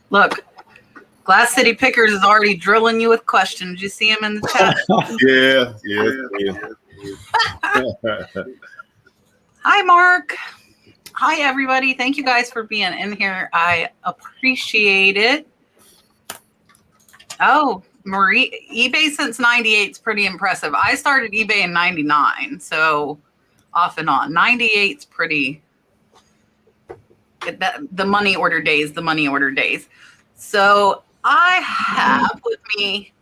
Look, Glass City Pickers is already drilling you with questions. You see him in the chat? Yeah. Hi, Mark. Hi, everybody. Thank you guys for being in here. I appreciate it. Oh, Marie, eBay since 98 is pretty impressive. I started eBay in 99, so off and on. 98's pretty, the money order days. So I have with me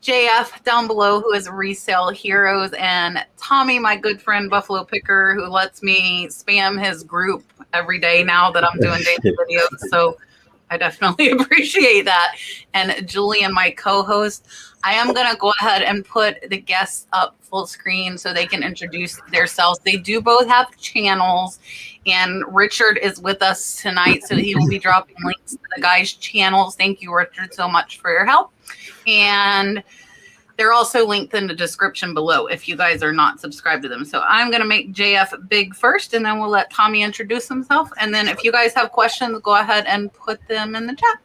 JF down below, who is Resale Heroes, and Tommy, my good friend Buffalo Picker, who lets me spam his group every day now that I'm doing daily videos. So I definitely appreciate that. And Julian, my co-host. I am going to go ahead and put the guests up full screen so they can introduce themselves. They do both have channels, and Richard is with us tonight, so he will be dropping links to the guys' channels. Thank you, Richard, so much for your help. And they're also linked in the description below if you guys are not subscribed to them. So I'm going to make JF big first, and then we'll let Tommy introduce himself. And then if you guys have questions, go ahead and put them in the chat.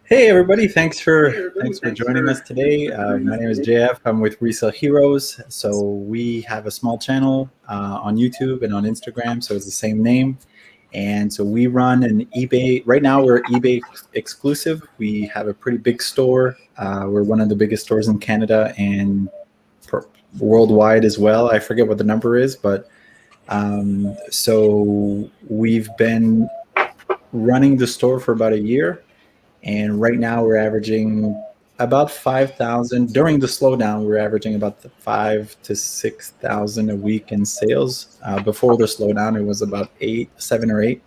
Hey everybody, thanks for joining us today. My name is JF. I'm with Resale Heroes. So we have a small channel on YouTube and on Instagram, so it's the same name. And so we run an eBay. Right now we're eBay exclusive. We have a pretty big store. We're one of the biggest stores in Canada and worldwide as well. I forget what the number is, but so we've been running the store for about a year. And right now we're averaging about 5,000. During the slowdown, we're averaging about 5,000 to 6,000 a week in sales. Before the slowdown, it was about 7 or 8.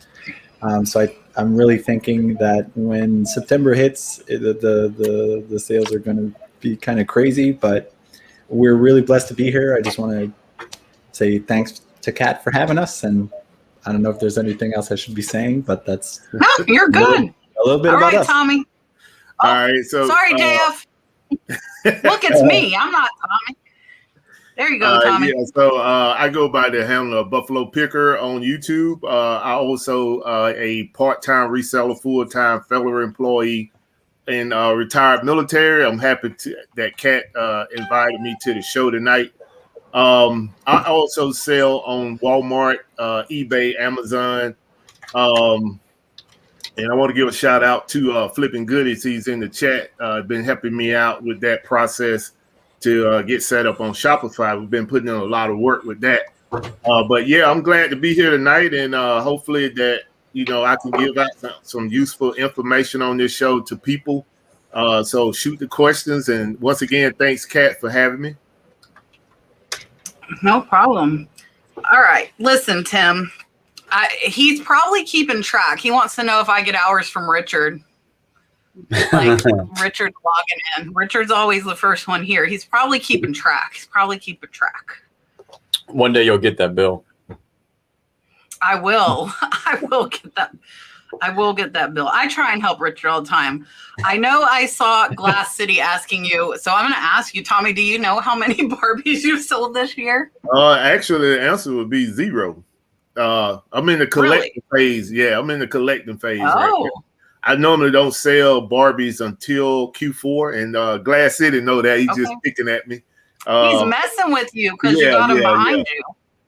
So I'm really thinking that when September hits, the sales are going to be kind of crazy. But we're really blessed to be here. I just want to say thanks to Kat for having us. And I don't know if there's anything else I should be saying, but that's no, you're good. A little bit all about right, us. Tommy. All right, so sorry, JF. Look, it's me. I'm not Tommy. There you go, Tommy. Yeah, so I go by the handle of Buffalo Picker on YouTube. I also a part-time reseller, full-time fellow employee, and retired military. I'm happy that Kat invited me to the show tonight. I also sell on Walmart, eBay, Amazon. And I want to give a shout out to Flipping Goodies. He's in the chat, been helping me out with that process to get set up on Shopify. We've been putting in a lot of work with that. But yeah, I'm glad to be here tonight, and hopefully that, I can give out some useful information on this show to people. So shoot the questions. And once again, thanks, Kat, for having me. No problem. All right. Listen, Tim. He's probably keeping track. He wants to know if I get hours from Richard. Like Richard's logging in. Richard's always the first one here. He's probably keeping track. One day you'll get that bill. I will. I will get that bill. I try and help Richard all the time. I know I saw Glass City asking you, so I'm going to ask you, Tommy, do you know how many Barbies you've sold this year? Actually, the answer would be 0. I'm in the collecting phase. Yeah, I'm in the collecting phase. Oh. Right now. I normally don't sell Barbies until Q4, and Glass City know that. He's just picking at me. He's messing with you because you got him behind you.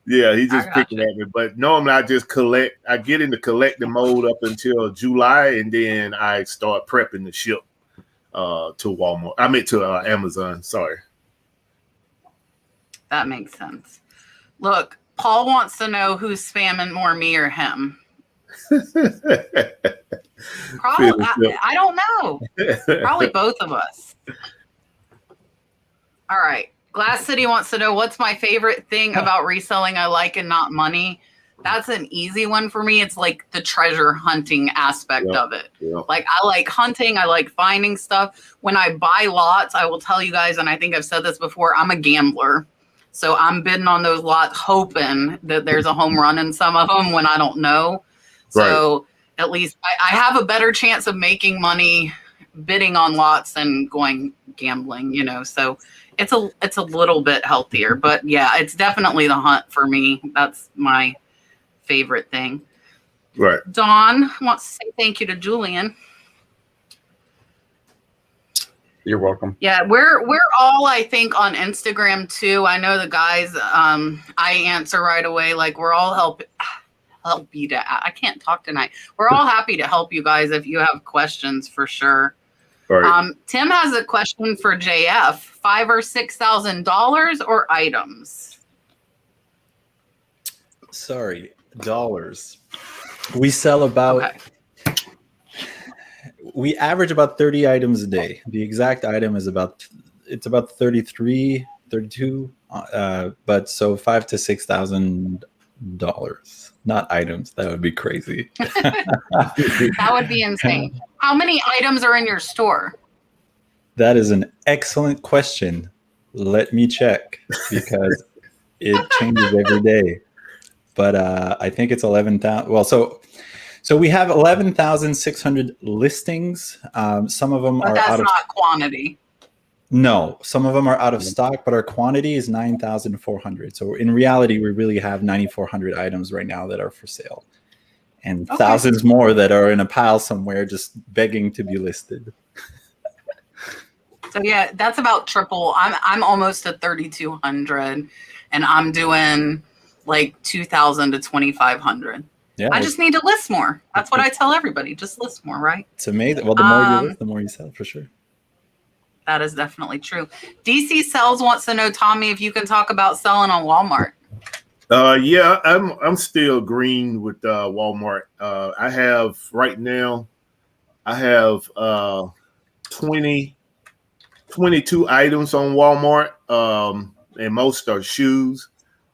Yeah, he's just picking at me. But normally I just collect. I get into collecting mode up until July, and then I start prepping the ship to Walmart. I mean to Amazon. Sorry. That makes sense. Look, Paul wants to know who's spamming more, me or him. Probably, I don't know. Probably both of us. All right. Glass City wants to know, what's my favorite thing about reselling I like and not money? That's an easy one for me. It's like the treasure hunting aspect of it. Yep. Like I like hunting. I like finding stuff. When I buy lots, I will tell you guys, and I think I've said this before, I'm a gambler. So I'm bidding on those lots hoping that there's a home run in some of them when I don't know. So at least I have a better chance of making money bidding on lots than going gambling, so it's a little bit healthier. But yeah, it's definitely the hunt for me. That's my favorite thing. Right. Dawn wants to say thank you to Julian. You're welcome. Yeah, we're all, I think, on Instagram too. I know the guys. I answer right away. Like, we're all help you to. I can't talk tonight. We're all happy to help you guys if you have questions for sure. Right. Tim has a question for JF: $5,000 or $6,000 or items? Sorry, dollars. We sell about. Okay. We average about 30 items a day. The exact item is about 33, 32. But so $5,000 to $6,000, not items. That would be crazy. That would be insane. How many items are in your store? That is an excellent question. Let me check because it changes every day. But I think it's 11,000. Well, so we have 11,600 listings. Some of them But are that's out of not quantity. no. Some of them are out of stock, but our quantity is 9,400. So in reality, we really have 9,400 items right now that are for sale, and thousands more that are in a pile somewhere, just begging to be listed. So yeah, that's about triple. I'm almost at 3,200, and I'm doing like 2,000 to 2,500. Yeah, I just need to list more. That's what I tell everybody. Just list more, right? it's amazing. Well, the more you list, the more you sell, for sure. That is definitely true. DC Sells wants to know, Tommy, if you can talk about selling on Walmart. Yeah, I'm still green with Walmart. I have right now, I have 22 items on Walmart, and most are shoes.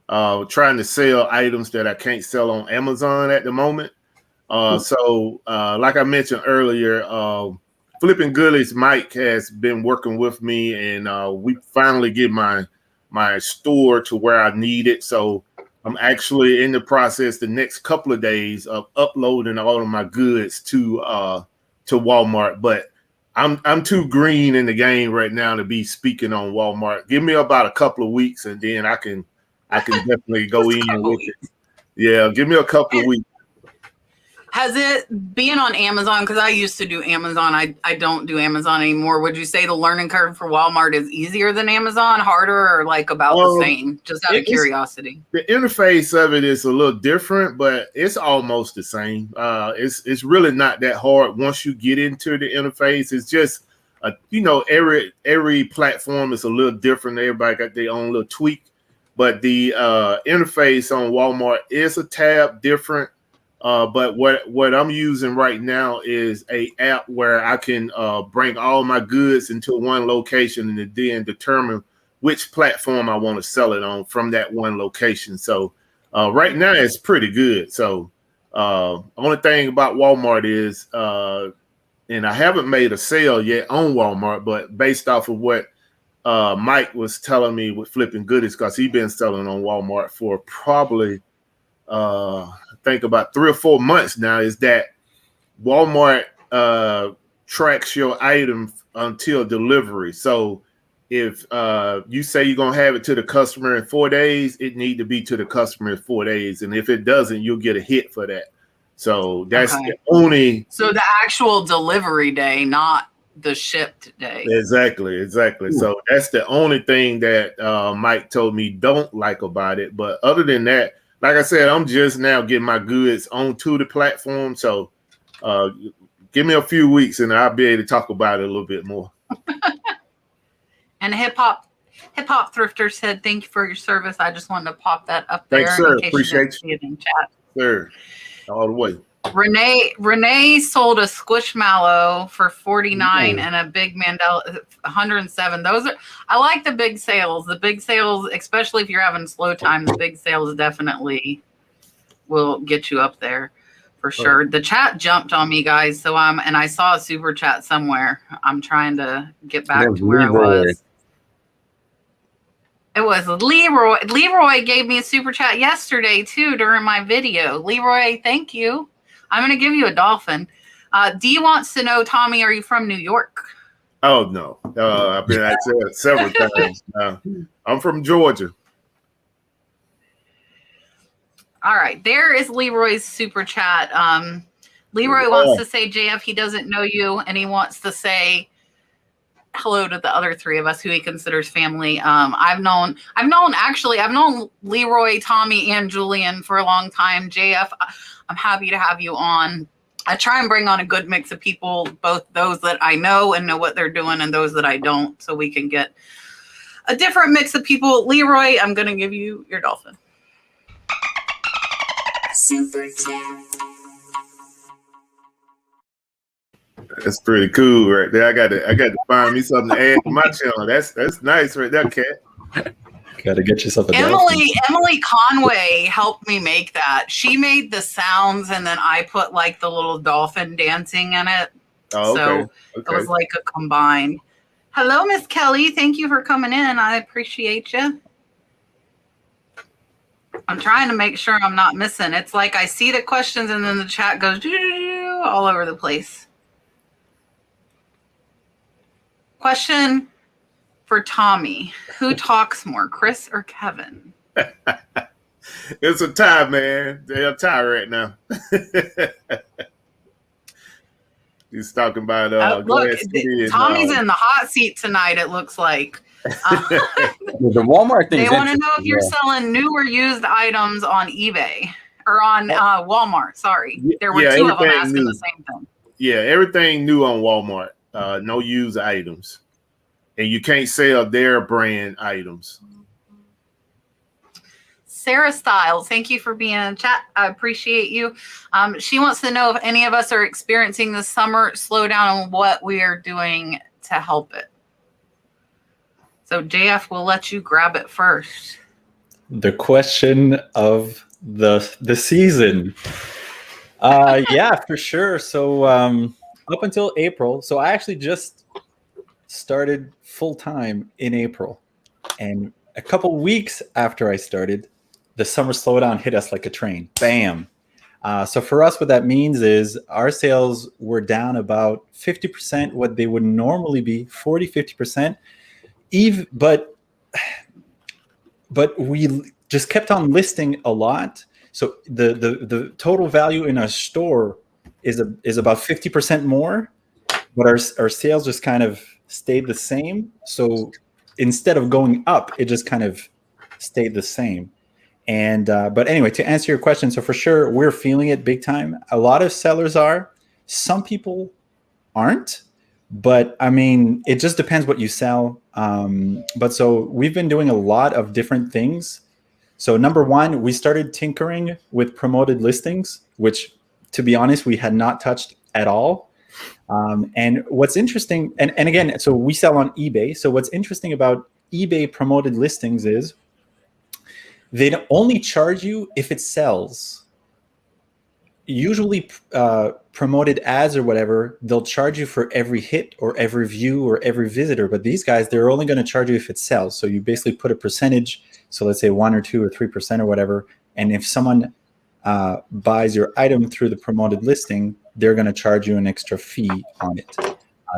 Trying to sell items that I can't sell on Amazon at the moment. So like I mentioned earlier, Flipping Goodies Mike has been working with me, and we finally get my store to where I need it. So I'm actually in the process the next couple of days of uploading all of my goods to Walmart. But I'm too green in the game right now to be speaking on Walmart. Give me about a couple of weeks, and then I can definitely go in with it. Yeah, give me a couple of weeks. Has it being on Amazon, because I used to do Amazon, I don't do Amazon anymore. Would you say the learning curve for Walmart is easier than Amazon, harder, or like about the same? Just out of curiosity. The interface of it is a little different, but it's almost the same. It's really not that hard once you get into the interface. It's just every platform is a little different. Everybody got their own little tweak. But the interface on Walmart is a tab different. But what I'm using right now is a app where I can bring all my goods into one location and then determine which platform I want to sell it on from that one location. So right now it's pretty good. So only thing about Walmart is, and I haven't made a sale yet on Walmart, but based off of what Mike was telling me with Flipping Goodies, because he's been selling on Walmart for probably I think about 3 or 4 months now, is that Walmart tracks your item until delivery. So if you say you're going to have it to the customer in 4 days, it need to be to the customer in 4 days. And if it doesn't, you'll get a hit for that. So that's the only. So the actual delivery day, not the shipped day. Exactly. So that's the only thing that Mike told me don't like about it. But other than that, like I said, I'm just now getting my goods onto the platform. So give me a few weeks and I'll be able to talk about it a little bit more. And Hip Hop Thrifter said, "Thank you for your service." I just wanted to pop that up there. Thanks, sir. In case Appreciate you. See it in chat. Sir, all the way. Renee sold a Squishmallow for $49 and a Big Mandela $107. I like the big sales. The big sales, especially if you're having slow time, the big sales definitely will get you up there for sure. The chat jumped on me, guys. So and I saw a super chat somewhere. I'm trying to get back to where I was. It was Leroy. Leroy gave me a super chat yesterday too during my video. Leroy, thank you. I'm going to give you a dolphin. Dee wants to know, Tommy, are you from New York? Oh, no. I've been at it several times. I'm from Georgia. All right, there is Leroy's super chat. Leroy wants to say, JF, he doesn't know you, and he wants to say hello to the other three of us who he considers family. I've known Leroy, Tommy, and Julian for a long time. JF, I'm happy to have you on. I try and bring on a good mix of people, both those that I know and know what they're doing and those that I don't, so we can get a different mix of people. Leroy, I'm going to give you your dolphin. Super chat. That's pretty cool right there. I got to find me something to add to my channel. That's nice right there, Kat. Got to get yourself a Emily Conway helped me make that. She made the sounds, and then I put like the little dolphin dancing in it. Oh, okay. So it was like a combined. Hello, Miss Kelly. Thank you for coming in. I appreciate you. I'm trying to make sure I'm not missing. It's like I see the questions, and then the chat goes all over the place. Question for Tommy. Who talks more, Chris or Kevin? It's a tie, man. They're a tie right now. He's talking about look, Tommy's in the hot seat tonight, it looks like. The Walmart thing. They want to know if you're selling new or used items on eBay or on Walmart. Sorry. There were two of them asking the same thing. Yeah, everything new on Walmart. No used items. And you can't sell their brand items. Sarah Stiles, thank you for being in the chat. I appreciate you. She wants to know if any of us are experiencing the summer slowdown and what we are doing to help it. So JF, we'll let you grab it first. The question of the season. Yeah, for sure. So up until April, so I actually just started full-time in April. And a couple weeks after I started, the summer slowdown hit us like a train. Bam. So for us, what that means is our sales were down about 50%, what they would normally be, 40, 50%. But we just kept on listing a lot. So the total value in our store is about 50% more, but our sales just kind of stayed the same. So instead of going up, it just kind of stayed the same. And but anyway, to answer your question, so for sure we're feeling it big time. A lot of sellers are. Some people aren't. But I mean, it just depends what you sell. But so we've been doing a lot of different things. So number one, we started tinkering with promoted listings, which to be honest, we had not touched at all. And what's interesting, and again, so we sell on eBay. So what's interesting about eBay promoted listings is they only charge you if it sells. Usually promoted ads or whatever, they'll charge you for every hit or every view or every visitor. But these guys, they're only going to charge you if it sells. So you basically put a percentage. So let's say 1 or 2 or 3% or whatever. And if someone buys your item through the promoted listing, they're going to charge you an extra fee on it.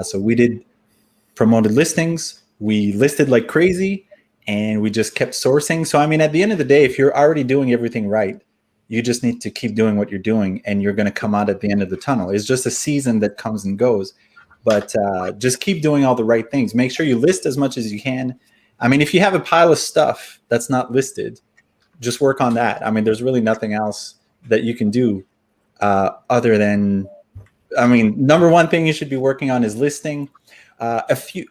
So we did promoted listings. We listed like crazy and we just kept sourcing. So, I mean, at the end of the day, if you're already doing everything right, you just need to keep doing what you're doing and you're going to come out at the end of the tunnel. It's just a season that comes and goes. But just keep doing all the right things. Make sure you list as much as you can. I mean, if you have a pile of stuff that's not listed, just work on that. I mean, there's really nothing else that you can do other than, I mean, number one thing you should be working on is listing.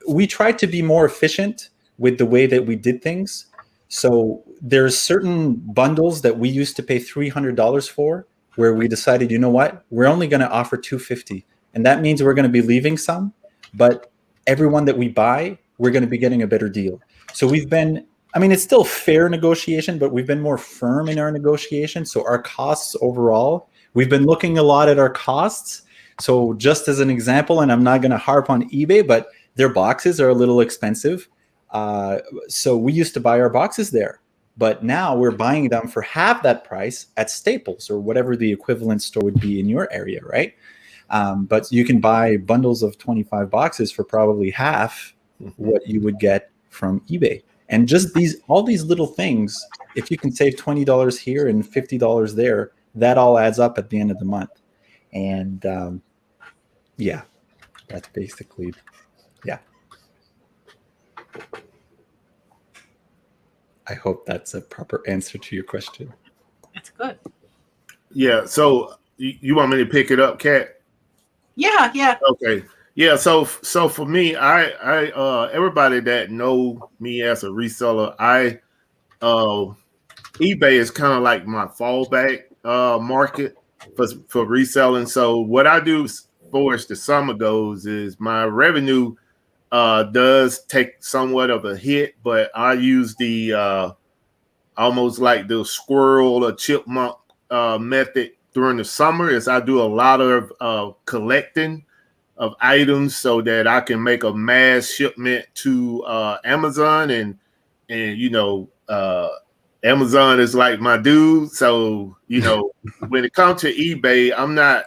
We tried to be more efficient with the way that we did things. So there's certain bundles that we used to pay $300 for, where we decided, you know what, we're only going to offer $250, and that means we're going to be leaving some, but everyone that we buy, we're going to be getting a better deal. So we've been, I mean, it's still fair negotiation, but we've been more firm in our negotiation. So our costs overall, we've been looking a lot at our costs. So just as an example, and I'm not going to harp on eBay, but their boxes are a little expensive. So we used to buy our boxes there, but now we're buying them for half that price at Staples or whatever the equivalent store would be in your area, right? But you can buy bundles of 25 boxes for probably half what you would get from eBay. And just all these little things, if you can save $20 here and $50 there, that all adds up at the end of the month. And yeah, that's basically, yeah. I hope that's a proper answer to your question. It's good. Yeah. So you want me to pick it up, Kat? Yeah. Okay. Yeah. So for me, I everybody that know me as a reseller, eBay is kind of like my fallback market for reselling. So what I do for as the summer goes is my revenue does take somewhat of a hit, but I use the almost like the squirrel or chipmunk method during the summer. Is I do a lot of collecting of items so that I can make a mass shipment to Amazon, and Amazon is like my dude. So when it comes to eBay, I'm not.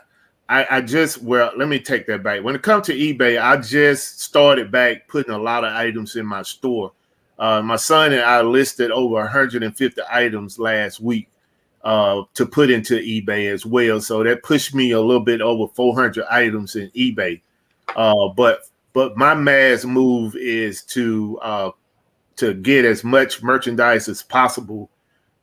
Let me take that back. When it comes to eBay, I just started back putting a lot of items in my store. My son and I listed over 150 items last week to put into eBay as well. So that pushed me a little bit over 400 items in eBay. But my mass move is to get as much merchandise as possible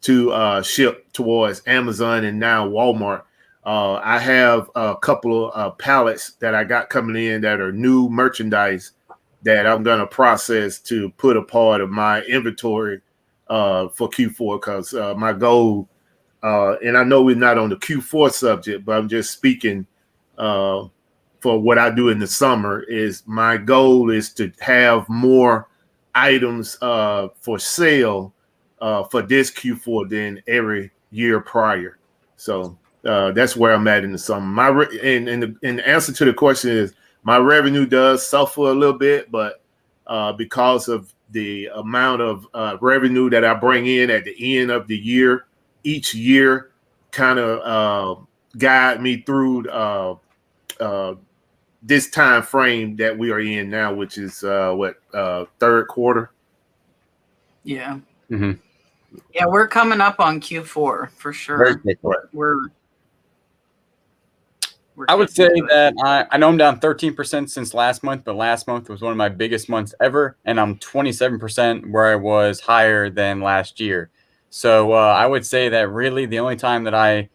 to ship towards Amazon and now Walmart. I have a couple of pallets that I got coming in that are new merchandise that I'm going to process to put a part of my inventory for Q4, because my goal, and I know we're not on the Q4 subject, but I'm just speaking for what I do in the summer, is my goal is to have more items for sale for this Q4 than every year prior. So that's where I'm at in the summer. And the answer to the question is, my revenue does suffer a little bit, but because of the amount of revenue that I bring in at the end of the year, each year kind of guide me through this time frame that we are in now, which is third quarter. Yeah. Mm-hmm. Yeah, we're coming up on Q4 for sure. I would say that I know I'm down 13% since last month, but last month was one of my biggest months ever, and I'm 27% where I was higher than last year. So I would say that really the only time that I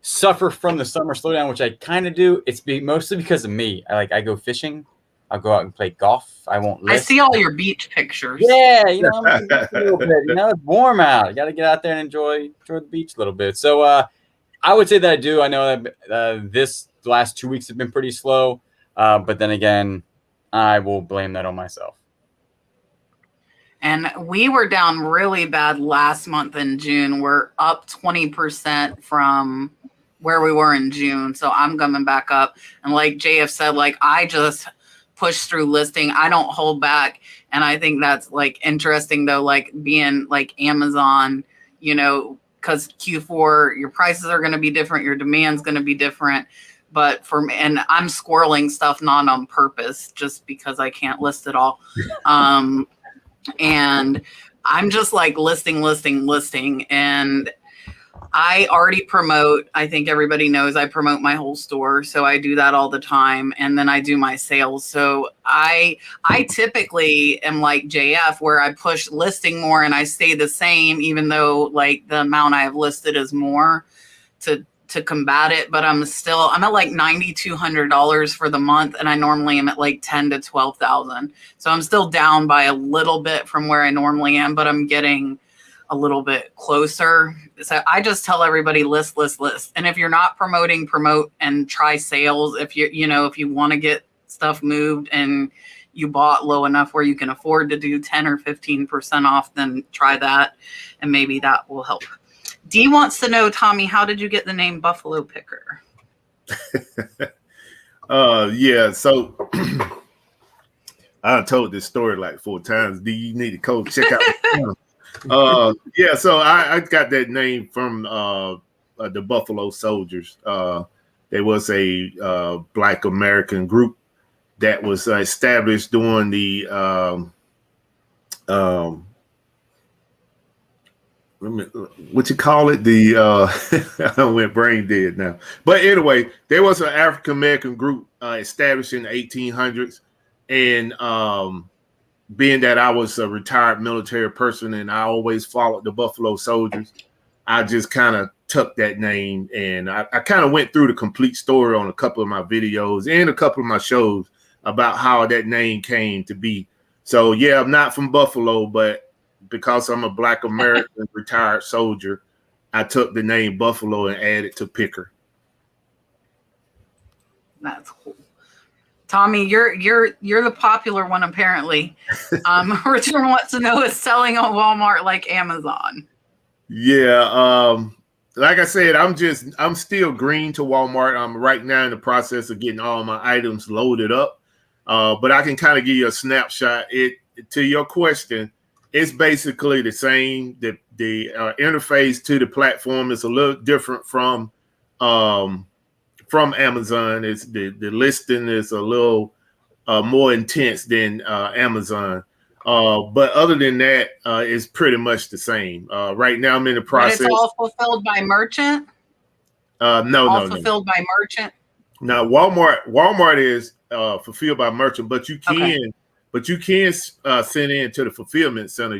suffer from the summer slowdown, which I kind of do, it's mostly because of me. I go fishing. I'll go out and play golf. I won't list. I see all your beach pictures. Yeah, I'm a little bit. It's warm out. You got to get out there and enjoy the beach a little bit. So I would say that I do. I know that the last 2 weeks have been pretty slow, but then again, I will blame that on myself. And we were down really bad last month in June. We're up 20% from where we were in June. So I'm coming back up. And like JF said, I just push through listing. I don't hold back. And I think that's interesting though, being Amazon, because Q4, your prices are going to be different. Your demand's going to be different. But and I'm squirreling stuff not on purpose, just because I can't list it all. And I'm just listing. And I already promote. I think everybody knows I promote my whole store. So I do that all the time. And then I do my sales. So I typically am like JF, where I push listing more and I stay the same, even though the amount I have listed is more to combat it. But I'm at $9,200 for the month. And I normally am at $10,000 to $12,000. So I'm still down by a little bit from where I normally am, but I'm getting a little bit closer. So I just tell everybody list. And if you're not promoting, promote and try sales. If if you want to get stuff moved and you bought low enough where you can afford to do 10 or 15% off, then try that. And maybe that will help. Dee wants to know, Tommy, how did you get the name Buffalo Picker? Yeah, so I told this story 4 times. Dee, you need to go check out yeah, so I got that name from the Buffalo Soldiers. There was a Black American group that was established during the what you call it? I went brain dead now. But anyway, there was an African American group established in the 1800s, and being that I was a retired military person and I always followed the Buffalo Soldiers, I just kind of took that name, and I kind of went through the complete story on a couple of my videos and a couple of my shows about how that name came to be. So yeah, I'm not from Buffalo, but because I'm a Black American retired soldier, I took the name Buffalo and added to Picker. That's cool. Tommy, you're the popular one apparently. Richard wants to know, is selling on Walmart like Amazon? Yeah, like I said, I'm still green to Walmart. I'm right now in the process of getting all my items loaded up. But I can kind of give you a snapshot. To your question, it's basically the same. The interface to the platform is a little different from Amazon. It's the listing is a little more intense than Amazon. But other than that, it's pretty much the same. Right now, I'm in the process. But it's all fulfilled by merchant? No. Fulfilled by merchant? Now, Walmart is fulfilled by merchant, but you can. Okay. But you can send in to the fulfillment center.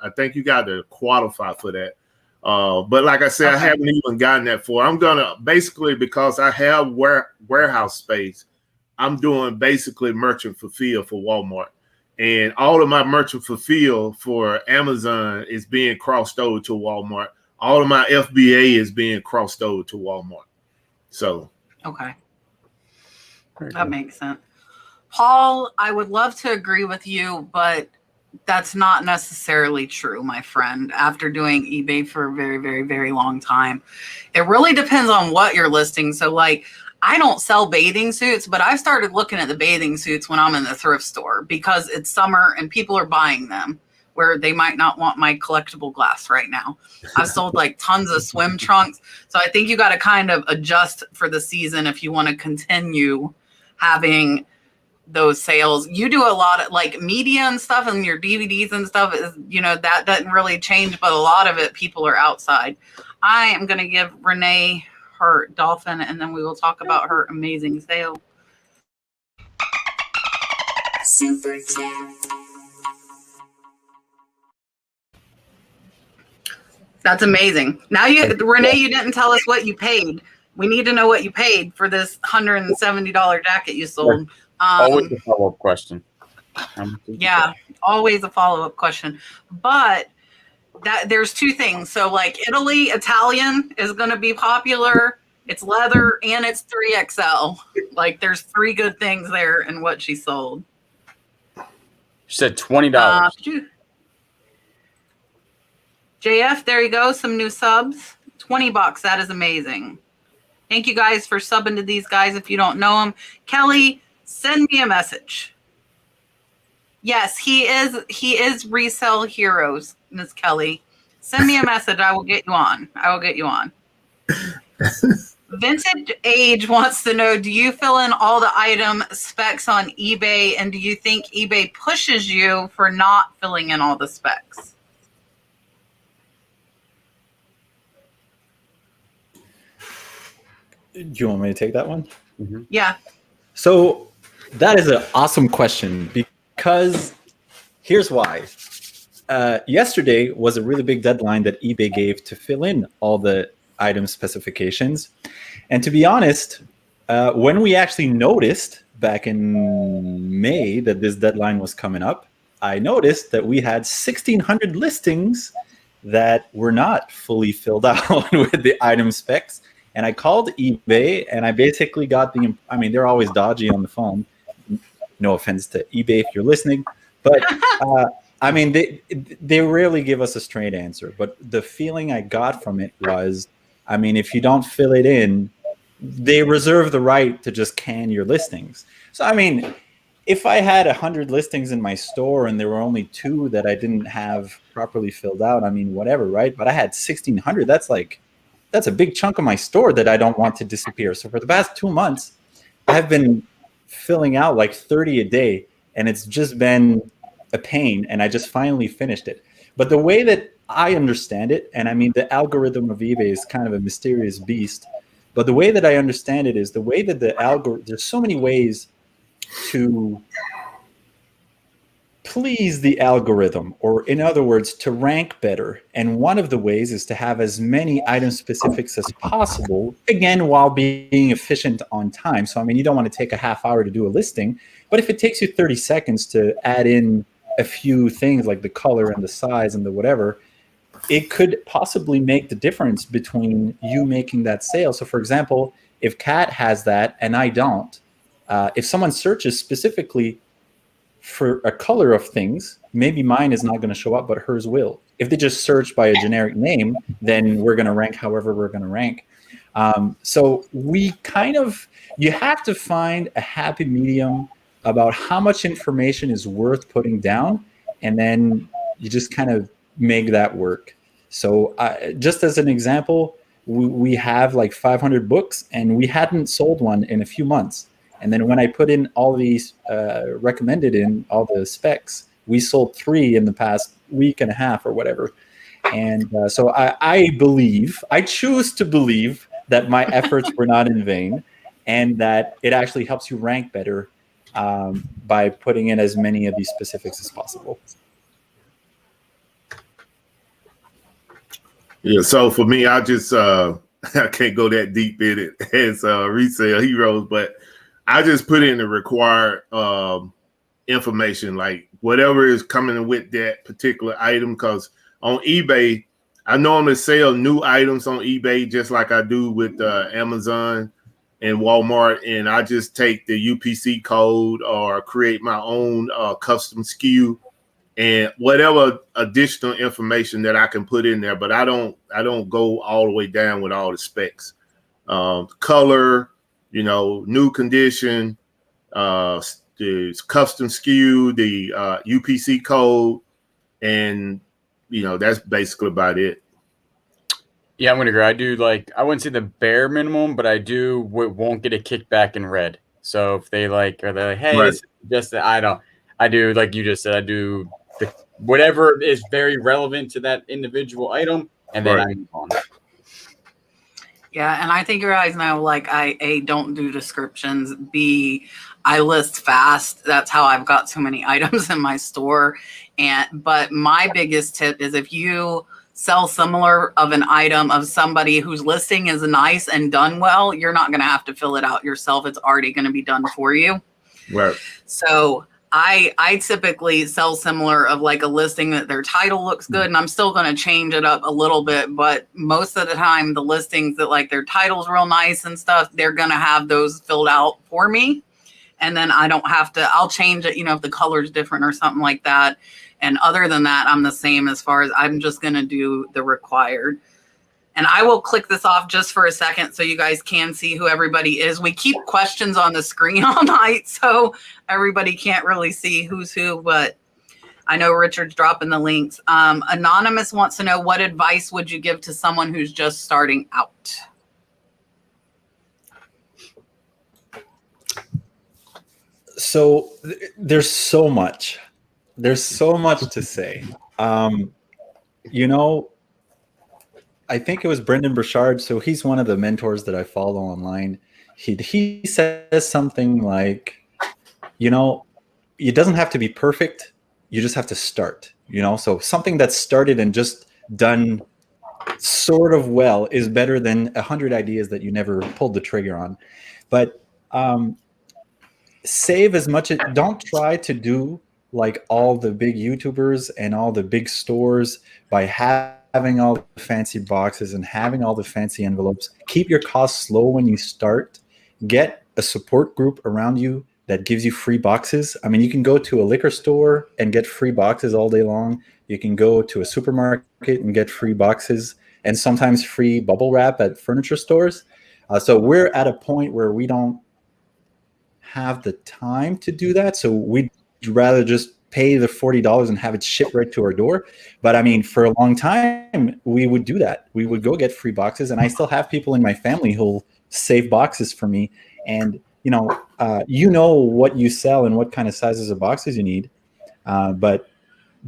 I think you got to qualify for that. But like I said, okay. I haven't even gotten that for. I'm gonna basically, because I have warehouse space, I'm doing basically merchant fulfill for Walmart, and all of my merchant fulfill for Amazon is being crossed over to Walmart. All of my FBA is being crossed over to Walmart. So okay, that makes sense. Paul, I would love to agree with you, but that's not necessarily true, my friend. After doing eBay for a very, very, very long time, it really depends on what you're listing. So like, I don't sell bathing suits, but I started looking at the bathing suits when I'm in the thrift store because it's summer and people are buying them where they might not want my collectible glass right now. I've sold like tons of swim trunks. So I think you got to kind of adjust for the season if you want to continue having those sales. You do a lot of like media and stuff, and your DVDs and stuff is, that doesn't really change, but a lot of it, people are outside. I am going to give Renee her dolphin, and then we will talk about her amazing sale. Super chat. That's amazing. Now Renee, you didn't tell us what you paid. We need to know what you paid for this $170 jacket you sold. Always a follow-up question. Yeah, always a follow-up question. But there's two things. So like Italian is going to be popular. It's leather and it's 3XL. Like there's three good things there in what she sold. She said $20. JF, there you go. Some new subs. $20. That is amazing. Thank you guys for subbing to these guys if you don't know them. Kelly, send me a message. Yes, he is Resale Heroes, Miss Kelly. Send me a message. I will get you on. Vintage Age wants to know, do you fill in all the item specs on eBay, and do you think eBay pushes you for not filling in all the specs? Do you want me to take that one? Mm-hmm. Yeah. So that is an awesome question, because here's why. Yesterday was a really big deadline that eBay gave to fill in all the item specifications. And to be honest, when we actually noticed back in May that this deadline was coming up, I noticed that we had 1,600 listings that were not fully filled out with the item specs. And I called eBay, and I basically got they're always dodgy on the phone. No offense to eBay if you're listening, but they rarely give us a straight answer. But the feeling I got from it was, if you don't fill it in, they reserve the right to just can your listings. So, if I had 100 listings in my store and there were only 2 that I didn't have properly filled out, whatever, right? But I had 1,600. That's a big chunk of my store that I don't want to disappear. So for the past 2 months, I've been filling out like 30 a day, and it's just been a pain, and I just finally finished it. But the way that I understand it. And I mean, the algorithm of eBay is kind of a mysterious beast. But the way that I understand it is the way that the algorithm, there's so many ways to please the algorithm, or in other words, to rank better. And one of the ways is to have as many item specifics as possible, again, while being efficient on time. So, I mean, you don't want to take a half hour to do a listing, but if it takes you 30 seconds to add in a few things like the color and the size and the whatever, it could possibly make the difference between you making that sale. So, for example, if Kat has that and I don't, if someone searches specifically for a color of things, maybe mine is not going to show up, but hers will. If they just search by a generic name, then we're going to rank however we're going to rank. So we kind of, you have to find a happy medium about how much information is worth putting down, and then you just kind of make that work. So just as an example, we have like 500 books, and we hadn't sold one in a few months. And then when I put in all these recommended in all the specs, we sold 3 in the past week and a half or whatever. And so I choose to believe that my efforts were not in vain, and that it actually helps you rank better by putting in as many of these specifics as possible. Yeah, so for me, I just I can't go that deep in it as Resale Heroes, but I just put in the required information, like whatever is coming with that particular item. Because on eBay, I normally sell new items on eBay just like I do with Amazon and Walmart, and I just take the UPC code or create my own custom SKU and whatever additional information that I can put in there. But I don't go all the way down with all the specs, color, new condition, the custom SKU, the UPC code, and that's basically about it. Yeah, I'm gonna agree. I do, like, I wouldn't say the bare minimum, but I won't get a kickback in red. So if they're like, hey, Right. this is just I do, like you just said, I do whatever is very relevant to that individual item, and then Right. I move on. Yeah, and I think you guys know, like, I don't do descriptions. B, I list fast. That's how I've got so many items in my store. But my biggest tip is if you sell similar of an item of somebody whose listing is nice and done well, you're not going to have to fill it out yourself. It's already going to be done for you. Right. So I typically sell similar of like a listing that their title looks good, and I'm still going to change it up a little bit, but most of the time the listings that like their title's real nice and stuff, they're going to have those filled out for me. And then I don't have to, I'll change it, if the color's different or something like that. And other than that, I'm the same as far as I'm just going to do the required. And I will click this off just for a second so you guys can see who everybody is. We keep questions on the screen all night, so everybody can't really see who's who, but I know Richard's dropping the links. Anonymous wants to know, what advice would you give to someone who's just starting out? So there's so much. There's so much to say. I think it was Brendan Burchard. So he's one of the mentors that I follow online. He says something like, it doesn't have to be perfect. You just have to start, so something that's started and just done sort of well is better than 100 ideas that you never pulled the trigger on. But save as much. Don't try to do like all the big YouTubers and all the big stores by having all the fancy boxes and having all the fancy envelopes. Keep your costs low when you start. Get a support group around you that gives you free boxes. I mean, you can go to a liquor store and get free boxes all day long. You can go to a supermarket and get free boxes, and sometimes free bubble wrap at furniture stores. So we're at a point where we don't have the time to do that. So we'd rather just pay the $40 and have it shipped right to our door. But I mean, for a long time, we would do that. We would go get free boxes, and I still have people in my family who'll save boxes for me. And what you sell and what kind of sizes of boxes you need, but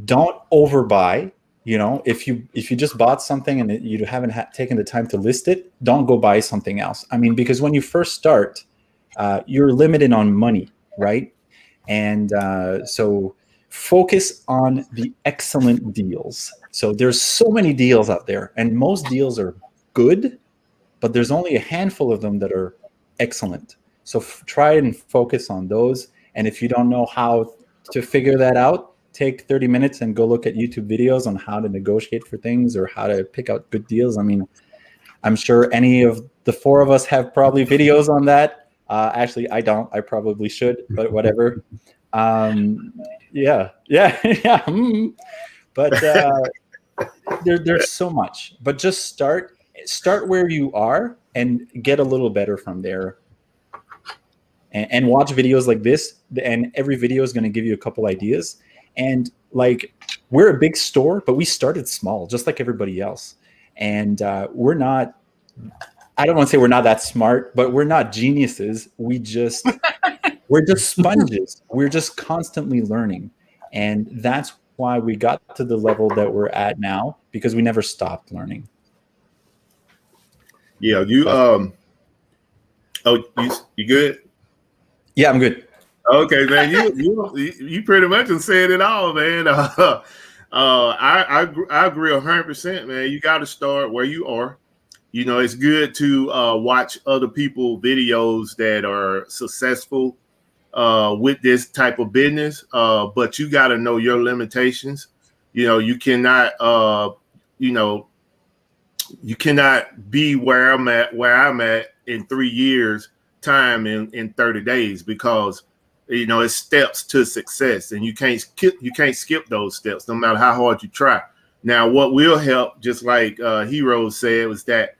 don't overbuy. You know, if you just bought something and you haven't taken the time to list it, don't go buy something else. I mean, because when you first start, you're limited on money, right? And so focus on the excellent deals. So there's so many deals out there, and most deals are good, but there's only a handful of them that are excellent. So try and focus on those. And if you don't know how to figure that out, take 30 minutes and go look at YouTube videos on how to negotiate for things or how to pick out good deals. I mean, I'm sure any of the four of us have probably videos on that. Actually, I don't. I probably should, but whatever. Yeah. But there's so much. But just start where you are and get a little better from there. And watch videos like this. And every video is going to give you a couple ideas. And like, we're a big store, but we started small, just like everybody else. And we're not, I don't want to say we're not that smart, but we're not geniuses. We're just sponges. We're just constantly learning. And that's why we got to the level that we're at now, because we never stopped learning. Yeah, you good? Yeah, I'm good. Okay, man. You pretty much have said it all, man. I agree 100%, man. You got to start where you are. You know, it's good to watch other people videos that are successful with this type of business, but you got to know your limitations. You know, you cannot be where I'm at in 3 years time in 30 days, because you know, it's steps to success, and you can't skip those steps no matter how hard you try. Now, what will help, just like Heroes said, was that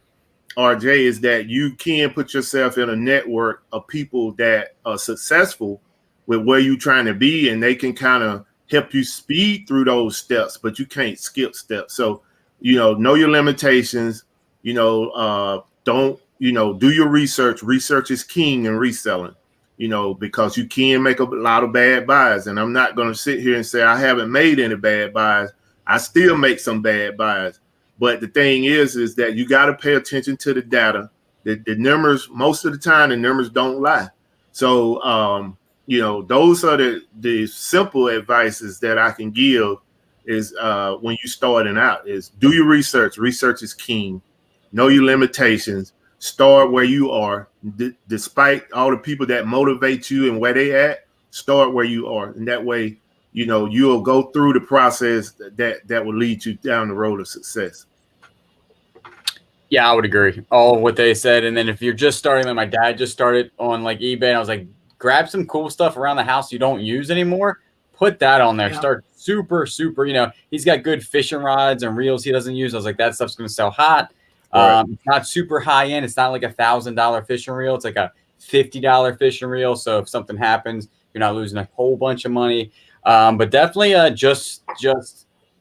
RJ, is that you can put yourself in a network of people that are successful with where you're trying to be, and they can kind of help you speed through those steps, but you can't skip steps. So, you know your limitations. You know, do your research. Research is king in reselling. You know, because you can make a lot of bad buys. And I'm not going to sit here and say I haven't made any bad buys. I still make some bad buys. But the thing is that you got to pay attention to the data. The numbers, most of the time, the numbers don't lie. So, you know, those are the simple advices that I can give is when you're starting out is do your research. Research is king. Know your limitations. Start where you are, despite all the people that motivate you and where they at. Start where you are, and that way, you know, you'll go through the process that will lead you down the road of success. Yeah, I would agree. All what they said. And then if you're just starting, like my dad just started on like eBay, and I was like, grab some cool stuff around the house you don't use anymore. Put that on there. Yeah. Start super. You know, he's got good fishing rods and reels he doesn't use. I was like, that stuff's going to sell hot. Right. It's not super high end. It's not like $1,000 fishing reel. It's like a $50 fishing reel. So if something happens, you're not losing a whole bunch of money. But definitely just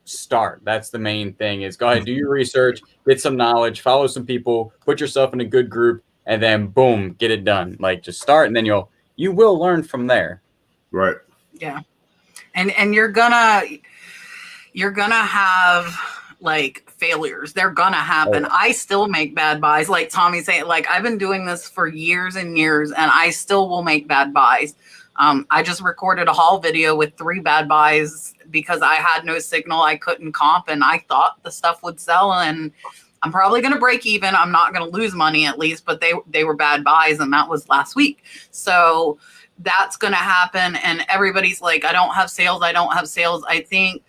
start. That's the main thing is go ahead, do your research, get some knowledge, follow some people, put yourself in a good group, and then boom, get it done. Like just start, and then you will learn from there. Right. Yeah. And you're gonna have like failures. They're gonna happen. I still make bad buys. Like Tommy saying, like I've been doing this for years and years, and I still will make bad buys. I just recorded a haul video with 3 bad buys because I had no signal. I couldn't comp, and I thought the stuff would sell, and I'm probably going to break even. I'm not going to lose money at least, but they were bad buys, and that was last week. So that's going to happen. And everybody's like, I don't have sales. I think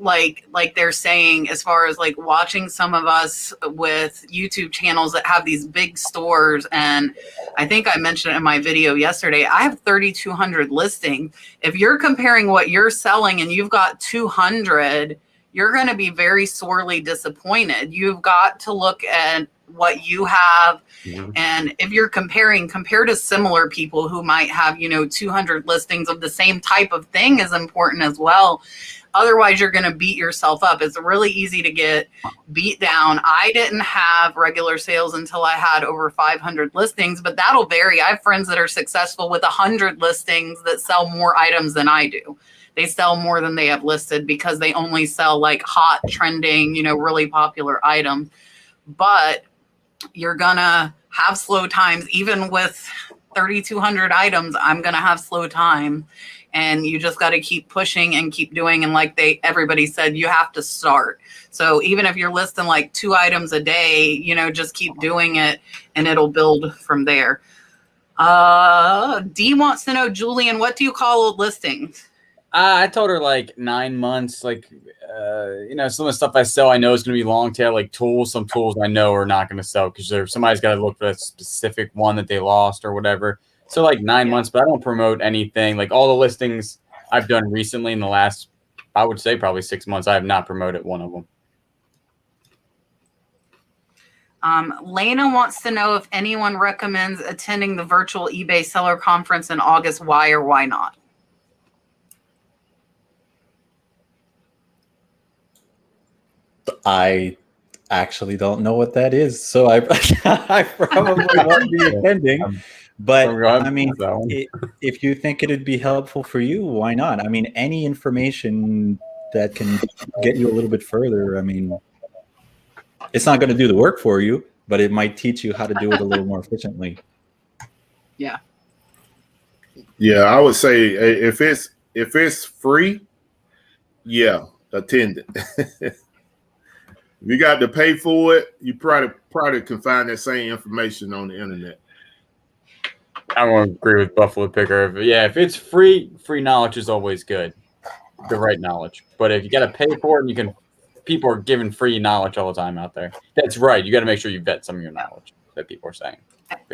like they're saying, as far as like watching some of us with YouTube channels that have these big stores. And I think I mentioned it in my video yesterday, I have 3,200 listings. If you're comparing what you're selling and you've got 200, you're going to be very sorely disappointed. You've got to look at what you have. Mm-hmm. And if you're compare to similar people who might have, 200 listings of the same type of thing is important as well. Otherwise, you're going to beat yourself up. It's really easy to get beat down. I didn't have regular sales until I had over 500 listings, but that'll vary. I have friends that are successful with 100 listings that sell more items than I do. They sell more than they have listed because they only sell like hot, trending, really popular items. But you're going to have slow times. Even with 3,200 items, I'm going to have slow time. And you just got to keep pushing and keep doing. And like everybody said, you have to start. So even if you're listing like 2 items a day, just keep doing it and it'll build from there. Dee wants to know, Julian, what do you call old listings? I told her like 9 months, like, some of the stuff I sell, I know is going to be long tail, like tools. Some tools I know are not going to sell because somebody's got to look for a specific one that they lost or whatever. So like 9 months, but I don't promote anything. Like all the listings I've done recently in the last, I would say probably 6 months, I have not promoted one of them. Lena wants to know if anyone recommends attending the virtual eBay seller conference in August. Why or why not? I actually don't know what that is, so I probably won't be attending. But I mean, if you think it'd be helpful for you, why not? I mean, any information that can get you a little bit further. I mean, it's not going to do the work for you, but it might teach you how to do it a little more efficiently. Yeah. Yeah, I would say if it's free, yeah, attend it. If you got to pay for it, you probably can find that same information on the internet. I won't agree with Buffalo Picker. If it's free knowledge is always good. The right knowledge. But if you got to pay for it, people are giving free knowledge all the time out there. That's right. You got to make sure you vet some of your knowledge that people are saying.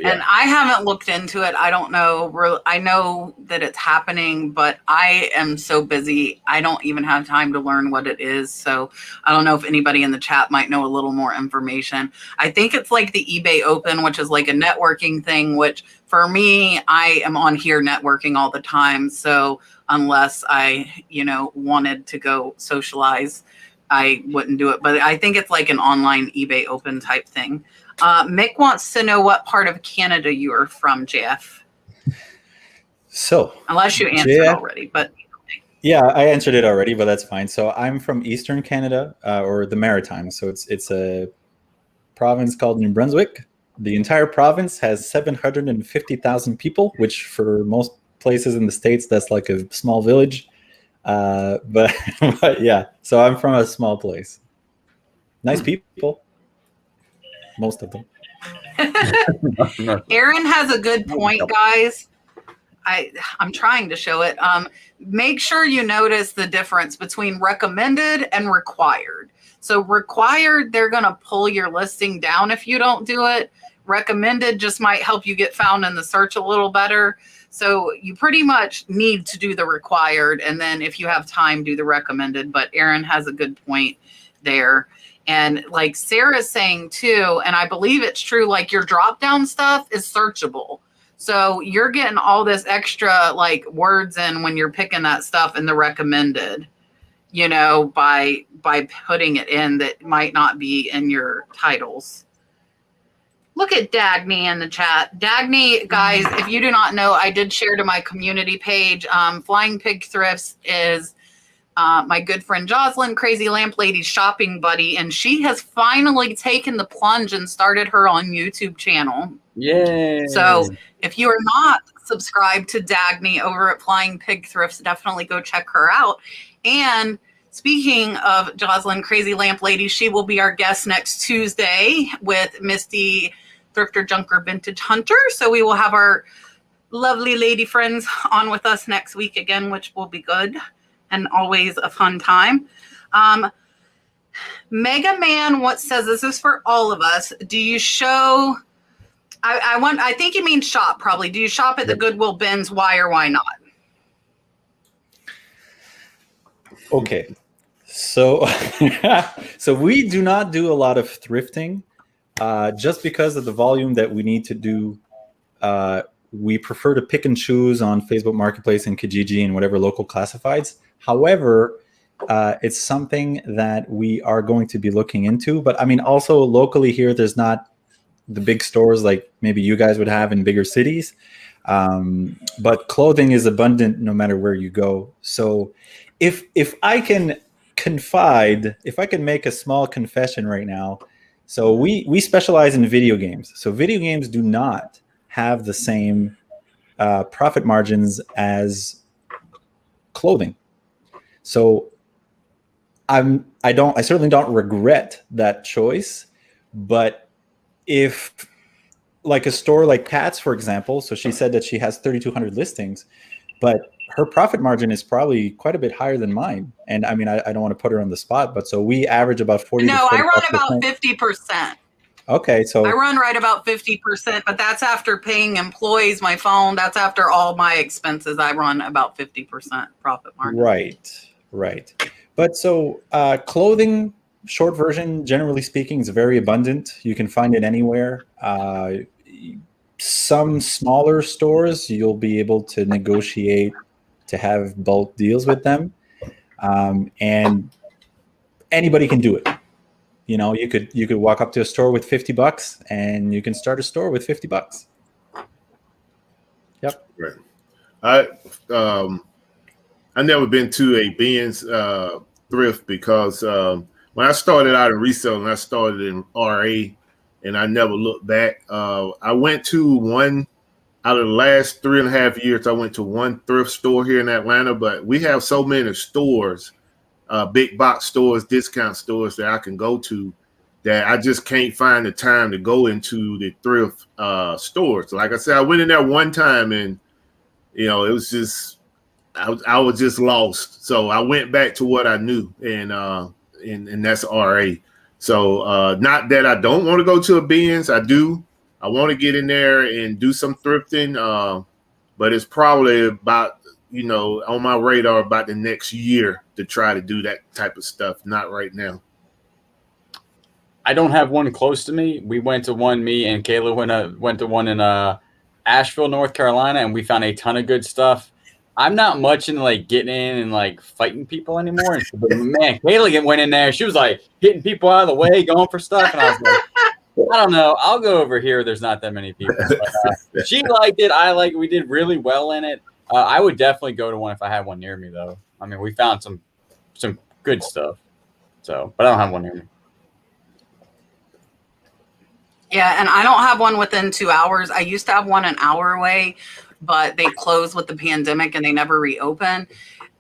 And I haven't looked into it. I don't know. I know that it's happening, but I am so busy. I don't even have time to learn what it is. So I don't know if anybody in the chat might know a little more information. I think it's like the eBay Open, which is like a networking thing, which for me, I am on here networking all the time. So unless I, wanted to go socialize, I wouldn't do it. But I think it's like an online eBay Open type thing. Mick wants to know what part of Canada you are from, JF. So, unless you answered already, but yeah, I answered it already, but that's fine. So I'm from Eastern Canada, or the Maritimes. So it's a province called New Brunswick. The entire province has 750,000 people, which for most places in the States, that's like a small village. But yeah, so I'm from a small place. Nice people. Most of them. Aaron has a good point, guys. I'm trying to show it. Make sure you notice the difference between recommended and required. So required, they're going to pull your listing down if you don't do it. Recommended just might help you get found in the search a little better. So you pretty much need to do the required. And then if you have time, do the recommended. But Aaron has a good point there. And like Sarah's saying too, and I believe it's true, like your drop down stuff is searchable. So you're getting all this extra like words in when you're picking that stuff in the recommended, by putting it in that might not be in your titles. Look at Dagny in the chat. Dagny, guys, if you do not know, I did share to my community page. Flying Pig Thrifts is my good friend Jocelyn, Crazy Lamp Lady's shopping buddy, and she has finally taken the plunge and started her on YouTube channel. Yay! So if you are not subscribed to Dagny over at Flying Pig Thrifts, definitely go check her out. And speaking of Jocelyn, Crazy Lamp Lady, she will be our guest next Tuesday with Misty Thrifter Junker Vintage Hunter. So we will have our lovely lady friends on with us next week again, which will be good. And always a fun time. Mega Man says this is for all of us. Do you show? I think you mean shop probably. Do you shop at the Goodwill bins? Why or why not? Okay, so so we do not do a lot of thrifting, just because of the volume that we need to do. We prefer to pick and choose on Facebook Marketplace and Kijiji and whatever local classifieds. However, It's something that we are going to be looking into. But I mean, also locally here, there's not the big stores like maybe you guys would have in bigger cities. But clothing is abundant no matter where you go. So if I can if I can make a small confession right now. So we specialize in video games. So video games do not have the same profit margins as clothing. So I certainly don't regret that choice, but if like a store like Pat's, for example, so she said that she has 3,200 listings, but her profit margin is probably quite a bit higher than mine. And I mean, I don't want to put her on the spot, but so we average about 40 No, to 45%. I run about 50%. Okay, so I run right about 50%, but that's after paying employees, my phone. That's after all my expenses. I run about 50% profit margin. Right. But so clothing, short version, generally speaking, is very abundant. You can find it anywhere. Some smaller stores, you'll be able to negotiate to have bulk deals with them. And anybody can do it. You know, you could walk up to a store with $50 and you can start a store with $50. Yep. Right. I never been to a Ben's thrift because when I started out in reselling, I started in RA and I never looked back. I went to one out of the last 3.5 years. I went to one thrift store here in Atlanta, but we have so many stores, big box stores, discount stores that I can go to that I just can't find the time to go into the thrift stores. Like I said, I went in there one time and, you know, it was just, I was just lost. So I went back to what I knew, and that's RA. So not that I don't want to go to a Ben's, I do. I want to get in there and do some thrifting, but it's probably about, you know, on my radar about the next year to try to do that type of stuff. Not right now. I don't have one close to me. We went to one, me and Kayla went to one in Asheville, North Carolina, and we found a ton of good stuff. I'm not much into like getting in and like fighting people anymore. But man, Kayla went in there. She was like hitting people out of the way, going for stuff. And I was like, I don't know. I'll go over here. There's not that many people. But, she liked it. I like it. We did really well in it. I would definitely go to one if I had one near me, though. I mean, we found some good stuff. So, but I don't have one near me. Yeah, and I don't have one within 2 hours. I used to have one an hour away, but they closed with the pandemic and they never reopened.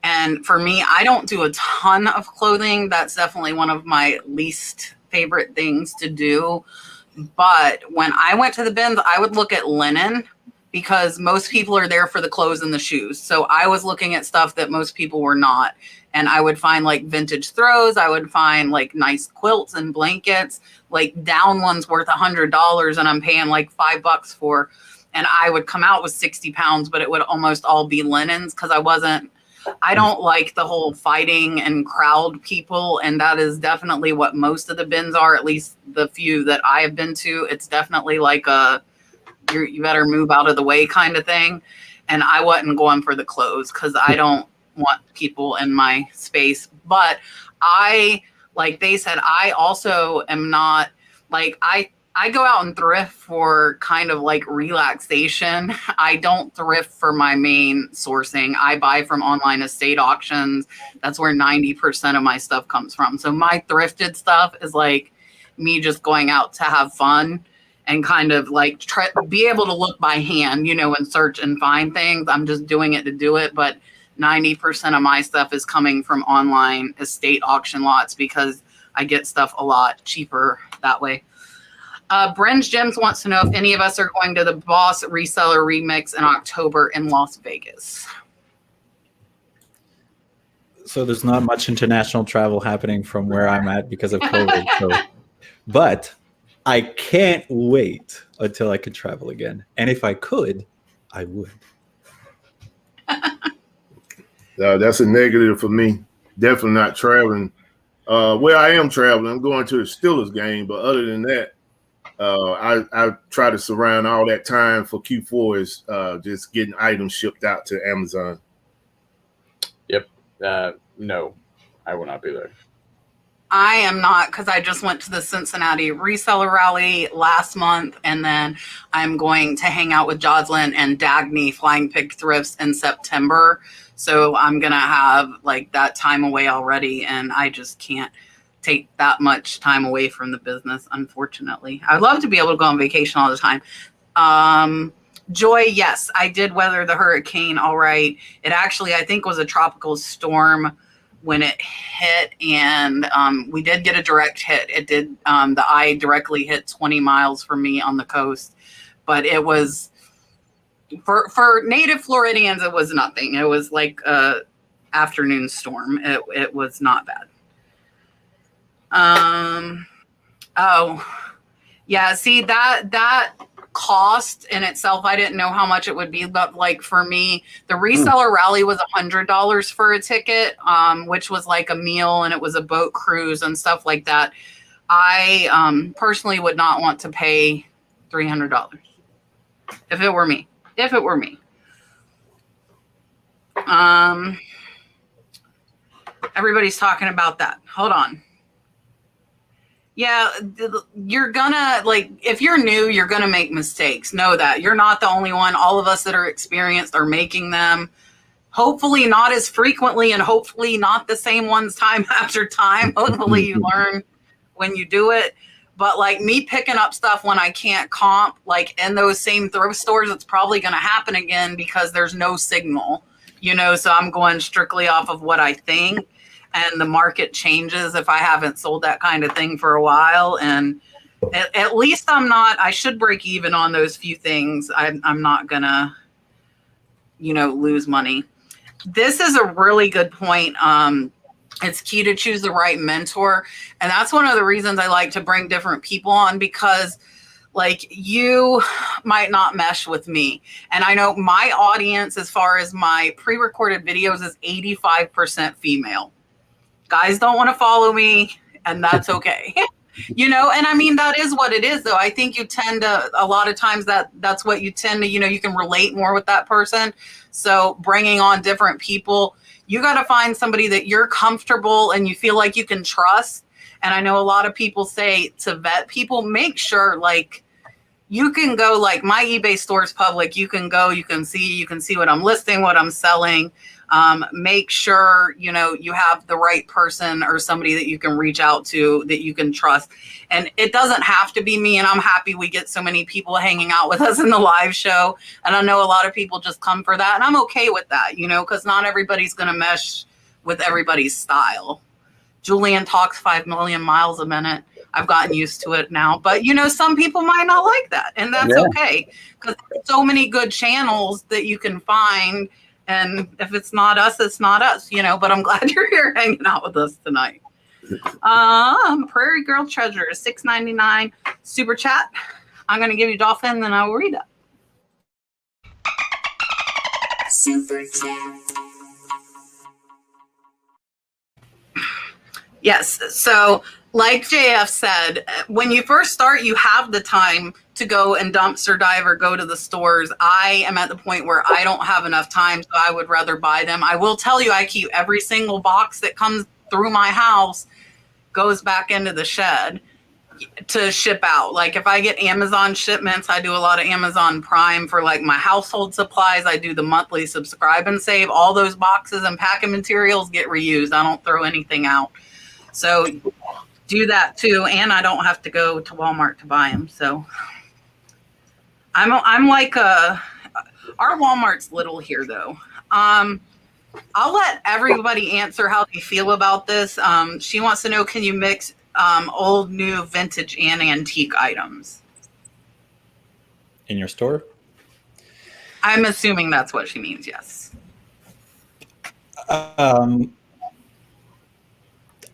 And for me, I don't do a ton of clothing. That's definitely one of my least favorite things to do. But when I went to the bins, I would look at linen because most people are there for the clothes and the shoes. So I was looking at stuff that most people were not. And I would find like vintage throws. I would find like nice quilts and blankets, like down ones worth $100 and I'm paying like $5 for. And I would come out with 60 pounds, but it would almost all be linens because I don't like the whole fighting and crowd people. And that is definitely what most of the bins are, at least the few that I have been to. It's definitely like you better move out of the way kind of thing. And I wasn't going for the clothes because I don't want people in my space. But like they said, I also am not like, I go out and thrift for kind of like relaxation. I don't thrift for my main sourcing. I buy from online estate auctions. That's where 90% of my stuff comes from. So my thrifted stuff is like me just going out to have fun and kind of like be able to look by hand, you know, and search and find things. I'm just doing it to do it. But 90% of my stuff is coming from online estate auction lots because I get stuff a lot cheaper that way. Bren's Gems wants to know if any of us are going to the Boss Reseller Remix in October in Las Vegas. So there's not much international travel happening from where I'm at because of COVID. But I can't wait until I can travel again. And if I could, I would. That's a negative for me. Definitely not traveling. Well, I am traveling. I'm going to the Steelers game, but other than that, I try to surround all that time for Q4 is just getting items shipped out to Amazon. Yep. No. I will not be there. I am not, because I just went to the Cincinnati Reseller Rally last month, and then I'm going to hang out with Jocelyn and Dagny Flying Pig Thrifts in September. So I'm going to have like that time away already, and I just can't take that much time away from the business, unfortunately. I'd love to be able to go on vacation all the time. Joy, yes, I did weather the hurricane all right. It actually, I think, was a tropical storm when it hit, and we did get a direct hit. It did, the eye directly hit 20 miles from me on the coast, but it was, for native Floridians, it was nothing. It was like a afternoon storm. It was not bad. Oh, yeah, see, that cost in itself, I didn't know how much it would be, but like for me, the reseller rally was $100 for a ticket, which was like a meal, and it was a boat cruise and stuff like that. I personally would not want to pay $300 if it were me. Everybody's talking about that. Hold on. Yeah, you're gonna, like, if you're new, you're gonna make mistakes. Know that. You're not the only one. All of us that are experienced are making them. Hopefully not as frequently, and hopefully not the same ones time after time. Hopefully you learn when you do it. But like me picking up stuff when I can't comp, like in those same thrift stores, it's probably gonna happen again because there's no signal, so I'm going strictly off of what I think. And the market changes if I haven't sold that kind of thing for a while. And at least I should break even on those few things. I'm not gonna, lose money. This is a really good point. It's key to choose the right mentor. And that's one of the reasons I like to bring different people on, because like you might not mesh with me. And I know my audience, as far as my pre-recorded videos, is 85% female. Guys don't want to follow me, and that's okay. And I mean, that is what it is, though. I think you tend to, a lot of times that's what you tend to, you can relate more with that person. So bringing on different people, you got to find somebody that you're comfortable and you feel like you can trust. And I know a lot of people say to vet people, make sure, like, you can go, like, my eBay store is public. You can go, you can see what I'm listing, what I'm selling. Make sure, you have the right person or somebody that you can reach out to that you can trust. And it doesn't have to be me. And I'm happy we get so many people hanging out with us in the live show. And I know a lot of people just come for that. And I'm okay with that, because not everybody's going to mesh with everybody's style. Julian talks 5 million miles a minute. I've gotten used to it now, but some people might not like that, and that's okay, because there's so many good channels that you can find. And if it's not us, it's not us, but I'm glad you're here hanging out with us tonight. Prairie Girl Treasure, $6.99 super chat. I'm going to give you Dolphin, then I will read it. Super chat. Yes. So like JF said, when you first start, you have the time to go and dumpster dive or go to the stores. I am at the point where I don't have enough time, so I would rather buy them. I will tell you, I keep every single box that comes through my house goes back into the shed to ship out. Like if I get Amazon shipments, I do a lot of Amazon Prime for like my household supplies. I do the monthly subscribe and save. All those boxes and packing materials get reused. I don't throw anything out. So do that too, and I don't have to go to Walmart to buy them. So I'm like our Walmart's little here though. I'll let everybody answer how they feel about this. She wants to know, can you mix old, new, vintage, and antique items in your store? I'm assuming that's what she means. Yes.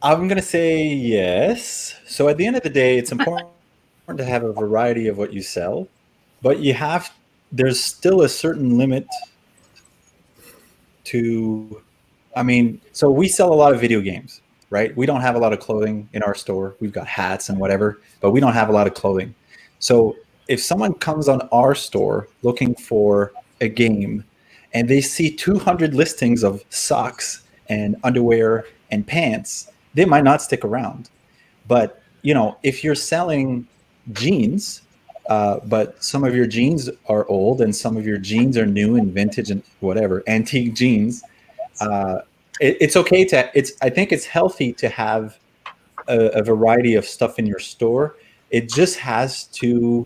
I'm going to say yes. So at the end of the day, it's important to have a variety of what you sell, but there's still a certain limit to, so we sell a lot of video games, right? We don't have a lot of clothing in our store. We've got hats and whatever, but we don't have a lot of clothing. So if someone comes on our store looking for a game and they see 200 listings of socks and underwear and pants, they might not stick around. But, you know, if you're selling jeans, but some of your jeans are old and some of your jeans are new and vintage and whatever, antique jeans, it's okay I think it's healthy to have a variety of stuff in your store. It just has to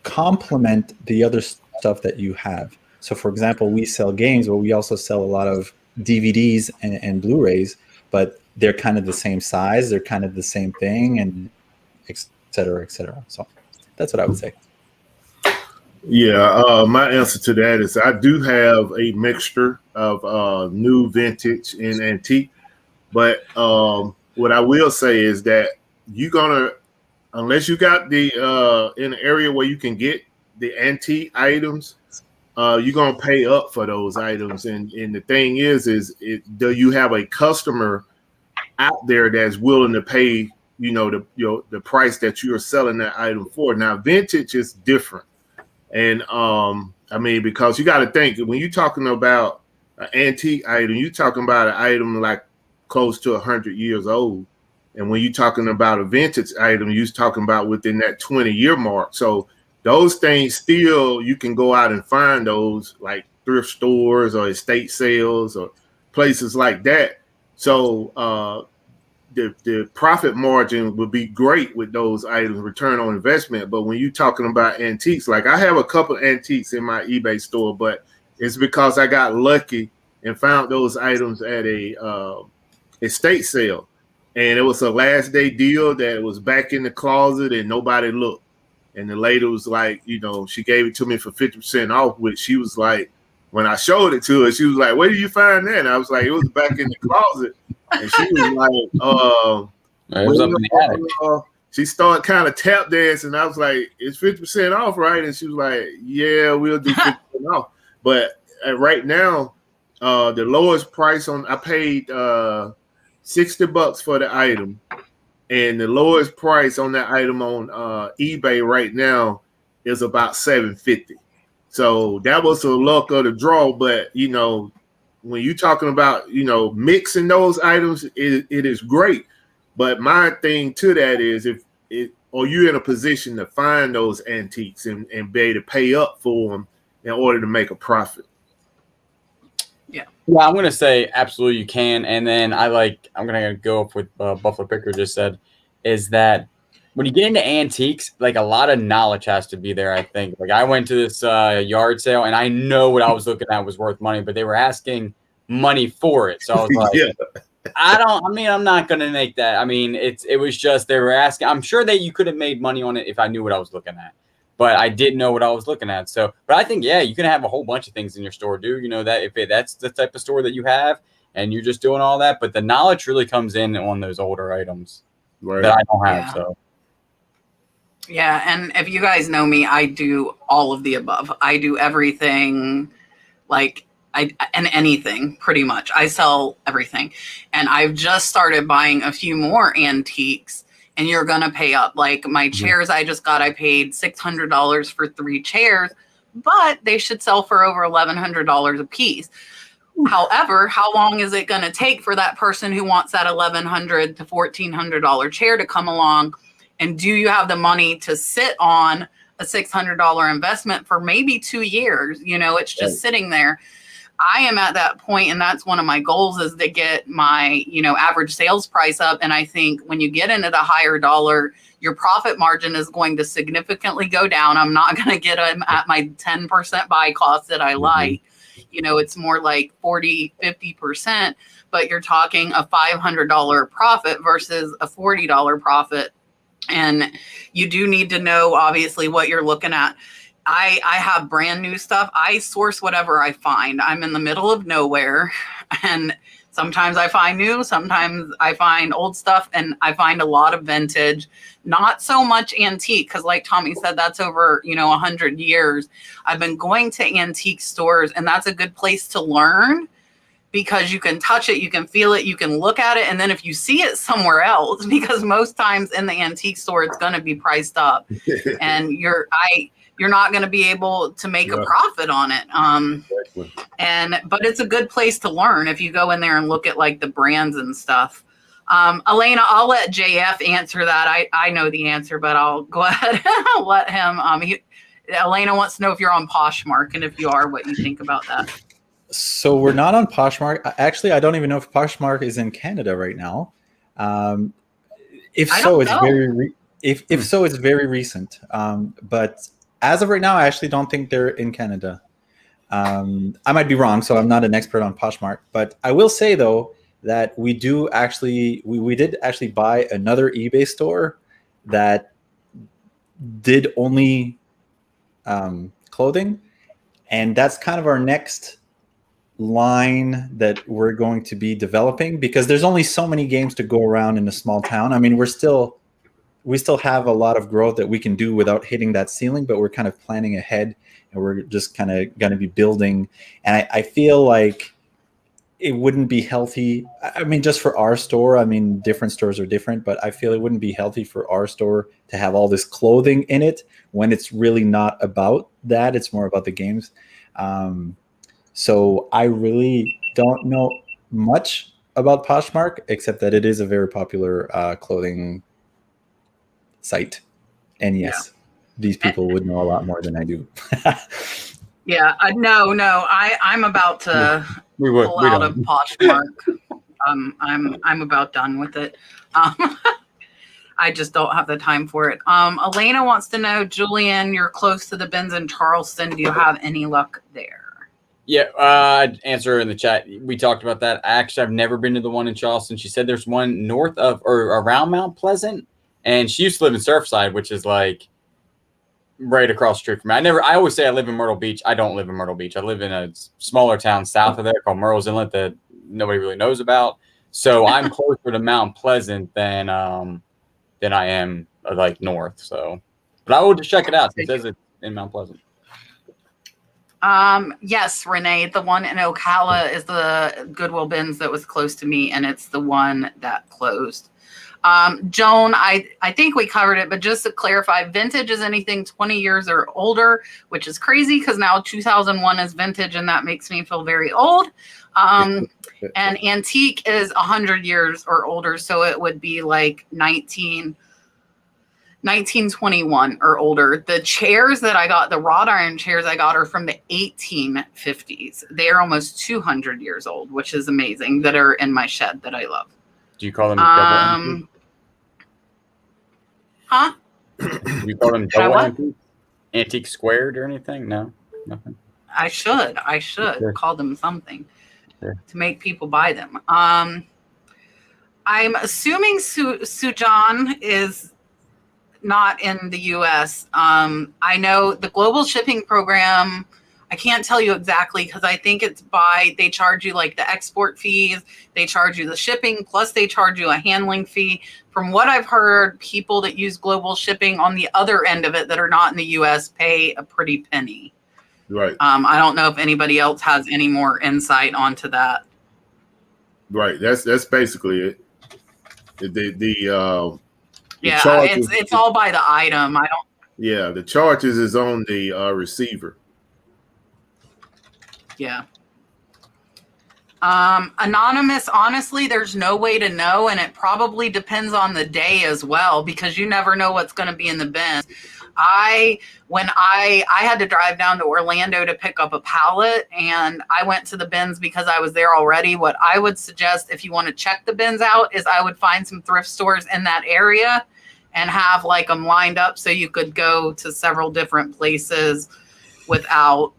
complement the other stuff that you have. So for example, we sell games, but we also sell a lot of DVDs and Blu-rays, but they're kind of the same size, they're kind of the same thing, and et cetera, et cetera. So that's what I would say. Yeah, my answer to that is I do have a mixture of new, vintage, and antique. But what I will say is that you're gonna, unless you got the in an area where you can get the antique items, you're gonna pay up for those items. And the thing is do you have a customer out there that's willing to pay, you know, the price that you're selling that item for? Now, vintage is different. And I mean, because you got to think, when you're talking about an antique item, you're talking about an item like close to 100 years old. And when you're talking about a vintage item, you're talking about within that 20-year mark. So those things still, you can go out and find those like thrift stores or estate sales or places like that. So the profit margin would be great with those items, return on investment. But when you're talking about antiques, like I have a couple antiques in my eBay store, but it's because I got lucky and found those items at a estate sale. And it was a last day deal that was back in the closet and nobody looked. And the lady was like, you know, she gave it to me for 50% off, which she was like, when I showed it to her, she was like, where did you find that? And I was like, it was back in the closet. And she was like, she started kind of tap dancing. I was like, it's 50% off, right? And she was like, yeah, we'll do 50% off. But right now, the lowest price I paid $60 for the item. And the lowest price on that item on eBay right now is about $750. So that was the luck of the draw. But, you know, when you're talking about, you know, mixing those items, it is great. But my thing to that is are you in a position to find those antiques and be able to pay up for them in order to make a profit? Yeah, I'm going to say absolutely you can. And then I'm going to go up with Buffalo Picker just said, is that when you get into antiques, like a lot of knowledge has to be there, I think. Like I went to this yard sale and I know what I was looking at was worth money, but they were asking money for it. So I was like, yeah. I'm not going to make that. I mean, it was just, they were asking, I'm sure that you could have made money on it if I knew what I was looking at, but I didn't know what I was looking at. So, but I think, yeah, you can have a whole bunch of things in your store, dude. You know, that if that's the type of store that you have and you're just doing all that, but the knowledge really comes in on those older items that I don't have. Yeah. So. Yeah, and if you guys know me, I do all of the above. I do everything, and anything pretty much. I sell everything. And I've just started buying a few more antiques, and you're going to pay up. Like my chairs I paid $600 for 3 chairs, but they should sell for over $1,100 a piece. However, how long is it going to take for that person who wants that $1,100 to $1,400 chair to come along? And do you have the money to sit on a $600 investment for maybe 2 years? You know, it's just sitting there. I am at that point, and that's one of my goals, is to get my, you know, average sales price up. And I think when you get into the higher dollar, your profit margin is going to significantly go down. I'm not going to get them at my 10% buy cost that I like. You know, it's more like 40, 50%, but you're talking a $500 profit versus a $40 profit. And you do need to know, obviously, what you're looking at. I have brand new stuff. I source whatever I find. I'm in the middle of nowhere, and sometimes I find new, sometimes I find old stuff, and I find a lot of vintage, not so much antique, because like Tommy said, that's over, you know, 100 years. I've been going to antique stores, and that's a good place to learn, because you can touch it, you can feel it, you can look at it. And then if you see it somewhere else, because most times in the antique store, it's going to be priced up. And you're not going to be able to make a profit on it. But it's a good place to learn if you go in there and look at like the brands and stuff. Elena, I'll let JF answer that. I know the answer, but I'll go ahead and let him. Elena wants to know if you're on Poshmark, and if you are, what you think about that. So we're not on Poshmark. Actually, I don't even know if Poshmark is in Canada right now. If so, it's very recent. But as of right now, I actually don't think they're in Canada. I might be wrong, so I'm not an expert on Poshmark. But I will say though that we did actually buy another eBay store that did only clothing, and that's kind of our next line that we're going to be developing, because there's only so many games to go around in a small town. I mean, we still have a lot of growth that we can do without hitting that ceiling, but we're kind of planning ahead, and we're just kind of going to be building. And I feel like it wouldn't be healthy. I mean, just for our store, I mean, different stores are different, but I feel it wouldn't be healthy for our store to have all this clothing in it when it's really not about that. It's more about the games. So I really don't know much about Poshmark, except that it is a very popular clothing site. And yes, these people would know a lot more than I do. No, I'm about to pull out of Poshmark. I'm about done with it. I just don't have the time for it. Elena wants to know, Julian, you're close to the bins in Charleston. Do you have any luck there? Yeah, I'd answer in the chat. We talked about that. Actually, I've never been to the one in Charleston. She said there's one north of or around Mount Pleasant, and she used to live in Surfside, which is like right across the street from me. I always say I live in Myrtle Beach. I don't live in Myrtle Beach. I live in a smaller town south of there called Murrells Inlet that nobody really knows about. So I'm closer to Mount Pleasant than I am like north. So, but I will just check it out. It says it's in Mount Pleasant. Yes, Renee, the one in Ocala is the Goodwill bins that was close to me, and it's the one that closed. Joan, I think we covered it, but just to clarify, vintage is anything 20 years or older, which is crazy because now 2001 is vintage, and that makes me feel very old. And antique is 100 years or older, so it would be like 1921 or older. The chairs that I got, the wrought iron chairs I got, are from the 1850s. They are almost 200 years old, which is amazing, that are in my shed that I love. Do you call them double antique? Huh? Do you call them double antique? Antique squared or anything? No, nothing. I should call them something to make people buy them. I'm assuming Sujan is not in the US. I know the global shipping program, I can't tell you exactly because I think it's they charge you like the export fees, they charge you the shipping, plus they charge you a handling fee. From what I've heard, people that use global shipping on the other end of it that are not in the US pay a pretty penny. Right. I don't know if anybody else has any more insight onto that. Right. That's basically it. It's all by the item. Yeah, the charges is on the receiver. Yeah. Anonymous, honestly, there's no way to know, and it probably depends on the day as well, because you never know what's going to be in the bins. When I had to drive down to Orlando to pick up a pallet, and I went to the bins because I was there already. What I would suggest, if you want to check the bins out, is I would find some thrift stores in that area and have like them lined up so you could go to several different places without,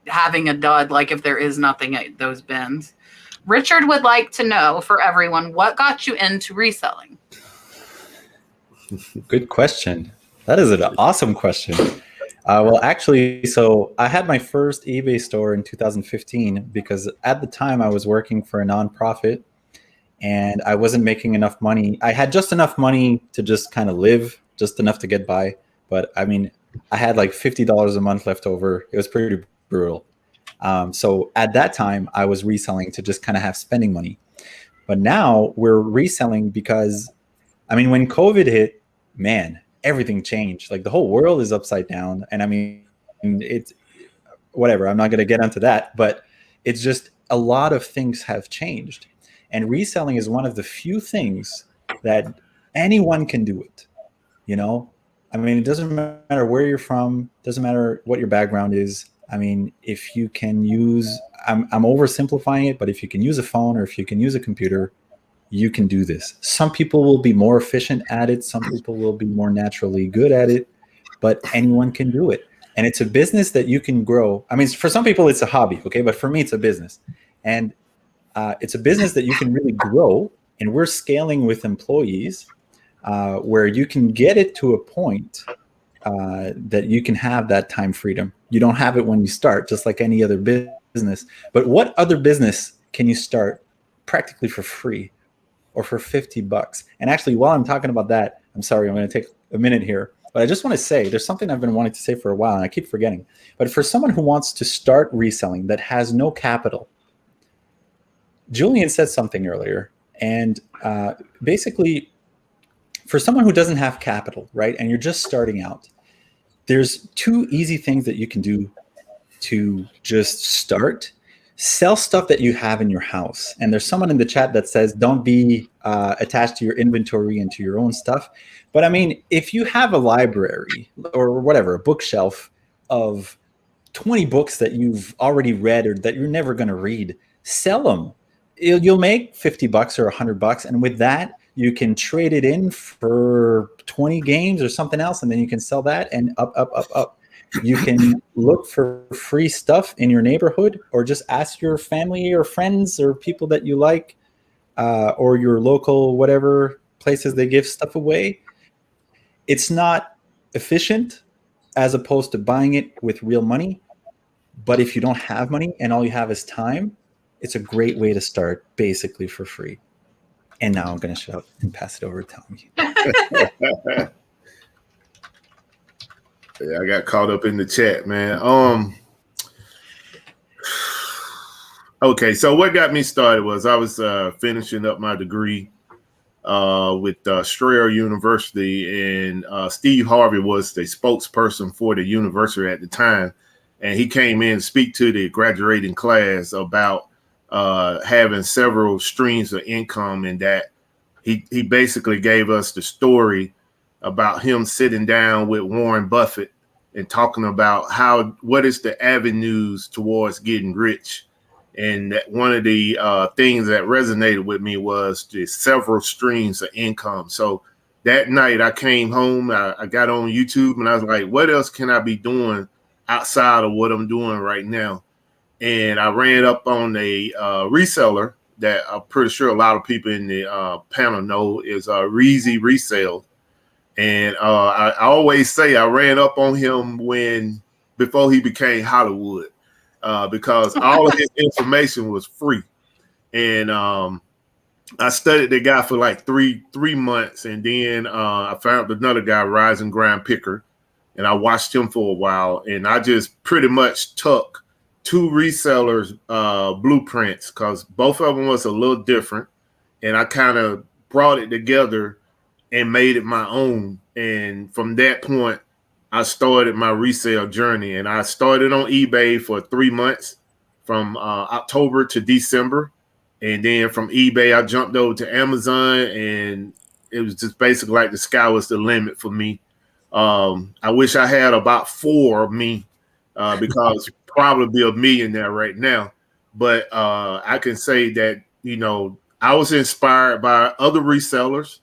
having a dud, like if there is nothing at those bins. Richard would like to know, for everyone, what got you into reselling? Good question. That is an awesome question. Well, actually, so I had my first eBay store in 2015 because at the time I was working for a nonprofit and I wasn't making enough money. I had just enough money to just kind of live, just enough to get by. But I mean, I had like $50 a month left over. It was pretty brutal. So at that time, I was reselling to just kind of have spending money. But now we're reselling because, I mean, when COVID hit, man, everything changed. Like the whole world is upside down. And I mean, it's whatever. I'm not going to get into that, but it's just a lot of things have changed. And reselling is one of the few things that anyone can do it. You know, I mean, it doesn't matter where you're from, doesn't matter what your background is. I mean, if you can use, I'm oversimplifying it, but if you can use a phone or if you can use a computer, you can do this. Some people will be more efficient at it. Some people will be more naturally good at it, but anyone can do it. And it's a business that you can grow. I mean, for some people, it's a hobby, okay? But for me, it's a business. And it's a business that you can really grow. And we're scaling with employees where you can get it to a point that you can have that time freedom. You don't have it when you start, just like any other business. But what other business can you start practically for free or for $50? And actually, while I'm talking about that, I'm sorry, I'm going to take a minute here. But I just want to say, there's something I've been wanting to say for a while, and I keep forgetting. But for someone who wants to start reselling that has no capital, Julian said something earlier. And basically, for someone who doesn't have capital, right, and you're just starting out, there's two easy things that you can do to just start. Sell stuff that you have in your house. And there's someone in the chat that says, don't be attached to your inventory and to your own stuff. But I mean, if you have a library or whatever, a bookshelf of 20 books that you've already read or that you're never going to read, sell them. You'll make $50 or $100. And with that, you can trade it in for 20 games or something else. And then you can sell that and up. You can look for free stuff in your neighborhood or just ask your family or friends or people that you like or your local whatever places they give stuff away. It's not efficient as opposed to buying it with real money. But if you don't have money and all you have is time, it's a great way to start basically for free. And now I'm going to shut up and pass it over to Tommy. Yeah, I got caught up in the chat, man. Okay, so what got me started was I was finishing up my degree with Strayer University, and Steve Harvey was the spokesperson for the university at the time, and he came in to speak to the graduating class about having several streams of income, and that he basically gave us the story about him sitting down with Warren Buffett and talking about what is the avenues towards getting rich. And that one of the things that resonated with me was the several streams of income. So that night I came home, I got on YouTube, and I was like, what else can I be doing outside of what I'm doing right now? And I ran up on a reseller that I'm pretty sure a lot of people in the panel know is Resale. And I always say I ran up on him before he became Hollywood, because all of his information was free. And I studied the guy for like three months, and then I found another guy, Rise and Grind Picker, and I watched him for a while, and I just pretty much took two resellers' blueprints, because both of them was a little different, and I kind of brought it together and made it my own. And from that point, I started my resale journey, and I started on eBay for 3 months from October to December. And then from eBay, I jumped over to Amazon, and it was just basically like the sky was the limit for me. I wish I had about 4 of me, because probably be a millionaire right now. But I can say that, I was inspired by other resellers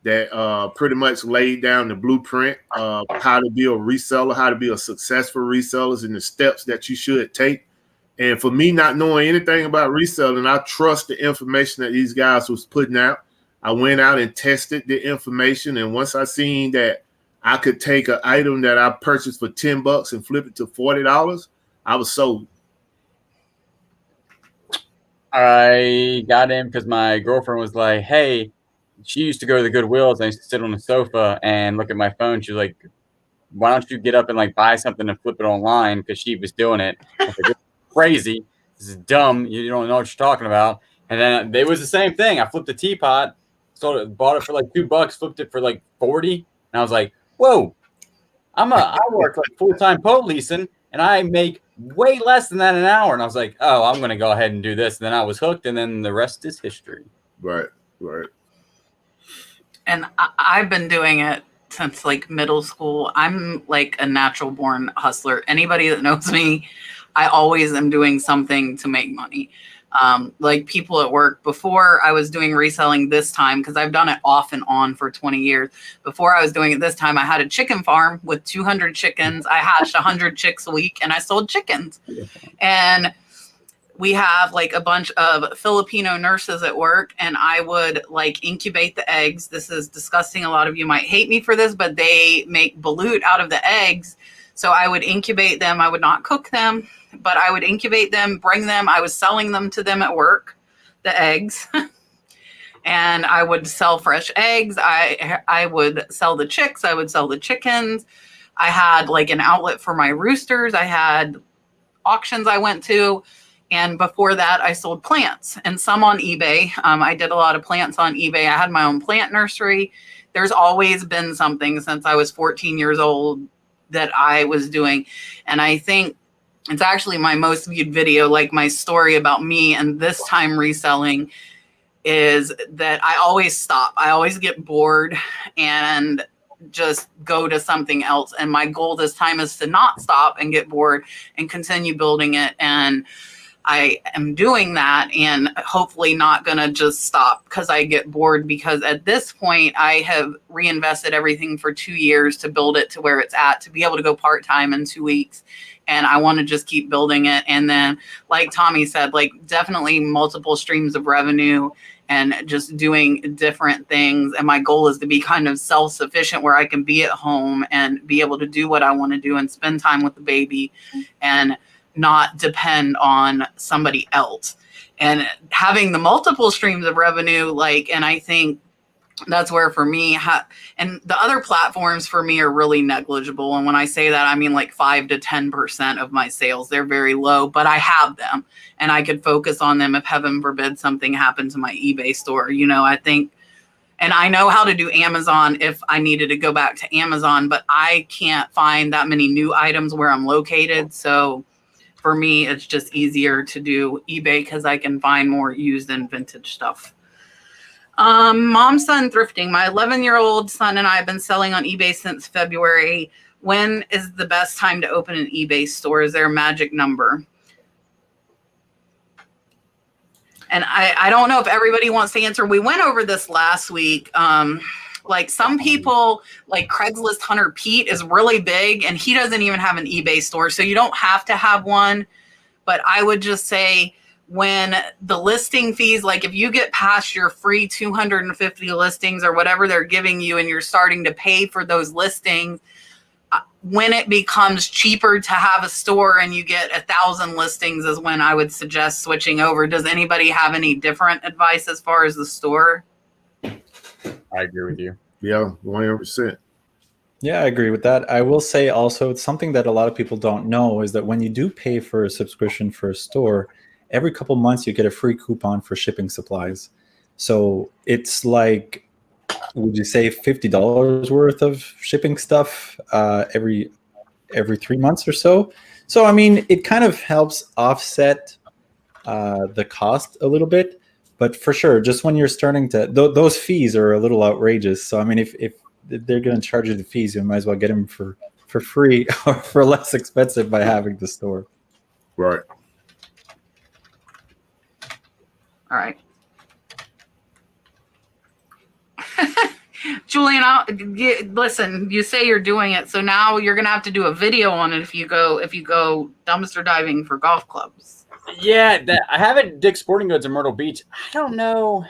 that pretty much laid down the blueprint of how to be a reseller, how to be a successful reseller, and the steps that you should take. And for me, not knowing anything about reselling, I trust the information that these guys was putting out. I went out and tested the information, and once I seen that I could take an item that I purchased for $10 and flip it to $40, I was sold. I got in because my girlfriend was like, hey, she used to go to the Goodwills, and I used to sit on the sofa and look at my phone. She was like, why don't you get up and like buy something and flip it online? Because she was doing it. I was like, this is crazy. This is dumb. You don't know what you're talking about. And then it was the same thing. I flipped a teapot, bought it for like $2, flipped it for like 40. And I was like, whoa, I work like full-time boat leasing, and I make way less than that an hour. And I was like, oh, I'm going to go ahead and do this. And then I was hooked, and then the rest is history. Right. And I've been doing it since like middle school. I'm like a natural born hustler. Anybody that knows me, I always am doing something to make money. Like people at work, before I was doing reselling this time, because I've done it off and on for 20 years. Before I was doing it this time, I had a chicken farm with 200 chickens. I hatched 100 chicks a week and I sold chickens. And we have like a bunch of Filipino nurses at work, and I would like incubate the eggs. This is disgusting. A lot of you might hate me for this, but they make balut out of the eggs. So I would incubate them. I would not cook them, but I would incubate them, bring them. I was selling them to them at work, the eggs. And I would sell fresh eggs. I would sell the chicks. I would sell the chickens. I had like an outlet for my roosters. I had auctions I went to. And before that, I sold plants and some on eBay. I did a lot of plants on eBay. I had my own plant nursery. There's always been something since I was 14 years old that I was doing. And I think it's actually my most viewed video, like my story about me and this time reselling, is that I always stop. I always get bored and just go to something else. And my goal this time is to not stop and get bored and continue building it. And I am doing that, and hopefully not going to just stop because I get bored, because at this point I have reinvested everything for 2 years to build it to where it's at, to be able to go part-time in 2 weeks. And I want to just keep building it. And then like Tommy said, like definitely multiple streams of revenue and just doing different things. And my goal is to be kind of self-sufficient where I can be at home and be able to do what I want to do and spend time with the baby and not depend on somebody else. And having the multiple streams of revenue, like, and I think that's where for me, and the other platforms for me are really negligible. And when I say that, I mean like 5 to 10% of my sales. They're very low, but I have them and I could focus on them if heaven forbid something happened to my eBay store. You know, I think, and I know how to do Amazon if I needed to go back to Amazon, but I can't find that many new items where I'm located. So for me, it's just easier to do eBay because I can find more used and vintage stuff. Mom, son, thrifting. My 11-year-old son and I have been selling on eBay since February. When is the best time to open an eBay store? Is there a magic number? And I don't know if everybody wants to answer. We went over this last week. Like some people, like Craigslist Hunter Pete is really big and he doesn't even have an eBay store. So you don't have to have one. But I would just say when the listing fees, like if you get past your free 250 listings or whatever they're giving you and you're starting to pay for those listings, when it becomes cheaper to have a store and you get 1,000 listings is when I would suggest switching over. Does anybody have any different advice as far as the store? I agree with you. Yeah, 100%. Yeah, I agree with that. I will say also, it's something that a lot of people don't know is that when you do pay for a subscription for a store, every couple months you get a free coupon for shipping supplies. So it's like, would you say $50 worth of shipping stuff every 3 months or so? So, I mean, it kind of helps offset the cost a little bit. But for sure, just when you're starting to, those fees are a little outrageous. So, I mean, if they're going to charge you the fees, you might as well get them for free or for less expensive by having the store. Right. All right. Julian, listen, you say you're doing it. So now you're going to have to do a video on it if you go dumpster diving for golf clubs. Yeah, I have it at Dick's Sporting Goods in Myrtle Beach. I don't know.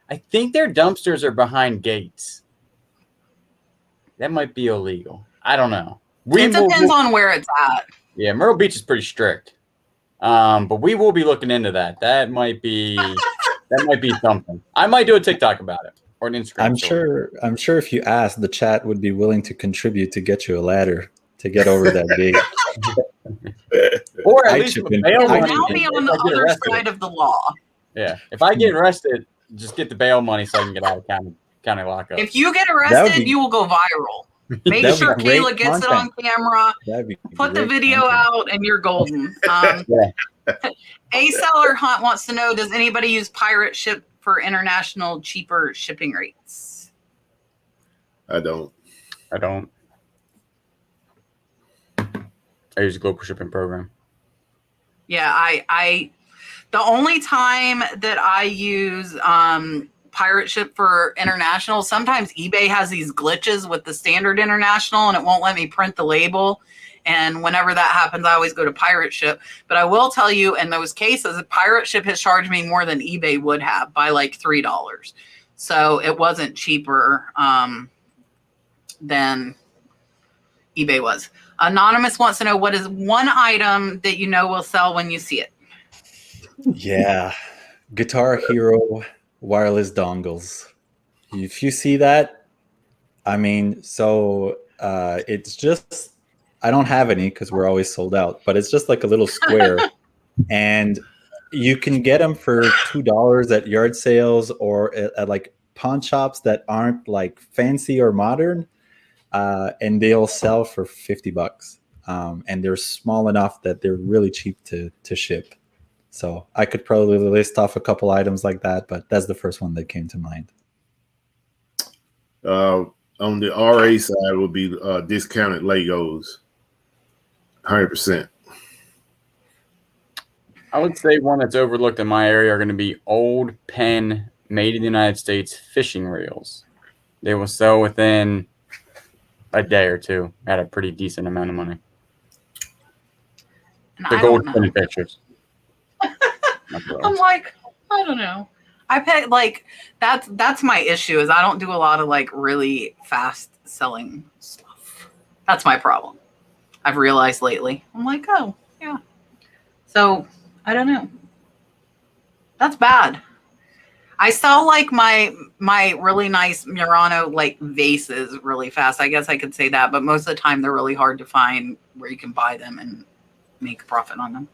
I think their dumpsters are behind gates. That might be illegal. I don't know. It depends on where it's at. Yeah, Myrtle Beach is pretty strict. But we will be looking into that. That might be something. I might do a TikTok about it or an Instagram. I'm sure if you asked, the chat would be willing to contribute to get you a ladder to get over that gate. Or at least bail money. Now be on the other side of the law. Yeah. If I get arrested, just get the bail money so I can get out of county lockup. If you get arrested, you will go viral. Make That'd be sure great Kayla gets it on content. camera. That'd be Put the great video content. out, and you're golden. A seller Hunt wants to know: does anybody use pirate ship for international cheaper shipping rates? I don't. I use a global shipping program. Yeah, I the only time that I use pirate ship for international, sometimes eBay has these glitches with the standard international and it won't let me print the label. And whenever that happens, I always go to pirate ship. But I will tell you, in those cases, pirate ship has charged me more than eBay would have by like $3. So it wasn't cheaper than eBay was. Anonymous wants to know, what is one item that you know will sell when you see it? Yeah, Guitar Hero wireless dongles. If you see that, I mean, so it's just, I don't have any because we're always sold out, but it's just like a little square, and you can get them for $2 at yard sales or at like pawn shops that aren't like fancy or modern, and they'll sell for $50. And they're small enough that they're really cheap to ship. So I could probably list off a couple items like that, but that's the first one that came to mind. On the RA side would be discounted Legos, 100%. I would say one that's overlooked in my area are going to be old pen made in the United States fishing reels. They will sell within a day or two at a pretty decent amount of money. And The I gold don't know. pen pictures. I'm like, I don't know. I pay like that's my issue, is I don't do a lot of like really fast selling stuff. That's my problem. I've realized lately. I'm like, oh yeah. So I don't know. That's bad. I sell like my really nice Murano like vases really fast. I guess I could say that, but most of the time they're really hard to find where you can buy them and make a profit on them.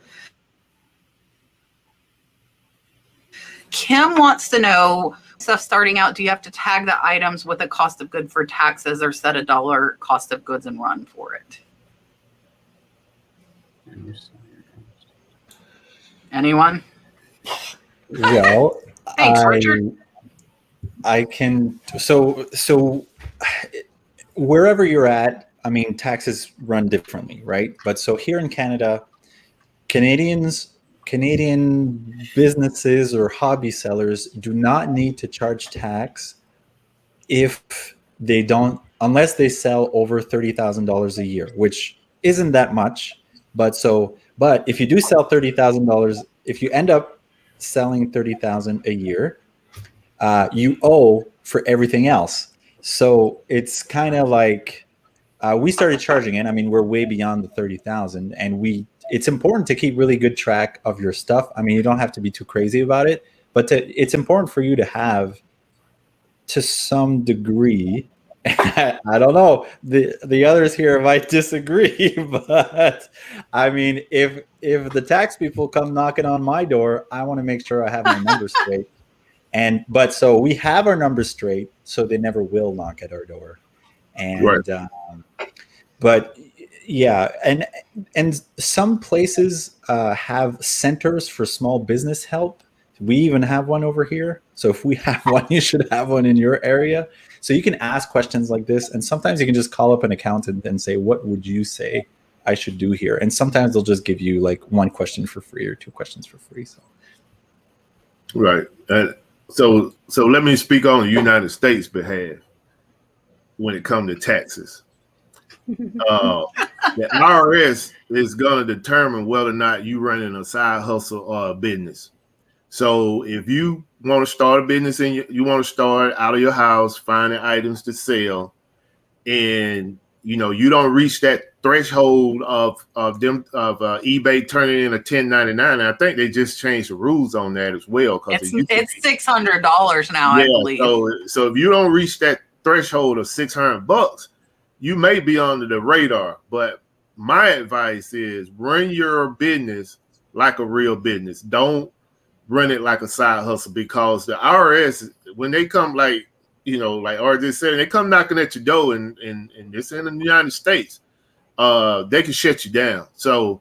Kim wants to know, stuff starting out, do you have to tag the items with a cost of good for taxes or set a dollar cost of goods and run for it? Anyone? Well, Thanks, Richard. I can, so wherever you're at, I mean, taxes run differently, right? But so here in Canada, Canadian businesses or hobby sellers do not need to charge tax if they don't, unless they sell over $30,000 a year, which isn't that much. But if you do sell $30,000, if you end up selling $30,000 a year, you owe for everything else. So it's kind of like we started charging it. I mean, we're way beyond the 30,000, and it's important to keep really good track of your stuff. I mean, you don't have to be too crazy about it, but it's important for you to have, to some degree. I don't know, the others here might disagree, but I mean, if the tax people come knocking on my door, I want to make sure I have my numbers straight. But so we have our numbers straight, so they never will knock at our door. And right. But yeah, and some places have centers for small business help. We even have one over here. So if we have one, you should have one in your area. So you can ask questions like this, and sometimes you can just call up an accountant and say, what would you say I should do here? And sometimes they'll just give you like one question for free or two questions for free. So right. So let me speak on the United States behalf when it comes to taxes. The IRS is going to determine whether or not you running a side hustle or a business. So if you want to start a business and you want to start out of your house, finding items to sell, and you don't reach that threshold of eBay turning in a 1099. I think they just changed the rules on that as well. It's $600 now, I believe. So if you don't reach that threshold of $600, you may be under the radar. But my advice is run your business like a real business. Don't run it like a side hustle, because the IRS, when they come, like like RJ said, they come knocking at your door, and it's in the United States, they can shut you down. So,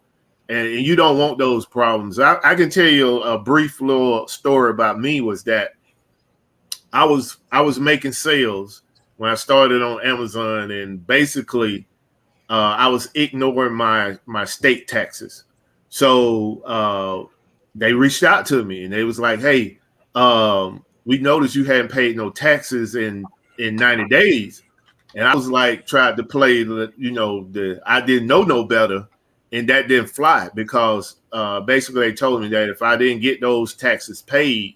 and you don't want those problems. I can tell you a brief little story about me was that I was making sales when I started on Amazon, and basically I was ignoring my state taxes. So they reached out to me and they was like, "Hey, we noticed you hadn't paid no taxes in 90 days." And I was like, tried to play the I didn't know no better, and that didn't fly because basically they told me that if I didn't get those taxes paid,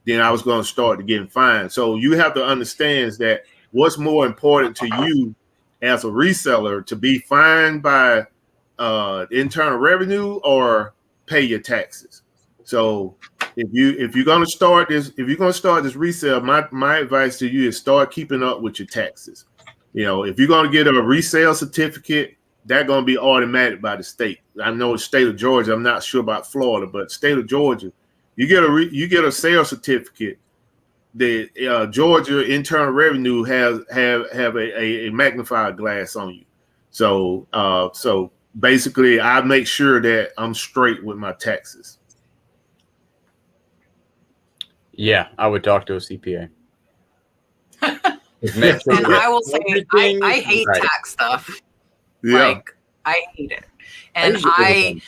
then I was going to start to get fined. So you have to understand that what's more important to you as a reseller, to be fined by internal revenue or pay your taxes. So if you're going to start this resale, my advice to you is start keeping up with your taxes. If you're going to get a resale certificate, that's going to be automatic by the state. I know the state of Georgia. I'm not sure about Florida, but state of Georgia, you get a sales certificate. The Georgia Internal Revenue have a magnified glass on you. So basically, I make sure that I'm straight with my taxes. Yeah, I would talk to a CPA. And I will say, I hate tax stuff. Yeah. Like, I hate it. And I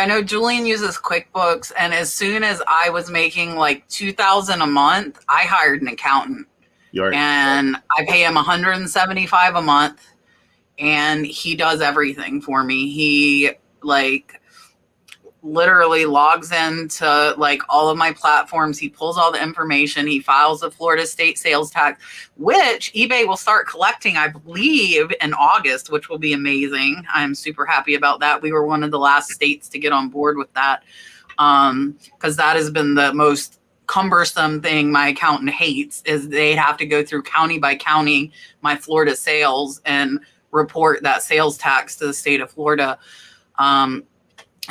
know Julian uses QuickBooks, and as soon as I was making like $2,000 a month, I hired an accountant. And I pay him $175 a month, and he does everything for me. He literally logs into all of my platforms. He pulls all the information. He files the Florida state sales tax, which eBay will start collecting, I believe, in August, which will be amazing. I'm super happy about that. We were one of the last states to get on board with that, because that has been the most cumbersome thing my accountant hates, is they have to go through county by county my Florida sales and report that sales tax to the state of Florida.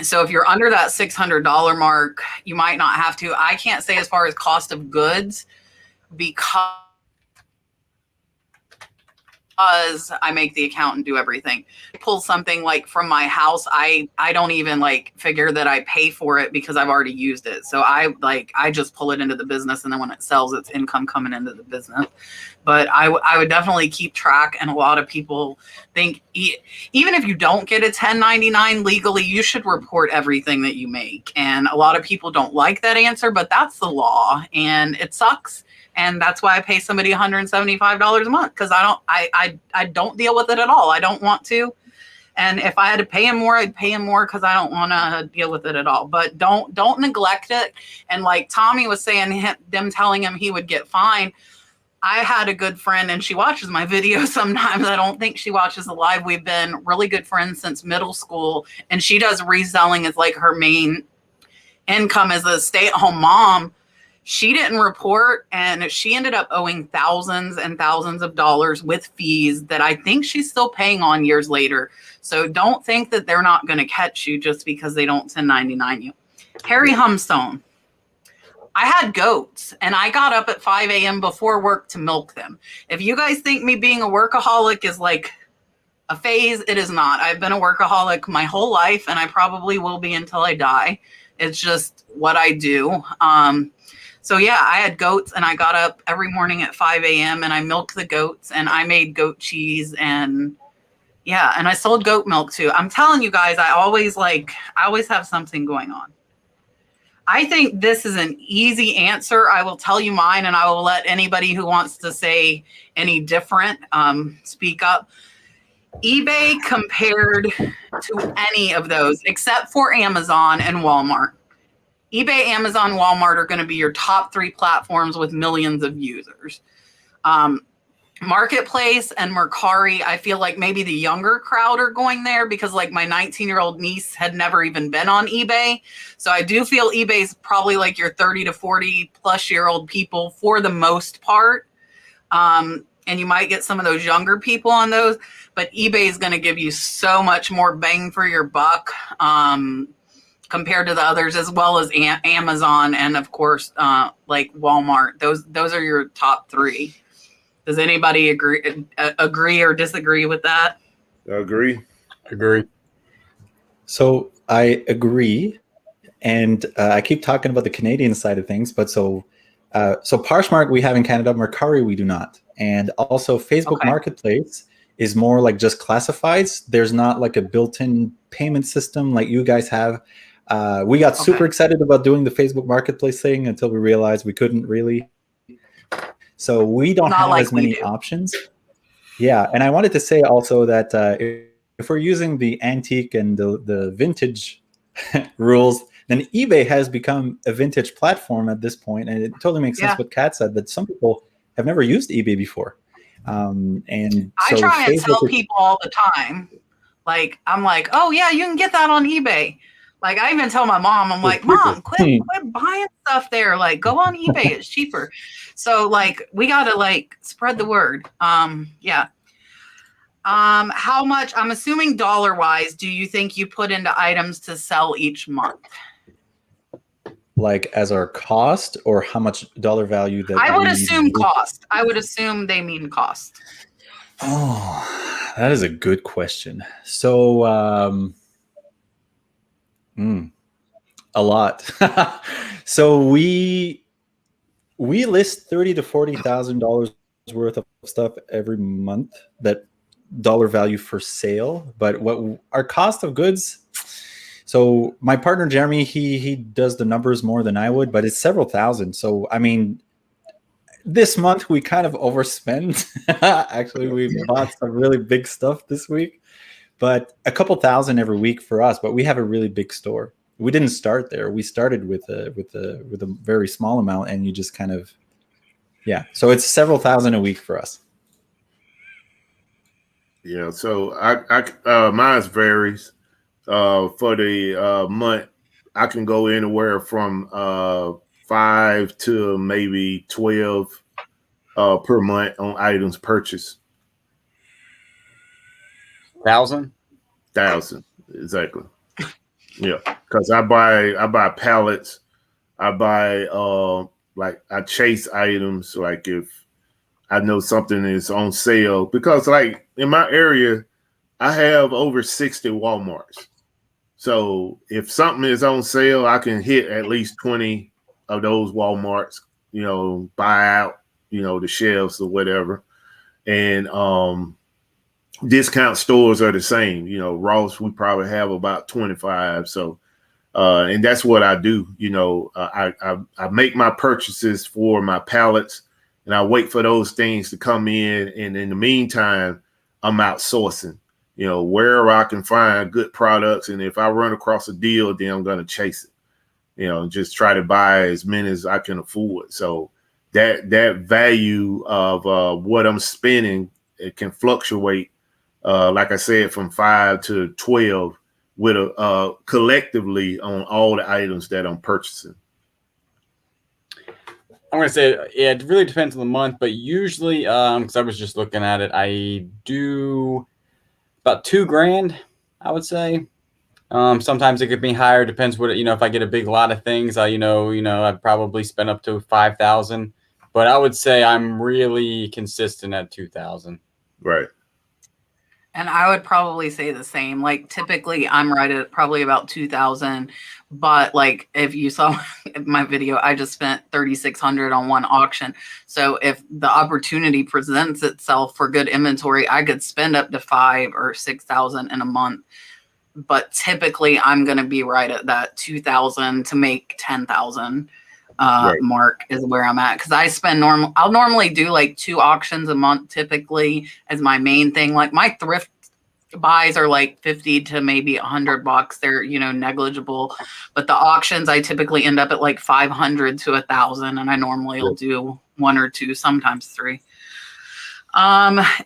So if you're under that $600 mark, you might not have to. I can't say as far as cost of goods, because I make the accountant do everything. Pull something from my house, I don't even figure that I pay for it because I've already used it. So I just pull it into the business, and then when it sells, it's income coming into the business. But I would definitely keep track. And a lot of people think even if you don't get a 1099 legally, you should report everything that you make. And a lot of people don't like that answer, but that's the law, and it sucks. And that's why I pay somebody $175 a month, because I don't deal with it at all. I don't want to. And if I had to pay him more, I'd pay him more, because I don't want to deal with it at all. But don't neglect it. And like Tommy was saying, them telling him he would get fined. I had a good friend, and she watches my videos sometimes. I don't think she watches the live. We've been really good friends since middle school, and she does reselling as her main income as a stay-at-home mom. She didn't report, and she ended up owing thousands and thousands of dollars with fees that I think she's still paying on years later. So don't think that they're not going to catch you just because they don't 1099 you. Harry Humstone. I had goats, and I got up at 5 a.m. before work to milk them. If you guys think me being a workaholic is a phase, it is not. I've been a workaholic my whole life, and I probably will be until I die. It's just what I do. So yeah, I had goats, and I got up every morning at 5 a.m. and I milked the goats, and I made goat cheese, and yeah, and I sold goat milk too. I'm telling you guys, I always have something going on. I think this is an easy answer. I will tell you mine, and I will let anybody who wants to say any different speak up. eBay compared to any of those except for Amazon and Walmart. eBay, Amazon, Walmart are going to be your top 3 platforms with millions of users. Marketplace and Mercari, I feel like maybe the younger crowd are going there, because my 19-year-old niece had never even been on eBay. So I do feel eBay's probably your 30 to 40 plus year old people for the most part. And you might get some of those younger people on those, but eBay is going to give you so much more bang for your buck. compared to the others, as well as Amazon and of course like Walmart. Those are your top three. Does anybody agree or disagree with that? Agree. So I agree, and I keep talking about the Canadian side of things, but so Poshmark we have in Canada, Mercari we do not, and also Facebook Okay. Marketplace is more like just classifieds. There's not like a built-in payment system like you guys have. We got super excited about doing the Facebook Marketplace thing until we realized we couldn't really. So we don't have as many options. Yeah, and I wanted to say also that if we're using the antique and the vintage rules, then eBay has become a vintage platform at this point, and it totally makes sense what Kat said, that some people have never used eBay before. And I try and tell people all the time, like, I'm like, oh yeah, you can get that on eBay. Like, I even tell my mom, I'm like, Mom, quit buying stuff there. Like, go on eBay, it's cheaper. So like, we gotta like spread the word. Yeah. How much, I'm assuming dollar wise, do you think you put into items to sell each month? Like as our cost, or how much dollar value that I would assume cost. I would assume they mean cost. Oh, that is a good question. So a lot. So we list $30,000 to $40,000 worth of stuff every month, that dollar value for sale. But what our cost of goods, so my partner Jeremy, he does the numbers more than I would, but it's several thousand. So I mean, this month we kind of overspent. Actually, we bought some really big stuff this week, but a couple thousand every week for us. But we have a really big store. We didn't start there. We started with a very small amount, and you just kind of, yeah. So it's several thousand a week for us. Yeah. So I mine varies. For the month, I can go anywhere from 5 to maybe 12 per month on items purchased. 1,000? 1,000, exactly. Yeah, because I buy pallets. I buy like I chase items. Like if I know something is on sale, because like in my area, I have over 60 Walmarts. So if something is on sale, I can hit at least 20 of those Walmarts, buy out, the shelves or whatever. And discount stores are the same. Ross, we probably have about 25. So, and that's what I do. I make my purchases for my pallets, and I wait for those things to come in. And in the meantime, I'm outsourcing. Wherever I can find good products, and if I run across a deal, then I'm going to chase it. Just try to buy as many as I can afford. So that value of what I'm spending, it can fluctuate. Like I said, from 5 to 12 with collectively on all the items that I'm purchasing. I'm going to say, yeah, it really depends on the month, but usually, because I was just looking at it, I do about $2,000, I would say. Sometimes it could be higher, depends what, if I get a big lot of things, I'd probably spend up to 5,000, but I would say I'm really consistent at 2,000. Right. And I would probably say the same. Like typically I'm right at probably about 2,000, but like if you saw my video, I just spent 3,600 on one auction. So if the opportunity presents itself for good inventory, I could spend up to 5,000 or 6,000 in a month. But typically I'm going to be right at that 2,000 to make 10,000 Right. mark is where I'm at. Cause I spend I'll normally do like 2 auctions a month typically as my main thing. Like my thrift buys are like 50 to maybe $100. They're, negligible, but the auctions, I typically end up at like 500 to 1,000. And I normally will do 1 or 2, sometimes 3.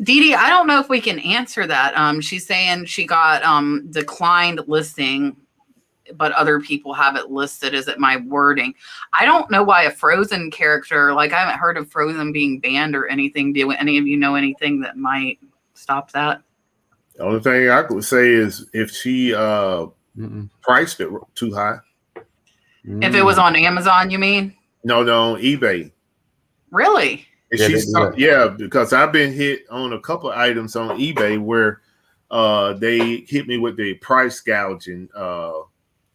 Dee Dee, I don't know if we can answer that. She's saying she got declined listing, but other people have it listed. Is it my wording? I don't know why a Frozen character, like I haven't heard of Frozen being banned or anything. Do any of you know anything that might stop that? The only thing I could say is if she priced it too high. If it was on Amazon, you mean? No, on eBay. Really? And because I've been hit on a couple of items on eBay where they hit me with the price gouging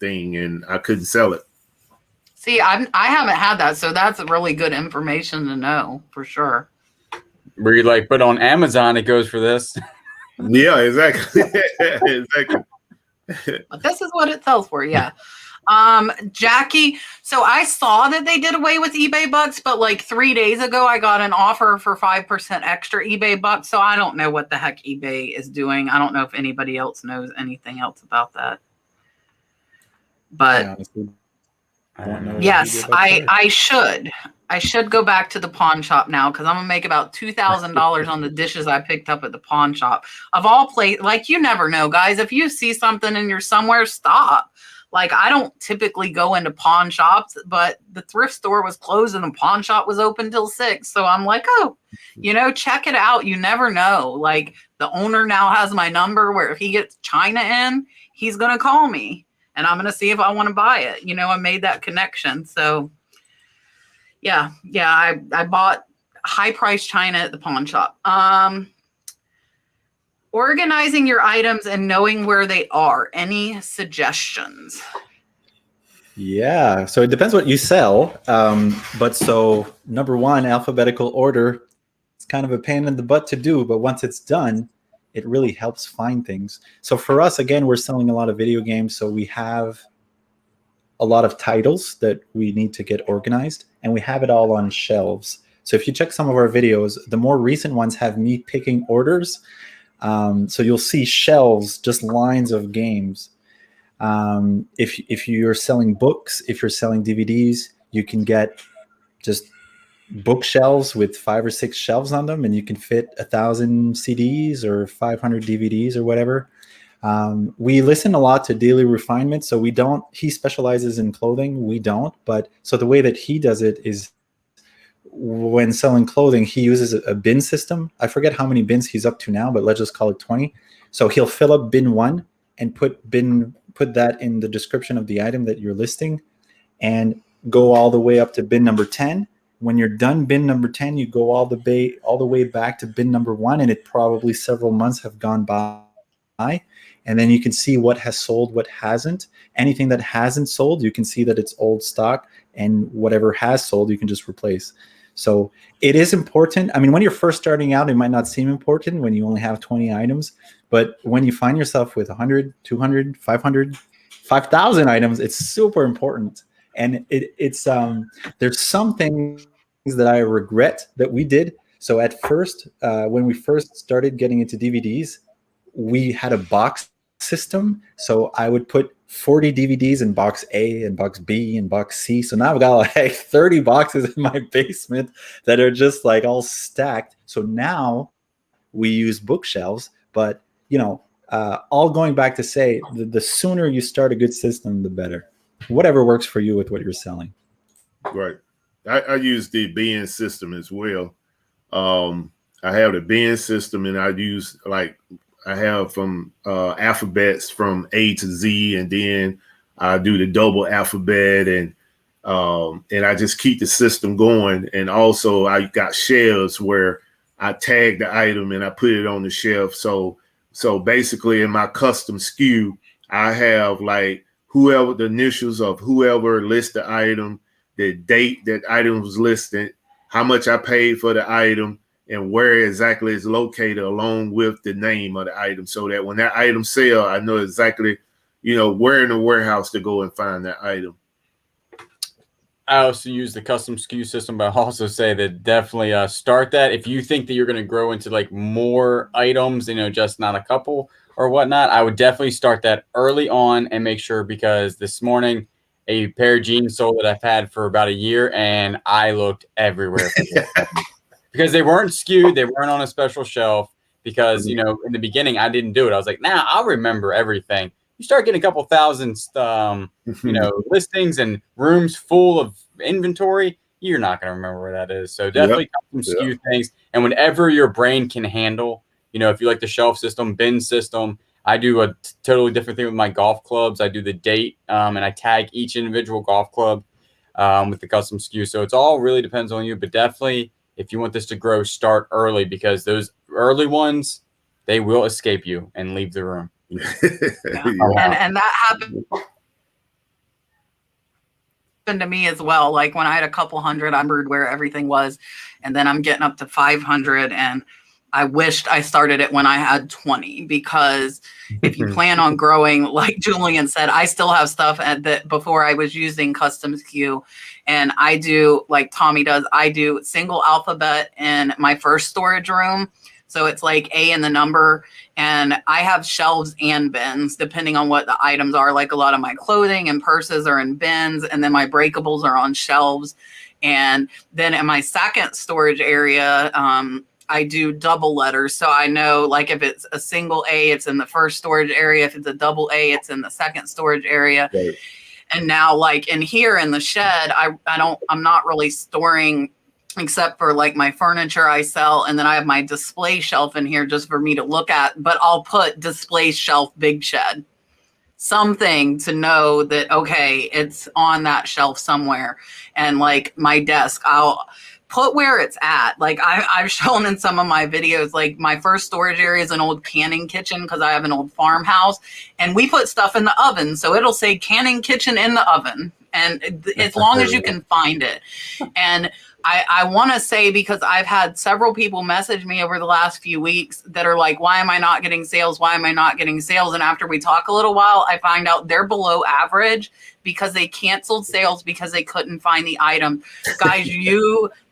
thing, and I couldn't sell it. See, I haven't had that, so that's really good information to know for sure. Where you like, but on Amazon it goes for this. Yeah, exactly. Exactly. But this is what it sells for, yeah. Jackie, so I saw that they did away with eBay bucks, but like 3 days ago I got an offer for 5% extra eBay bucks, so I don't know what the heck eBay is doing. I don't know if anybody else knows anything else about that. But yes, I should go back to the pawn shop now, because I'm gonna make about $2,000 on the dishes I picked up at the pawn shop. Of all places, like, you never know, guys. If you see something and you're somewhere, stop. Like, I don't typically go into pawn shops, but the thrift store was closed and the pawn shop was open till 6. So I'm like, oh, check it out. You never know. Like, the owner now has my number where if he gets China in, he's going to call me and I'm going to see if I want to buy it. I made that connection. So yeah, I bought high price China at the pawn shop. Organizing your items and knowing where they are. Any suggestions? Yeah, so it depends what you sell. But so number one, alphabetical order. It's kind of a pain in the butt to do, but once it's done, it really helps find things. So for us, again, we're selling a lot of video games, so we have a lot of titles that we need to get organized, and we have it all on shelves. So if you check some of our videos, the more recent ones have me picking orders. So you'll see shelves, just lines of games. If you're selling books, if you're selling DVDs, you can get just bookshelves with 5 or 6 shelves on them, and you can fit 1,000 CDs or 500 DVDs or whatever. We listen a lot to Daily Refinement, so he specializes in clothing, we don't. But so the way that he does it is, when selling clothing, he uses a bin system. I forget how many bins he's up to now, but let's just call it 20. So he'll fill up bin 1 and put that in the description of the item that you're listing, and go all the way up to bin number 10. When you're done bin number 10, you go all the way back to bin number 1, and it probably several months have gone by. And then you can see what has sold, what hasn't. Anything that hasn't sold, you can see that it's old stock, and whatever has sold, you can just replace. So it is important. I mean, when you're first starting out, it might not seem important when you only have 20 items, but when you find yourself with 100, 200, 500, 5,000 items, it's super important. And it's there's some things that I regret that we did. So at first, when we first started getting into DVDs, we had a box system. So I would put 40 DVDs in box A and box B and box C. So now I've got like 30 boxes in my basement that are just like all stacked. So now we use bookshelves, but all going back to say the sooner you start a good system, the better. Whatever works for you with what you're selling. Right. I use the bin system as well. I have the bin system, and I have from alphabets from A to Z, and then I do the double alphabet, and I just keep the system going. And also I got shelves where I tag the item and I put it on the shelf. So basically in my custom SKU, I have like whoever the initials of whoever lists the item, the date that item was listed, how much I paid for the item, and where exactly it's located, along with the name of the item, so that when that item sells, I know exactly, where in the warehouse to go and find that item. I also use the custom SKU system, but I also say that definitely start that. If you think that you're going to grow into like more items, just not a couple or whatnot, I would definitely start that early on and make sure, because this morning a pair of jeans sold that I've had for about a year, and I looked everywhere because they weren't skewed, they weren't on a special shelf. Because in the beginning I didn't do it. I was like, I'll remember everything. You start getting a couple thousand, listings and rooms full of inventory, you're not going to remember where that is. So definitely skew things. And whenever your brain can handle, if you like the shelf system, bin system, I do a totally different thing with my golf clubs. I do the date, and I tag each individual golf club with the custom SKU. So it's all really depends on you, but definitely if you want this to grow, start early, because those early ones, they will escape you and leave the room. And that happened to me as well. Like when I had a couple hundred, I remembered where everything was, and then I'm getting up to 500, and I wished I started it when I had 20, because if you plan on growing, like Julian said, I still have stuff that before I was using custom SKU, and I do, like Tommy does, I do single alphabet in my first storage room. So it's like A in the number, and I have shelves and bins depending on what the items are. Like a lot of my clothing and purses are in bins, and then my breakables are on shelves. And then in my second storage area, I do double letters. So I know, like, if it's a single A, it's in the first storage area. If it's a double A, it's in the second storage area. Right. And now, like in here in the shed, I'm not really storing except for like my furniture I sell. And then I have my display shelf in here just for me to look at, but I'll put display shelf big shed, something to know that, okay, it's on that shelf somewhere. And like my desk, I'll put where it's at. Like I've shown in some of my videos, like my first storage area is an old canning kitchen because I have an old farmhouse, and we put stuff in the oven. So it'll say canning kitchen in the oven. And as long as you can find it. And I want to say, because I've had several people message me over the last few weeks that are like, why am I not getting sales? Why am I not getting sales? And after we talk a little while, I find out they're below average because they canceled sales because they couldn't find the item. Guys,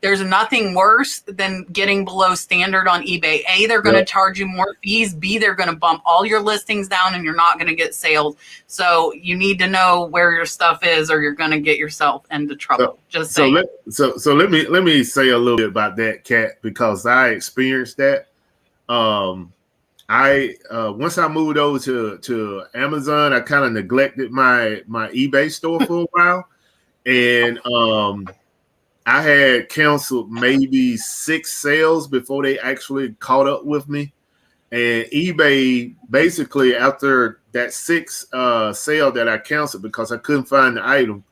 there's nothing worse than getting below standard on eBay. A, they're going to charge you more fees. B, they're going to bump all your listings down and you're not going to get sales. So you need to know where your stuff is, or you're going to get yourself into trouble. So let me say a little bit about that, Kat, because I experienced that. Once I moved over to Amazon, I kind of neglected my eBay store for a while, and I had canceled maybe 6 sales before they actually caught up with me. And eBay, basically after that 6th sale that I canceled because I couldn't find the item,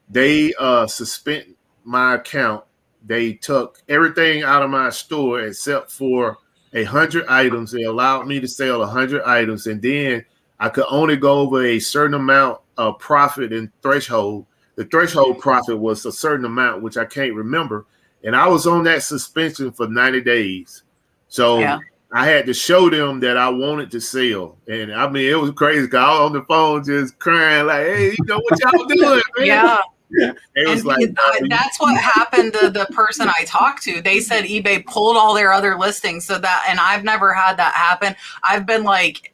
they suspended my account. They took everything out of my store except for 100 items. They allowed me to sell 100 items, and then I could only go over a certain amount of profit and threshold. The threshold profit was a certain amount, which I can't remember. And I was on that suspension for 90 days. So I had to show them that I wanted to sell. And I mean, it was crazy because I was on the phone just crying like, hey, you know what y'all doing, man? Yeah. It was like, that's what happened to the person I talked to. They said eBay pulled all their other listings. And I've never had that happen. I've been like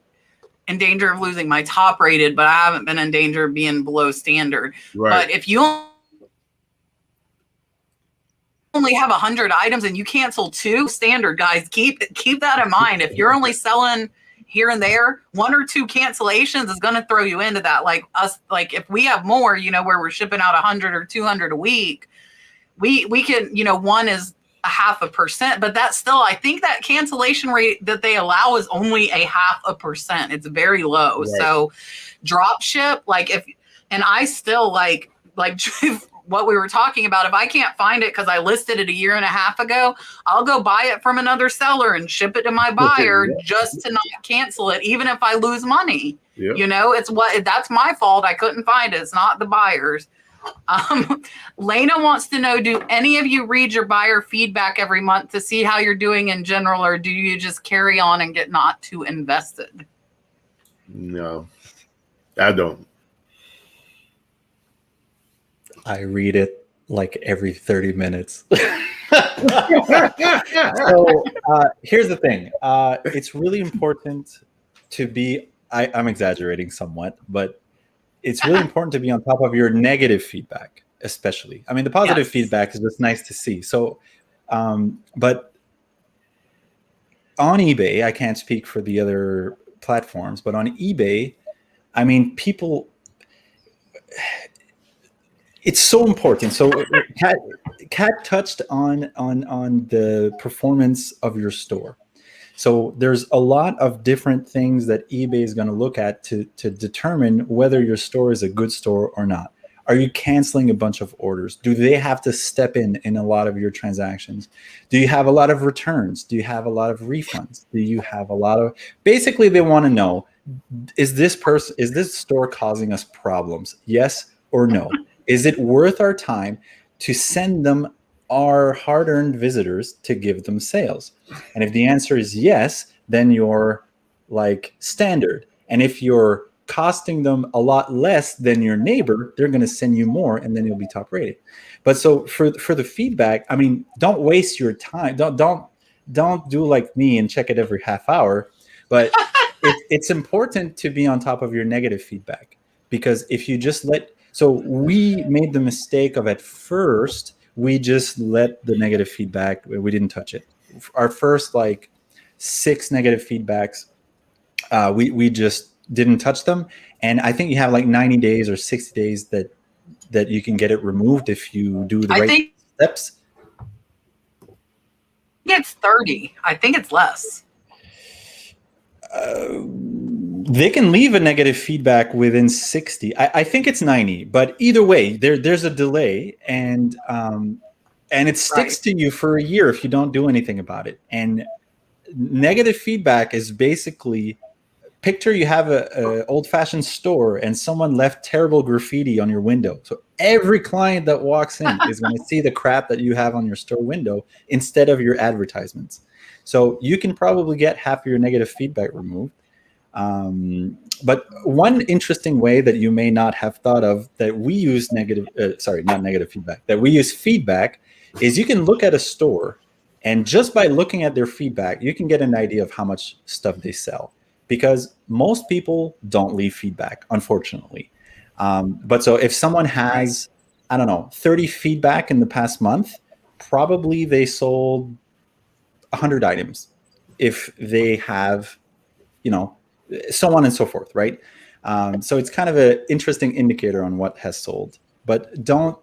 in danger of losing my top rated, but I haven't been in danger of being below standard. Right. But if you only have 100 items and you cancel 2 standard, guys, keep that in mind. If you're only selling here and there, 1 or 2 cancellations is going to throw you into that. Like us, like if we have more, where we're shipping out 100 or 200 a week, we can, 1 is 0.5%, but that's still, I think that cancellation rate that they allow is only 0.5%. It's very low. Right. So drop ship, and I still like what we were talking about, if I can't find it because I listed it 1.5 years ago, I'll go buy it from another seller and ship it to my buyer just to not cancel it, even if I lose money. That's my fault. I couldn't find it. It's not the buyer's. Lena wants to know, do any of you read your buyer feedback every month to see how you're doing in general, or do you just carry on and get not too invested? No, I don't. I read it like every 30 minutes. So here's the thing. It's really important to be, I'm exaggerating somewhat, but it's really important to be on top of your negative feedback, especially. I mean, the positive feedback is just nice to see. So, but on eBay, I can't speak for the other platforms, but on eBay, I mean, people... It's so important. So Kat touched on the performance of your store. So there's a lot of different things that eBay is going to look at to determine whether your store is a good store or not. Are you canceling a bunch of orders? Do they have to step in a lot of your transactions? Do you have a lot of returns? Do you have a lot of refunds? Do you have a lot of, basically they want to know, is this store causing us problems? Yes or no? Is it worth our time to send them our hard-earned visitors to give them sales? And if the answer is yes, then you're like standard. And if you're costing them a lot less than your neighbor, they're going to send you more, and then you'll be top rated. But so for the feedback, I mean, don't waste your time. Don't do like me and check it every half hour. But it's important to be on top of your negative feedback, because if you just so we made the mistake of, at first, we just let the negative feedback, we didn't touch it. Our first like 6 negative feedbacks, we just didn't touch them. And I think you have like 90 days or 60 days that you can get it removed if you do the right steps. It's 30. I think it's less. They can leave a negative feedback within 60. I think it's 90, but either way, there's a delay, and it sticks to you for a year if you don't do anything about it. And negative feedback is basically, picture you have a old-fashioned store and someone left terrible graffiti on your window. So every client that walks in is going to see the crap that you have on your store window instead of your advertisements. So you can probably get half of your negative feedback removed. But one interesting way that you may not have thought of that we use that we use feedback is you can look at a store, and just by looking at their feedback, you can get an idea of how much stuff they sell, because most people don't leave feedback, unfortunately. But so if someone has, 30 feedback in the past month, probably they sold 100 items. If they have, so on and so forth, right? So it's kind of an interesting indicator on what has sold. But don't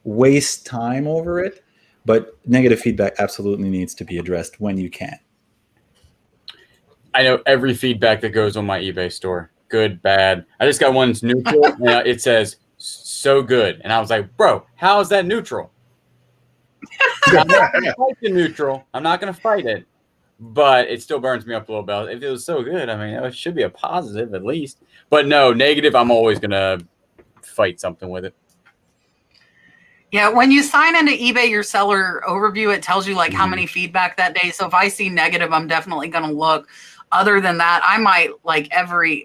waste time over it. But negative feedback absolutely needs to be addressed when you can. I know every feedback that goes on my eBay store, good, bad. I just got one that's neutral. And it says, so good. And I was like, bro, how is that neutral? I'm not going to fight the neutral. I'm not going to fight it. But it still burns me up a little bit. If it was so good, I mean, it should be a positive at least. But no, negative, I'm always going to fight something with it. Yeah, when you sign into eBay, your seller overview, it tells you like how many feedback that day. So if I see negative, I'm definitely going to look. Other than that, I might like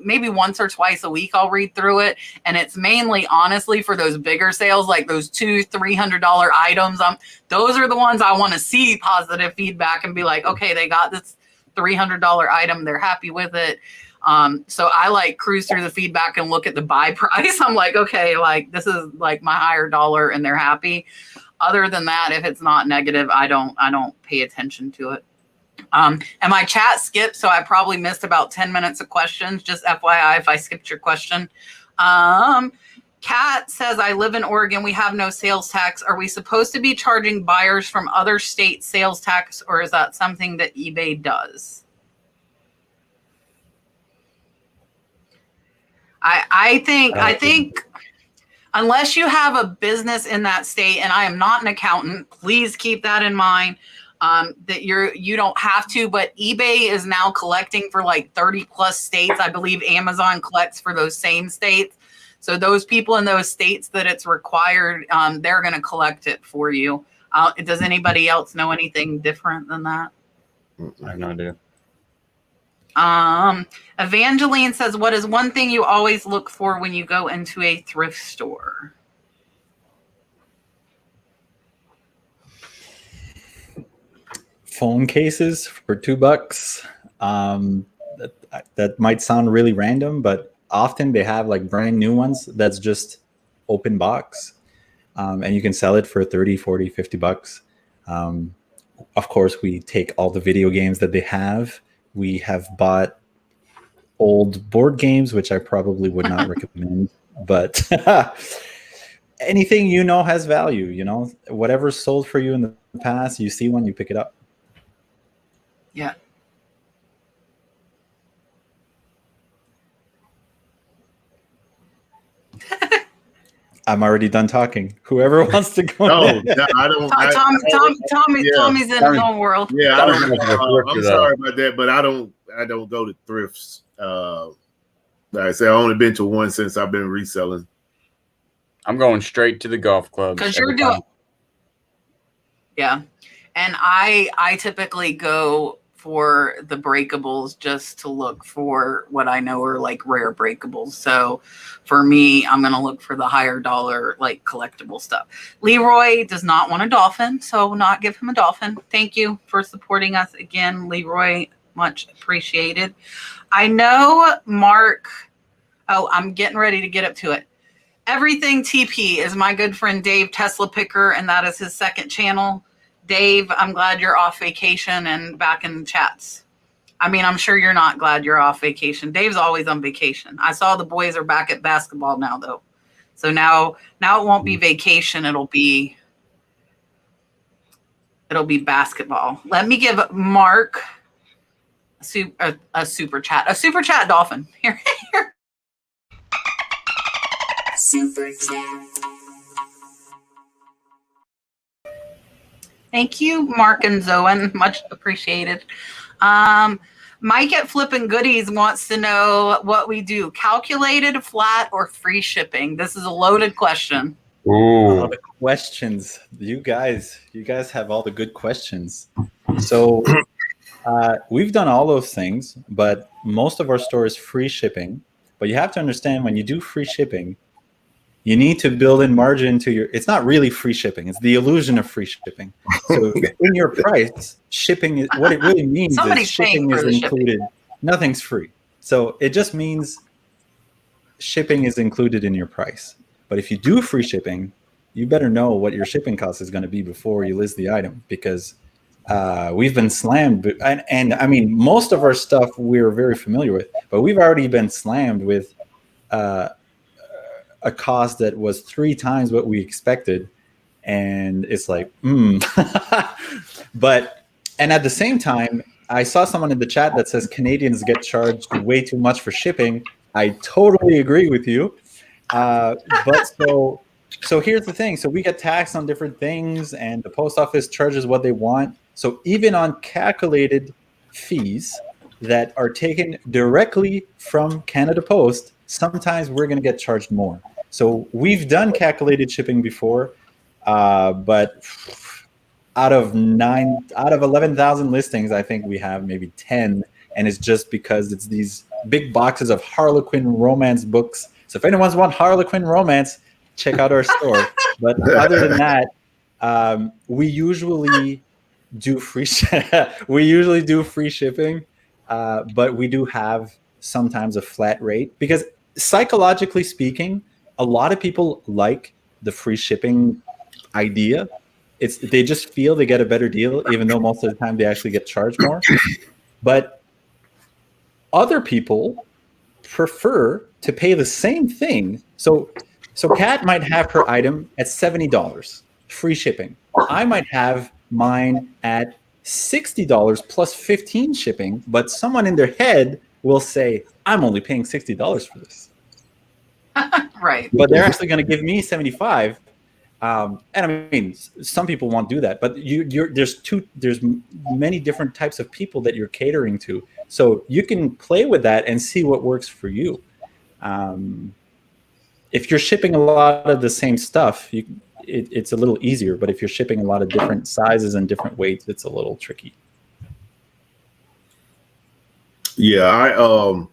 maybe once or twice a week, I'll read through it. And it's mainly, honestly, for those bigger sales, like those $200-$300 items. Those are the ones I want to see positive feedback and be like, okay, they got this $300 item. They're happy with it. So I like cruise through the feedback and look at the buy price. I'm like, okay, like this is like my higher dollar and they're happy. Other than that, if it's not negative, I don't pay attention to it. And my chat skipped, so I probably missed about 10 minutes of questions. Just FYI, if I skipped your question. Kat says, I live in Oregon. We have no sales tax. Are we supposed to be charging buyers from other states sales tax, or is that something that eBay does? I think unless you have a business in that state, and I am not an accountant, please keep that in mind. That you don't have to, but eBay is now collecting for like 30 plus states. I believe Amazon collects for those same states. So those people in those states that it's required, they're going to collect it for you. Does anybody else know anything different than that? I have no idea. Evangeline says, what is one thing you always look for when you go into a thrift store? Phone cases for $2. That might sound really random, but often they have like brand new ones that's just open box, and you can sell it for 30, 40, $50. Of course, we take all the video games that they have. We have bought old board games, which I probably would not recommend, but anything has value. Whatever's sold for you in the past, you see one, you pick it up. Yeah. I'm already done talking. Whoever wants to go. No, I don't. Tommy's in his own world. Yeah, I don't. I'm sorry about that, but I don't go to thrifts. Like I said, I've only been to one since I've been reselling. I'm going straight to the golf club. Because you're doing. Yeah. And I typically go for the breakables just to look for what I know are like rare breakables. So for me, I'm going to look for the higher dollar, like collectible stuff. Leroy does not want a dolphin, so I will not give him a dolphin. Thank you for supporting us again, Leroy. Much appreciated. I know Mark. Oh, I'm getting ready to get up to it. Everything TP is my good friend Dave Tesla Picker, and that is his second channel. Dave, I'm glad you're off vacation and back in chats. I mean, I'm sure you're not glad you're off vacation. Dave's always on vacation. I saw the boys are back at basketball now, though. So now it won't be vacation. It'll be basketball. Let me give Mark a super chat. A super chat, Dolphin. Here. Super chat. Thank you, Mark and Zoen. Much appreciated. Mike at Flippin' Goodies wants to know what we do: calculated, flat, or free shipping. This is a loaded question. All the questions. You guys have all the good questions. So we've done all those things, but most of our store is free shipping. But you have to understand, when you do free shipping, you need to build in margin to your. It's not really free shipping. It's the illusion of free shipping. So in your price, shipping is what it really means. Is shipping is included. Nothing's free. So it just means shipping is included in your price. But if you do free shipping, you better know what your shipping cost is going to be before you list the item, because we've been slammed. And I mean, most of our stuff we're very familiar with, but we've already been slammed with a cost that was 3 times what we expected. And it's like, But, and at the same time, I saw someone in the chat that says Canadians get charged way too much for shipping. I totally agree with you. But so here's the thing. So we get taxed on different things, and the post office charges what they want. So even on calculated fees that are taken directly from Canada Post, sometimes we're going to get charged more. So we've done calculated shipping before, but out of 11,000 listings, I think we have maybe 10, and it's just because it's these big boxes of Harlequin romance books. So if anyone's want Harlequin romance, check out our store. But other than that, we usually do free shipping, but we do have sometimes a flat rate, because psychologically speaking, a lot of people like the free shipping idea. They just feel they get a better deal, even though most of the time they actually get charged more. But other people prefer to pay the same thing. So Kat might have her item at $70, free shipping. I might have mine at $60 plus 15 shipping, but someone in their head will say, I'm only paying $60 for this. Right. But they're actually going to give me 75. And I mean, some people won't do that, but there's many different types of people that you're catering to. So you can play with that and see what works for you. If you're shipping a lot of the same stuff, it's a little easier. But if you're shipping a lot of different sizes and different weights, it's a little tricky. Yeah,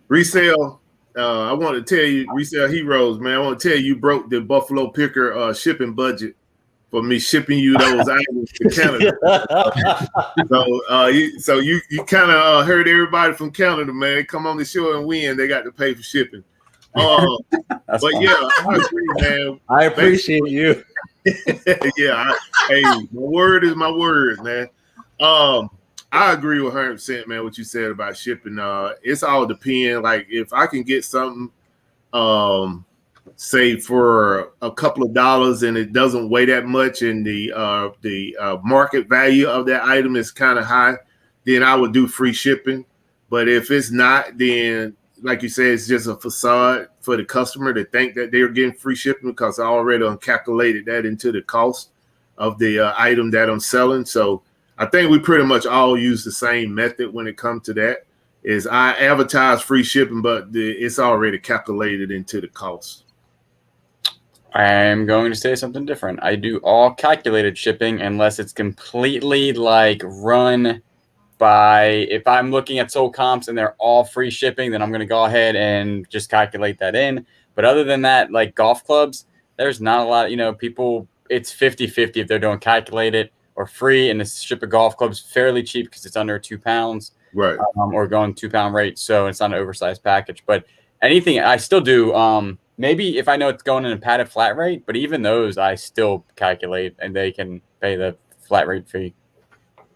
resale. I want to tell you, Resale Heroes, man. I want to tell you broke the Buffalo Picker shipping budget for me shipping you those items to Canada. So you kind of heard everybody from Canada, man. Come on the show and win. They got to pay for shipping. But fun. Yeah, I agree, man. I appreciate you. Yeah, my word is my word, man. I agree with 100%, man, what you said about shipping. It's all depend. Like, if I can get something say for a couple of dollars and it doesn't weigh that much and the market value of that item is kind of high, then I would do free shipping. But if it's not, then like you said, it's just a facade for the customer to think that they're getting free shipping because I already calculated that into the cost of the item that I'm selling. So I think we pretty much all use the same method when it comes to that. Is I advertise free shipping, but it's already calculated into the cost. I'm going to say something different. I do all calculated shipping unless it's completely like run by, if I'm looking at sold comps and they're all free shipping, then I'm going to go ahead and just calculate that in. But other than that, like golf clubs, there's not a lot, people, it's 50-50 if they're doing calculated or free, and the ship a golf club's fairly cheap because it's under 2 pounds, right? Or going 2 pound rate, so it's not an oversized package. But anything I still do, maybe if I know it's going in a padded flat rate, but even those I still calculate, and they can pay the flat rate fee.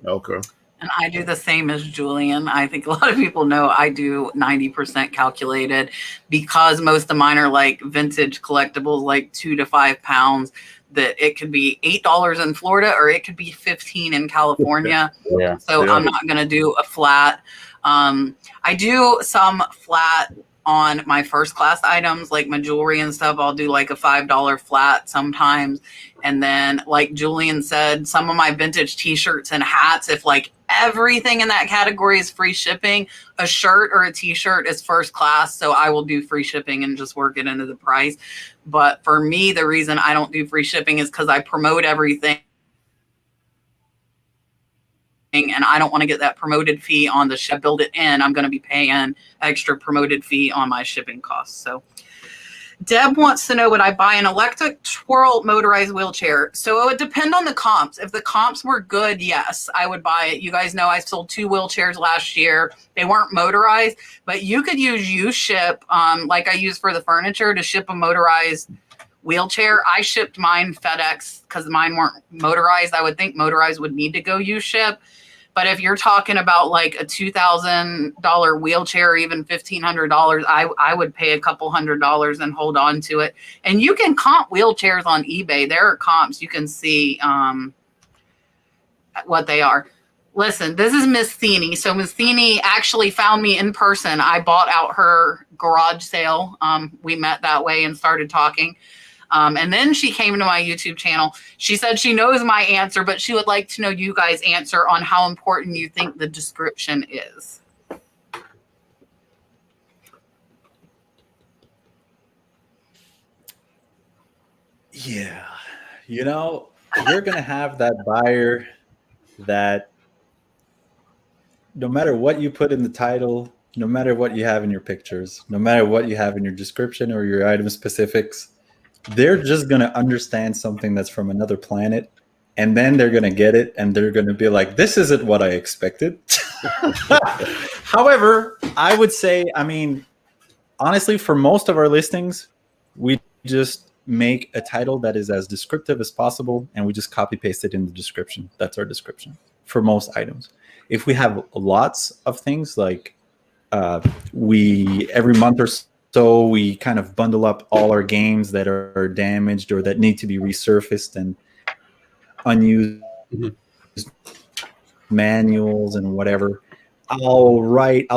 Okay. And I do the same as Julian. I think a lot of people know I do 90% calculated because most of mine are like vintage collectibles, like 2 to 5 pounds, that it could be $8 in Florida or it could be $15 in California. Yeah. So I'm not going to do a flat. I do some flat on my first class items, like my jewelry and stuff. I'll do like a $5 flat sometimes. And then like Julian said, some of my vintage t-shirts and hats, if like everything in that category is free shipping, a shirt or a t-shirt is first class. So I will do free shipping and just work it into the price. But for me, the reason I don't do free shipping is because I promote everything. And I don't want to get that promoted fee on the ship. Build it in. I'm going to be paying extra promoted fee on my shipping costs. So Deb wants to know, would I buy an electric twirl motorized wheelchair? So it would depend on the comps. If the comps were good, yes, I would buy it. You guys know I sold 2 wheelchairs last year. They weren't motorized, but you could use U-Ship, like I use for the furniture, to ship a motorized wheelchair. I shipped mine FedEx because mine weren't motorized. I would think motorized would need to go U-Ship. But if you're talking about like a $2,000 wheelchair, or even $1,500, I would pay a couple $100s and hold on to it. And you can comp wheelchairs on eBay. There are comps. You can see what they are. Listen, this is Miss Theeney. So Miss Theeney actually found me in person. I bought out her garage sale. We met that way and started talking. And then she came to my YouTube channel. She said she knows my answer, but she would like to know you guys' answer on how important you think the description is. Yeah. You're going to have that buyer that no matter what you put in the title, no matter what you have in your pictures, no matter what you have in your description or your item specifics, they're just going to understand something that's from another planet, and then they're going to get it, and they're going to be like, this isn't what I expected. However, I would say, honestly, for most of our listings, we just make a title that is as descriptive as possible, and we just copy paste it in the description. That's our description for most items. If we have lots of things, like every month or so, we kind of bundle up all our games that are damaged or that need to be resurfaced, and unused manuals and whatever. I'll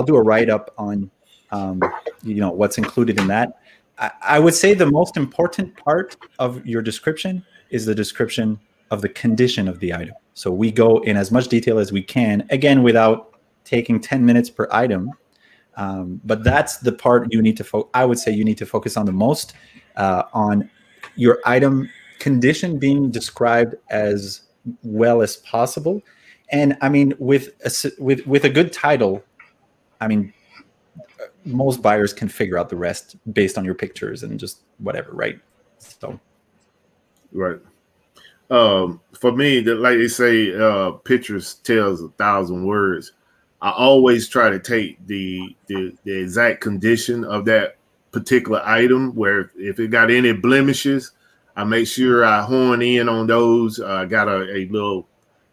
do a write-up on what's included in that. I would say the most important part of your description is the description of the condition of the item. So we go in as much detail as we can, again, without taking 10 minutes per item. But that's the part you need to I would say you need to focus on the most, on your item condition being described as well as possible. And with a good title, most buyers can figure out the rest based on your pictures and just whatever, right? So, right. For me, like they say, pictures tells 1,000 words. I always try to take the exact condition of that particular item, where if it got any blemishes, I make sure I hone in on those. I got a little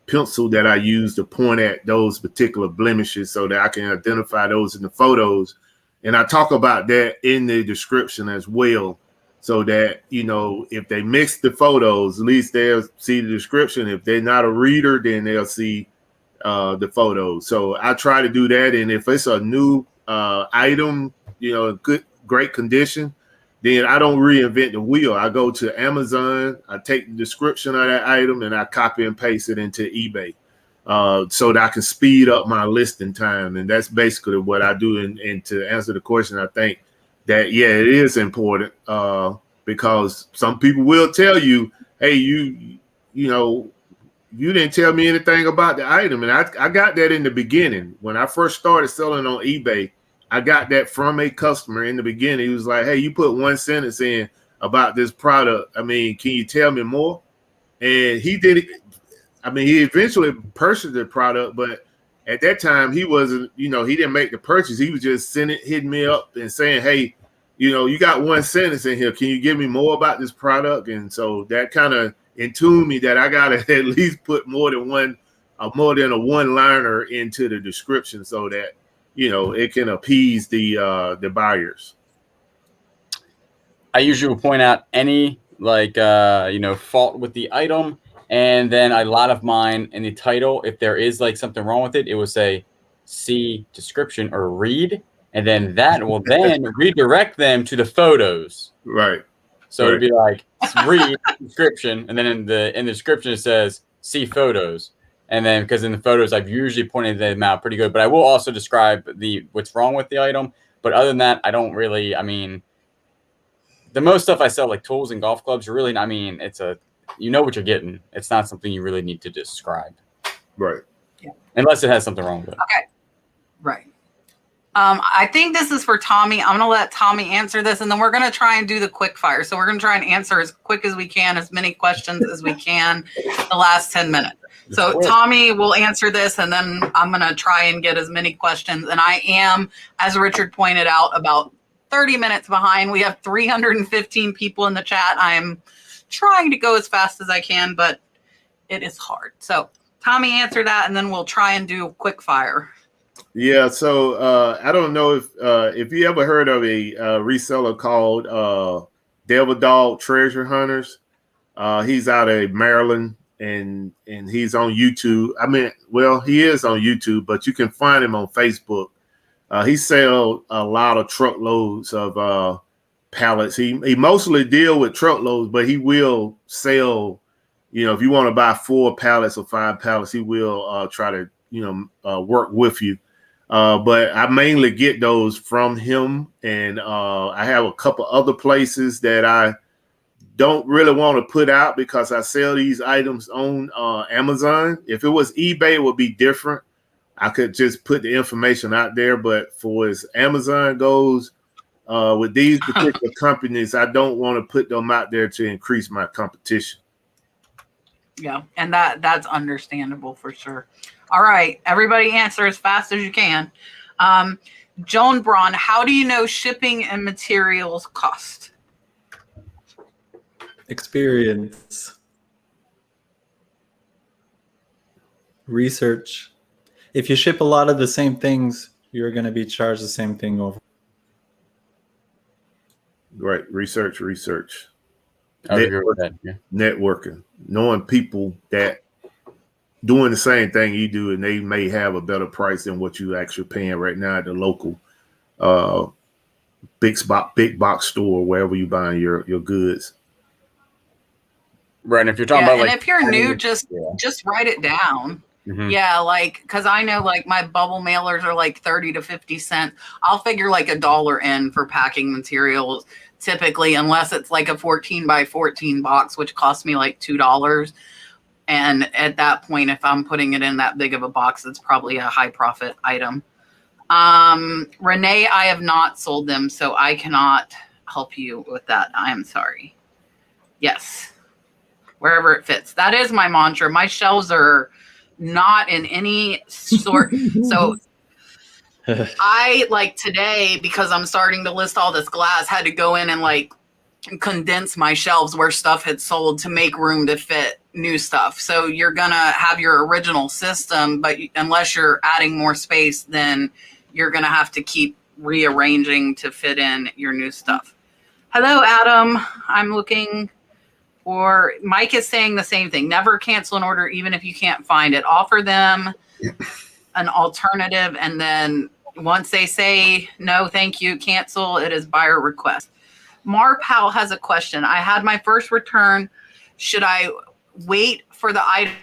pencil that I use to point at those particular blemishes so that I can identify those in the photos. And I talk about that in the description as well. so that, you know, if they mix the photos, at least they'll see the description. If they're not a reader, then they'll see the photos. So I try to do that. And if it's a new item, you know, great condition, then I don't reinvent the wheel. I go to Amazon, I take the description of that item, and I copy and paste it into eBay so that I can speed up my listing time. And that's basically what I do. And to answer the question, I think that, yeah, it is important because some people will tell you, hey, you know, you didn't tell me anything about the item. And I got that in the beginning. When I first started selling on eBay, I got that from a customer in the beginning. He was like, hey, you put one sentence in about this product. I mean, can you tell me more? And he did it. I mean, he eventually purchased the product, but at that time he wasn't, you know, he didn't make the purchase. He was just hitting me up and saying, hey, you know, you got one sentence in here. Can you give me more about this product? And so that kind of intuned me that I got to at least put more than a one-liner into the description so that, you know, it can appease the buyers. I usually will point out any fault with the item, and then a lot of mine in the title, if there is like something wrong with it, it will say see description or read, and then that will then redirect them to the photos. Right. So it'd be like read description, and then in the description it says see photos. And then because in the photos I've usually pointed them out pretty good, but I will also describe what's wrong with the item. But other than that, I don't really, I mean, the most stuff I sell, like tools and golf clubs, really, I mean, you know what you're getting. It's not something you really need to describe. Right. Yeah. Unless it has something wrong with it. Okay. Right. I think this is for Tommy. I'm going to let Tommy answer this, and then we're going to try and do the quick fire. So we're going to try and answer as quick as we can, as many questions as we can the last 10 minutes. So Tommy will answer this, and then I'm going to try and get as many questions. And I am, as Richard pointed out, about 30 minutes behind. We have 315 people in the chat. I'm trying to go as fast as I can, but it is hard. So Tommy, answer that, and then we'll try and do quick fire. Yeah. So I don't know if you ever heard of a reseller called Devil Dog Treasure Hunters. He's out of Maryland. And he's on YouTube. I mean, well, he is on YouTube, but you can find him on Facebook. He sells a lot of truckloads of pallets. He mostly deal with truckloads, but he will sell, you know, if you want to buy 4 pallets or 5 pallets, he will try to, you know, work with you. But I mainly get those from him. And I have a couple other places that I don't really want to put out because I sell these items on Amazon. If it was eBay, it would be different. I could just put the information out there. But for as Amazon goes, with these particular companies, I don't want to put them out there to increase my competition. Yeah, and that's understandable for sure. All right, everybody answer as fast as you can. Joan Braun, how do you know shipping and materials cost? Experience, research. If you ship a lot of the same things, you're going to be charged the same thing over. Right. Research. I agree with that. Yeah. Networking, knowing people that doing the same thing you do, and they may have a better price than what you actually paying right now at the local big box store, wherever you buying your goods. Right. And if you're talking about and like, if you're new, just write it down. Mm-hmm. Yeah, like, because I know like my bubble mailers are like 30 to 50 cents. I'll figure like $1 in for packing materials typically, unless it's like a 14 by 14 box, which costs me like $2. And at that point, if I'm putting it in that big of a box, it's probably a high profit item. Renee, I have not sold them, so I cannot help you with that. I am sorry. Yes. Wherever it fits. That is my mantra. My shelves are not in any sort. So I, like today, because I'm starting to list all this glass, had to go in and like condense my shelves where stuff had sold to make room to fit new stuff. So you're going to have your original system, but unless you're adding more space, then you're going to have to keep rearranging to fit in your new stuff. Hello, Adam. I'm looking for, Mike is saying the same thing. Never cancel an order, even if you can't find it. Offer them an alternative. And then once they say, no, thank you, cancel, it is buyer request. Mar Powell has a question. I had my first return. Should I wait for the item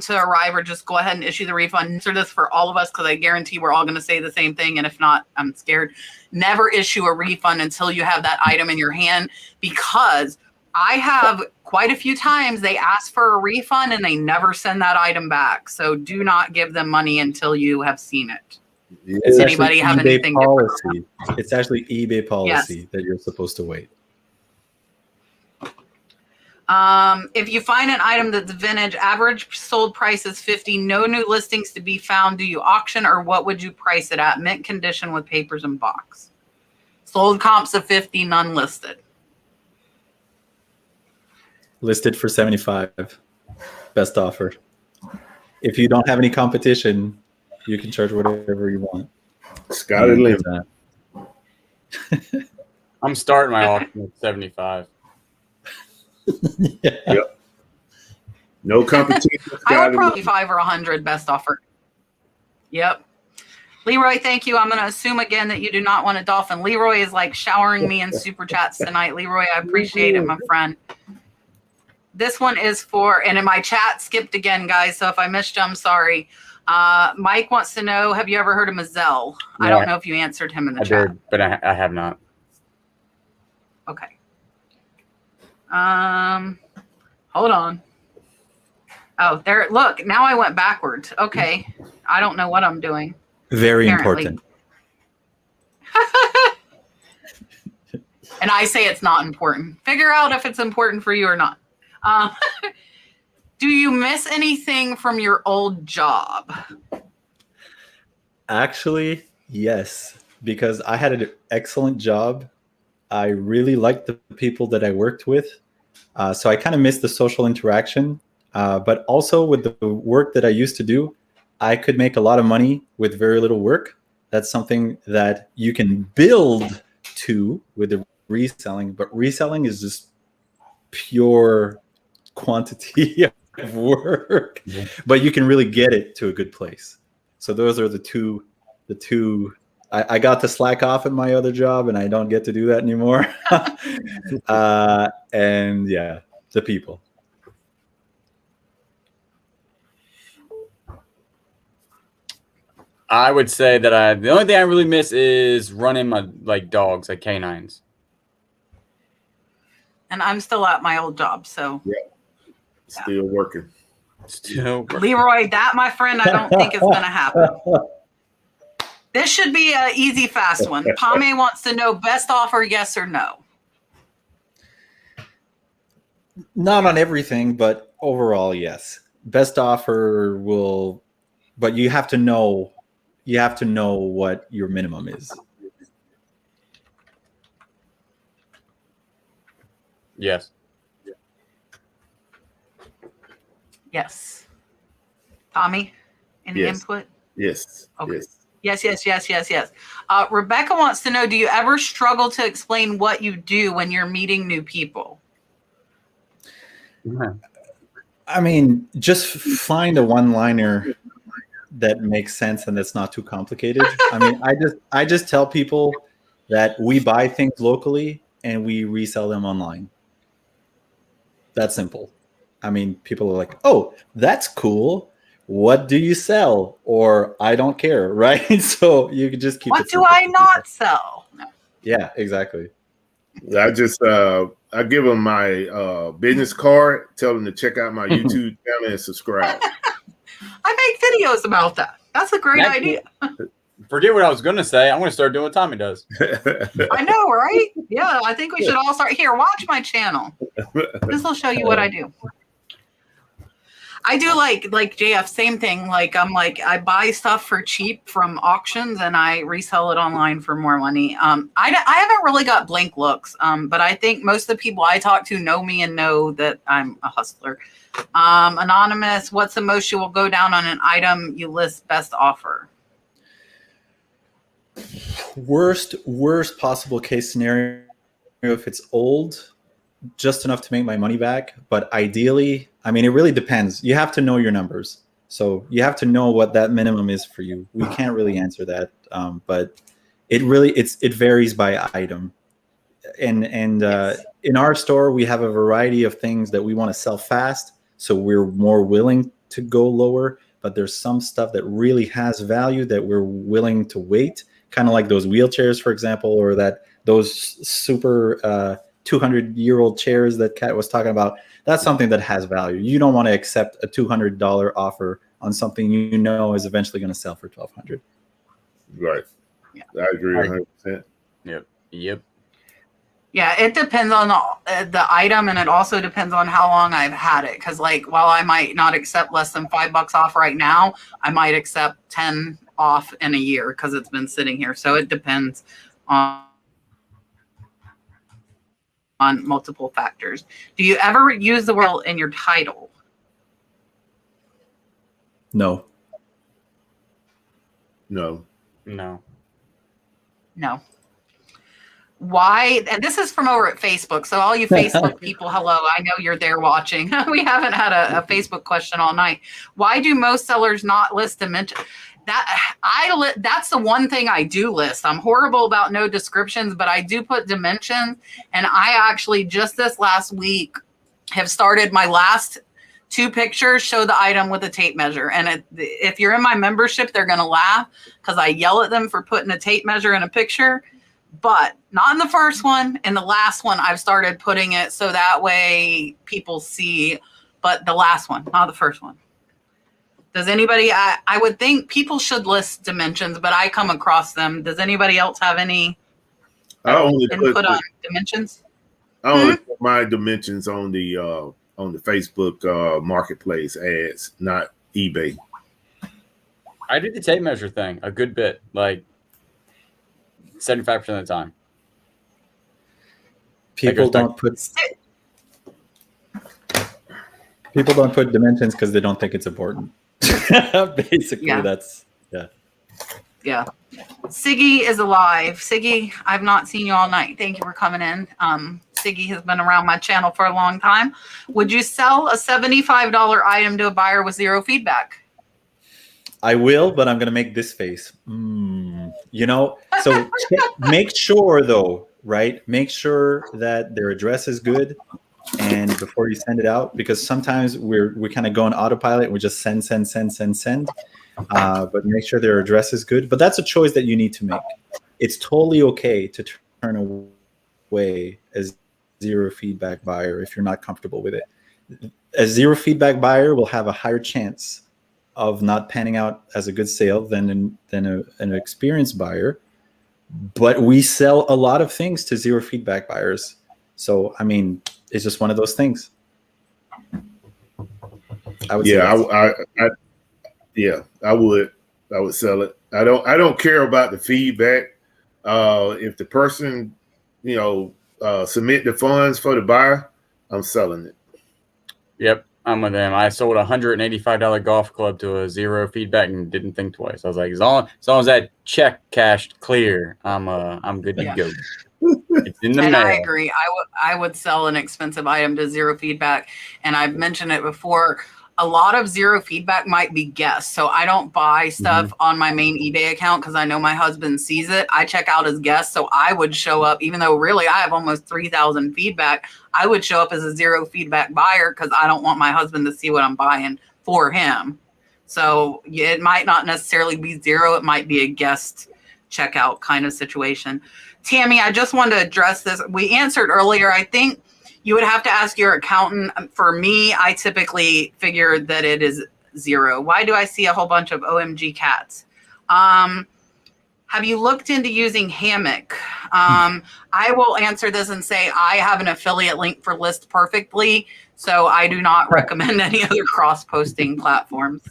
to arrive or just go ahead and issue the refund? Answer this for all of us because I guarantee we're all going to say the same thing. And if not, I'm scared. Never issue a refund until you have that item in your hand, because I have quite a few times they ask for a refund and they never send that item back. So do not give them money until you have seen it. Does anybody have anything policy? It's actually eBay policy that you're supposed to wait. If you find an item that's vintage, average sold price is 50, no new listings to be found, do you auction, or what would you price it at? Mint condition with papers and box. Sold comps of 50, none listed. Listed for 75. Best offer. If you don't have any competition, you can charge whatever you want. Sky the limit. I'm starting my auction at 75. Yeah. Yep. No competition. I would probably 5 or 100 best offer. Yep. Leroy, thank you. I'm going to assume again that you do not want a dolphin. Leroy is like showering me in super chats tonight. Leroy, I appreciate it, my friend. This one is for, and in my chat skipped again, guys. So if I missed you, I'm sorry. Mike wants to know, have you ever heard of Resale? Yeah. I don't know if you answered him in the chat. Did, but I have not. Okay. Hold on. Oh, there. Look, now I went backwards. Okay. I don't know what I'm doing. Very Apparently. important. And I say it's not important. Figure out if it's important for you or not. Do you miss anything from your old job? Actually, yes, because I had an excellent job. I really liked the people that I worked with. So I kind of missed the social interaction. But also with the work that I used to do, I could make a lot of money with very little work. That's something that you can build to with the reselling. But reselling is just pure quantity of work. Yeah. But you can really get it to a good place. So those are the two. I got to slack off at my other job, and I don't get to do that anymore. And yeah, the people. I would say that the only thing I really miss is running my dogs, like canines. And I'm still at my old job, so yeah, still working. Still working. Leroy, that, my friend, I don't think is going to happen. This should be an easy, fast one. Pame wants to know best offer, yes or no. Not on everything, but overall, yes. Best offer will, but you have to know. You have to know what your minimum is. Yes. Yes. Tommy, any input? Yes. Okay. Yes. Yes. Rebecca wants to know, do you ever struggle to explain what you do when you're meeting new people? I mean, just find a one-liner that makes sense and that's not too complicated. I mean, I just tell people that we buy things locally and we resell them online. That's simple. I mean, people are like, "Oh, that's cool. What do you sell?" Or "I don't care," right? So you can just keep. What do I not sell? No. Yeah, exactly. I just I give them my business card, tell them to check out my YouTube channel and subscribe. I make videos about that. That's a great idea. Forget what I was going to say. I'm going to start doing what Tommy does. I know, right? Yeah, I think we should all start. Here, watch my channel. This will show you what I do. I do like JF, same thing. I buy stuff for cheap from auctions and I resell it online for more money. I haven't really got blank looks, but I think most of the people I talk to know me and know that I'm a hustler. Anonymous, what's the most you will go down on an item you list best offer? Worst possible case scenario, if it's old, just enough to make my money back. But ideally, I mean, it really depends. You have to know your numbers. So you have to know what that minimum is for you. We can't really answer that, but it varies by item. And in our store, we have a variety of things that we want to sell fast, so we're more willing to go lower. But there's some stuff that really has value that we're willing to wait, kind of like those wheelchairs, for example, or those super 200-year-old chairs that Kat was talking about. That's something that has value. You don't want to accept a $200 offer on something you know is eventually going to sell for $1,200. Right. Yeah. I agree 100%. Yep. Yeah, it depends on the item, and it also depends on how long I've had it. Because, like, while I might not accept less than $5 off right now, I might accept 10 off in a year because it's been sitting here. So it depends on multiple factors. Do you ever use the word in your title? No. Why? And this is from over at Facebook. So all you Facebook people, hello, I know you're there watching. We haven't had a Facebook question all night. Why do most sellers not list dimensions? That's the one thing I do list. I'm horrible about no descriptions, but I do put dimensions. And I actually just this last week have started my last 2 pictures show the item with a tape measure. And if you're in my membership, they're going to laugh because I yell at them for putting a tape measure in a picture. But not in the first one. In the last one, I've started putting it so that way people see. But the last one, not the first one. Does anybody? I would think people should list dimensions, but I come across them. Does anybody else have any input on dimensions? I only put my dimensions on the Facebook marketplace ads, not eBay. I do the tape measure thing a good bit, like 75% of the time. People don't put dimensions because they don't think it's important. Basically, that's yeah. Siggy is alive. Siggy, I've not seen you all night. Thank you for coming in. Siggy has been around my channel for a long time. Would you sell a $75 item to a buyer with 0 feedback? I will, but I'm going to make this face. So make sure, though, right? Make sure that their address is good and before you send it out, because sometimes we kind of go on autopilot. We just send. But make sure their address is good. But that's a choice that you need to make. It's totally okay to turn away a 0 feedback buyer if you're not comfortable with it. A 0 feedback buyer will have a higher chance of not panning out as a good sale than an experienced buyer. But we sell a lot of things to 0 feedback buyers. So, I mean, it's just one of those things. I would sell it. I don't care about the feedback. If the person, submit the funds for the buyer, I'm selling it. Yep, I'm with them. I sold a $185 golf club to a 0 feedback and didn't think twice. I was like, as long as that check cashed clear, I'm good to go. It's in the mail. I agree. I would sell an expensive item to 0 feedback, and I've mentioned it before. A lot of 0 feedback might be guessed. So I don't buy stuff on my main eBay account because I know my husband sees it. I check out as guests. So I would show up, even though really I have almost 3,000 feedback. I would show up as a 0 feedback buyer because I don't want my husband to see what I'm buying for him. So it might not necessarily be 0. It might be a guest checkout kind of situation. Tammy, I just wanted to address this. We answered earlier. I think you would have to ask your accountant. For me, I typically figure that it is 0. Why do I see a whole bunch of OMG cats? Have you looked into using Hammock? I will answer this and say I have an affiliate link for List Perfectly, so I do not recommend any other cross-posting platforms.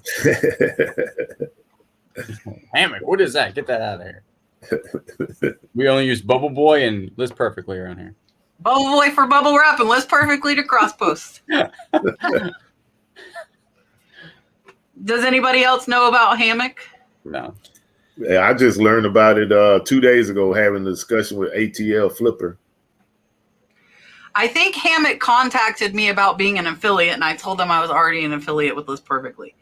Hammock, what is that? Get that out of here. We only use Bubble Boy and List Perfectly around here. Bubble Boy for bubble wrap and List Perfectly to cross post. Does anybody else know about Hammock? No. Yeah, I just learned about it 2 days ago, having a discussion with ATL Flipper. I think Hammock contacted me about being an affiliate, and I told them I was already an affiliate with List Perfectly.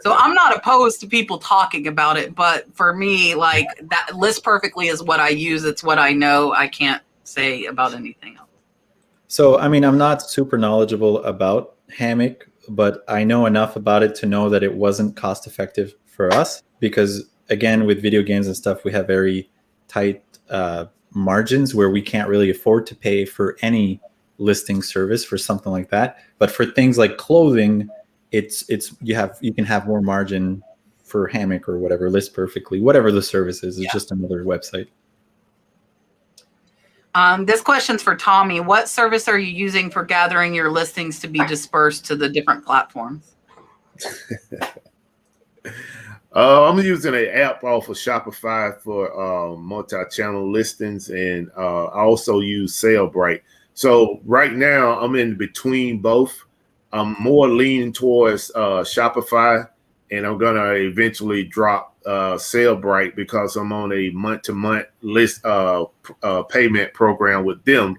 So I'm not opposed to people talking about it, but for me, like, that List Perfectly is what I use. It's what I know. I can't say about anything else. So, I mean, I'm not super knowledgeable about Hammock, but I know enough about it to know that it wasn't cost effective for us because, again, with video games and stuff, we have very tight margins where we can't really afford to pay for any listing service for something like that. But for things like clothing, it's you can have more margin for Hammock or whatever, List Perfectly, whatever the service is. It's just another website. This question's for Tommy. What service are you using for gathering your listings to be dispersed to the different platforms? I'm using an app off of Shopify for multi-channel listings, and I also use SaleBrite. So right now I'm in between both. I'm more leaning towards Shopify, and I'm gonna eventually drop SaleBrite because I'm on a month-to-month list payment program with them.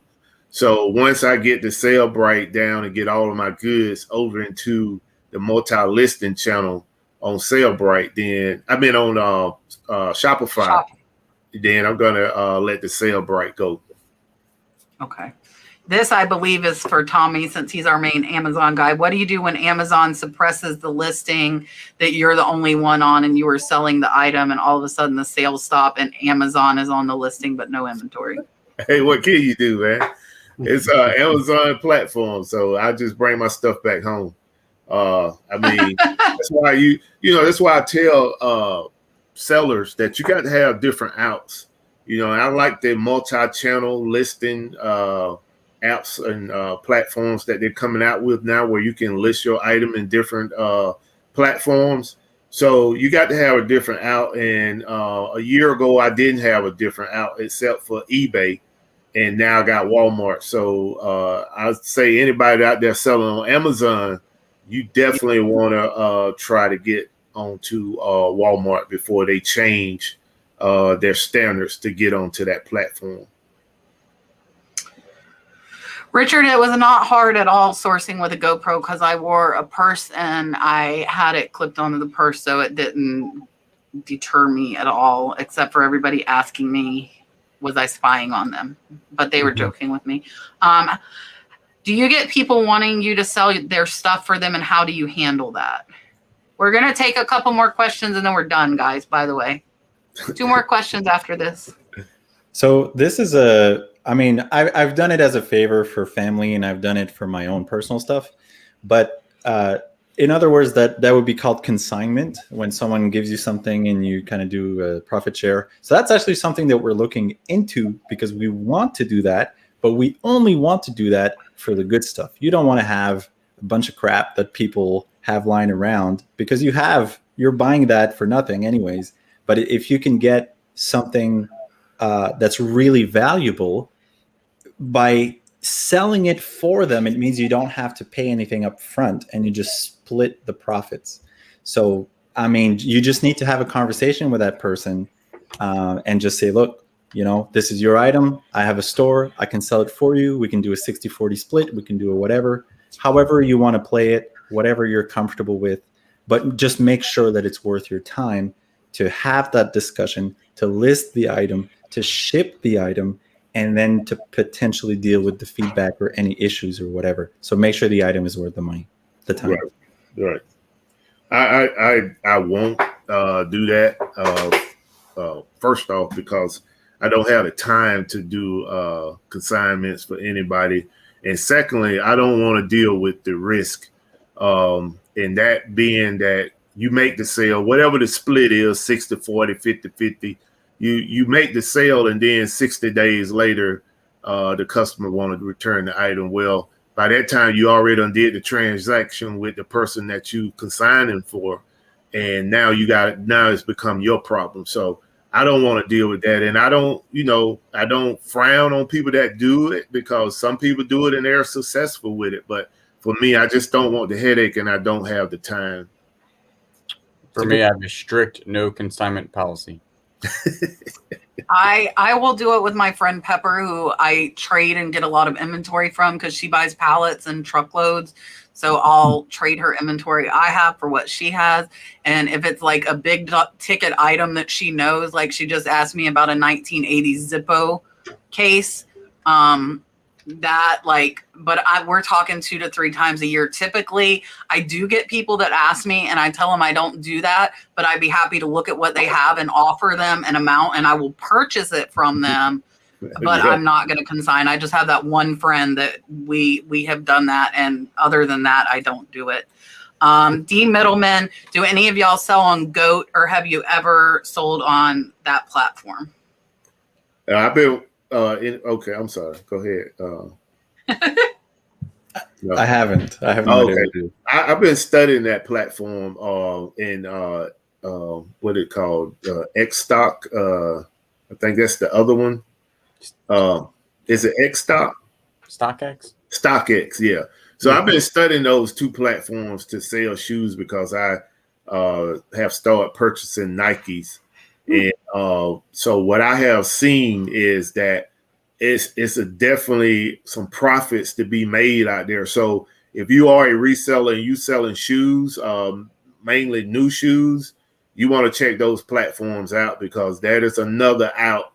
So once I get the SaleBrite down and get all of my goods over into the multi-listing channel on SaleBrite, then I've been on Shopify. Then I'm gonna let the SaleBrite go. Okay. This, I believe, is for Tommy since he's our main Amazon guy. What do you do when Amazon suppresses the listing that you're the only one on and you were selling the item and all of a sudden the sales stop and Amazon is on the listing but no inventory? Hey, what can you do, man? It's Amazon platform, so I just bring my stuff back home. I mean, that's why that's why I tell sellers that you got to have different outs. You know, and I like the multi-channel listing apps and platforms that they're coming out with now, where you can list your item in different platforms. So you got to have a different out. And a year ago, I didn't have a different out except for eBay, and now I got Walmart. So I'd say anybody out there selling on Amazon, you definitely want to try to get onto Walmart before they change their standards to get onto that platform. Richard, it was not hard at all sourcing with a GoPro because I wore a purse and I had it clipped onto the purse, so it didn't deter me at all, except for everybody asking me, was I spying on them? But they were joking with me. Do you get people wanting you to sell their stuff for them, and how do you handle that? We're going to take a couple more questions and then we're done, guys, by the way. 2 more questions after this. So this is I've done it as a favor for family, and I've done it for my own personal stuff. But in other words, that would be called consignment, when someone gives you something and you kind of do a profit share. So that's actually something that we're looking into because we want to do that, but we only want to do that for the good stuff. You don't want to have a bunch of crap that people have lying around because you're buying that for nothing anyways. But if you can get something that's really valuable by selling it for them, it means you don't have to pay anything up front and you just split the profits. So, I mean, you just need to have a conversation with that person and just say, look, this is your item. I have a store. I can sell it for you. We can do a 60-40 split. We can do a whatever, however you want to play it, whatever you're comfortable with, but just make sure that it's worth your time to have that discussion, to list the item, to ship the item, and then to potentially deal with the feedback or any issues or whatever. So make sure the item is worth the money, the time. Right. I won't do that. First off, because I don't have the time to do consignments for anybody, and secondly, I don't want to deal with the risk. And that being that you make the sale, whatever the split is, 60-40, 50-50. You make the sale, and then 60 days later, the customer wanted to return the item. Well, by that time, you already did the transaction with the person that you consigning for, and now it's become your problem. So I don't want to deal with that, and I don't frown on people that do it because some people do it and they're successful with it. But for me, I just don't want the headache, and I don't have the time. For me, I have a strict no consignment policy. I will do it with my friend Pepper, who I trade and get a lot of inventory from because she buys pallets and truckloads. So I'll trade her inventory I have for what she has. And if it's like a big ticket item that she knows, like she just asked me about a 1980s Zippo case, we're talking 2 to 3 times a year. Typically, I do get people that ask me and I tell them I don't do that, but I'd be happy to look at what they have and offer them an amount and I will purchase it from them. But I'm not going to consign. I just have that one friend that we have done that. And other than that, I don't do it. D Middleman, do any of y'all sell on GOAT or have you ever sold on that platform? I've been okay, I'm sorry. Go ahead. No. I haven't. I have no idea. I've been studying that platform in what it called X Stock. I think that's the other one. Is it X Stock? StockX? StockX, yeah. So I've been studying those 2 platforms to sell shoes because I have started purchasing Nikes. And so what I have seen is that it's definitely some profits to be made out there. So if you are a reseller and you selling shoes, mainly new shoes, you want to check those platforms out because that is another out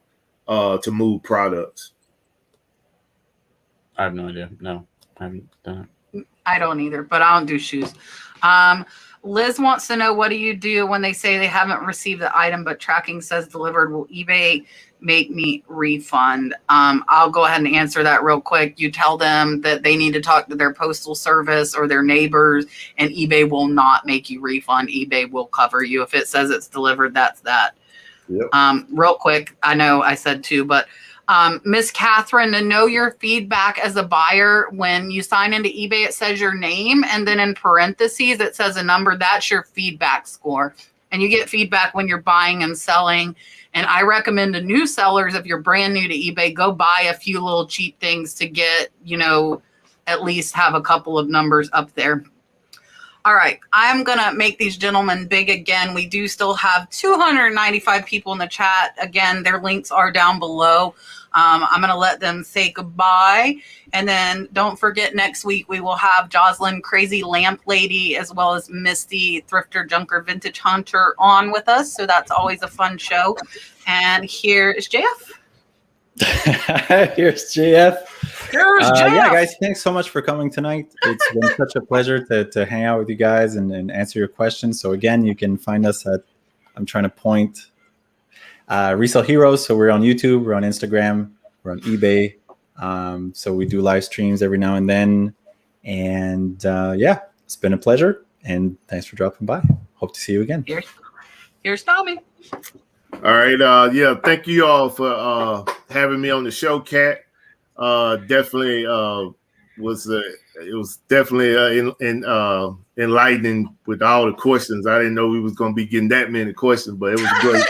to move products. I have no idea. No, I haven't done it. I don't either, but I don't do shoes. Liz wants to know, what do you do when they say they haven't received the item, but tracking says delivered? Will eBay make me refund? I'll go ahead and answer that real quick. You tell them that they need to talk to their postal service or their neighbors, and eBay will not make you refund. eBay will cover you. If it says it's delivered, that's that. Yep. Real quick, I know I said 2, but Miss Catherine, to know your feedback as a buyer, when you sign into eBay, it says your name, and then in parentheses, it says a number. That's your feedback score. And you get feedback when you're buying and selling. And I recommend to new sellers, if you're brand new to eBay, go buy a few little cheap things to get, at least have a couple of numbers up there. All right, I'm going to make these gentlemen big again. We do still have 295 people in the chat. Again, their links are down below. I'm going to let them say goodbye. And then don't forget, next week we will have Jocelyn, Crazy Lamp Lady, as well as Misty, Thrifter, Junker, Vintage Hunter on with us. So that's always a fun show. And here is JF. Here's JF. Here's JF. Yeah, guys, thanks so much for coming tonight. It's been such a pleasure to hang out with you guys and answer your questions. So again, you can find us at, I'm trying to point, Resale Heroes. So we're on YouTube, we're on Instagram, we're on eBay. So we do live streams every now and then. And yeah, it's been a pleasure. And thanks for dropping by. Hope to see you again. Here's Tommy. All right. Yeah. Thank you all for having me on the show, Kat. Definitely it was definitely enlightening with all the questions. I didn't know we was going to be getting that many questions, but it was great.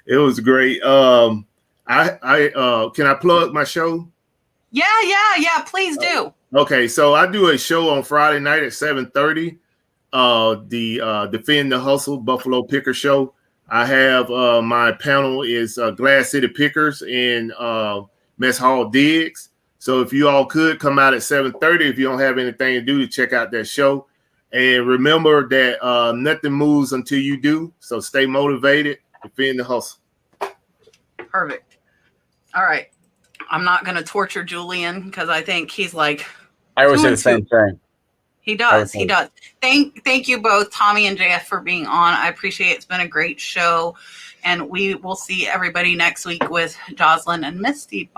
It was great. I can I plug my show? Yeah. Please do. Okay. So I do a show on Friday night at 7:30. The Defend the Hustle Buffalo Picker Show. I have my panel is Glass City Pickers and Mess Hall Digs. So if you all could come out at 7:30, if you don't have anything to do, to check out that show. And remember that nothing moves until you do. So stay motivated, defend the hustle. Perfect. All right. I'm not going to torture Julian because I think he's like. I always say the same thing. He does. He does. Thank you both, Tommy and JF, for being on. I appreciate it. It's been a great show. And we will see everybody next week with Jocelyn and Misty. Bye.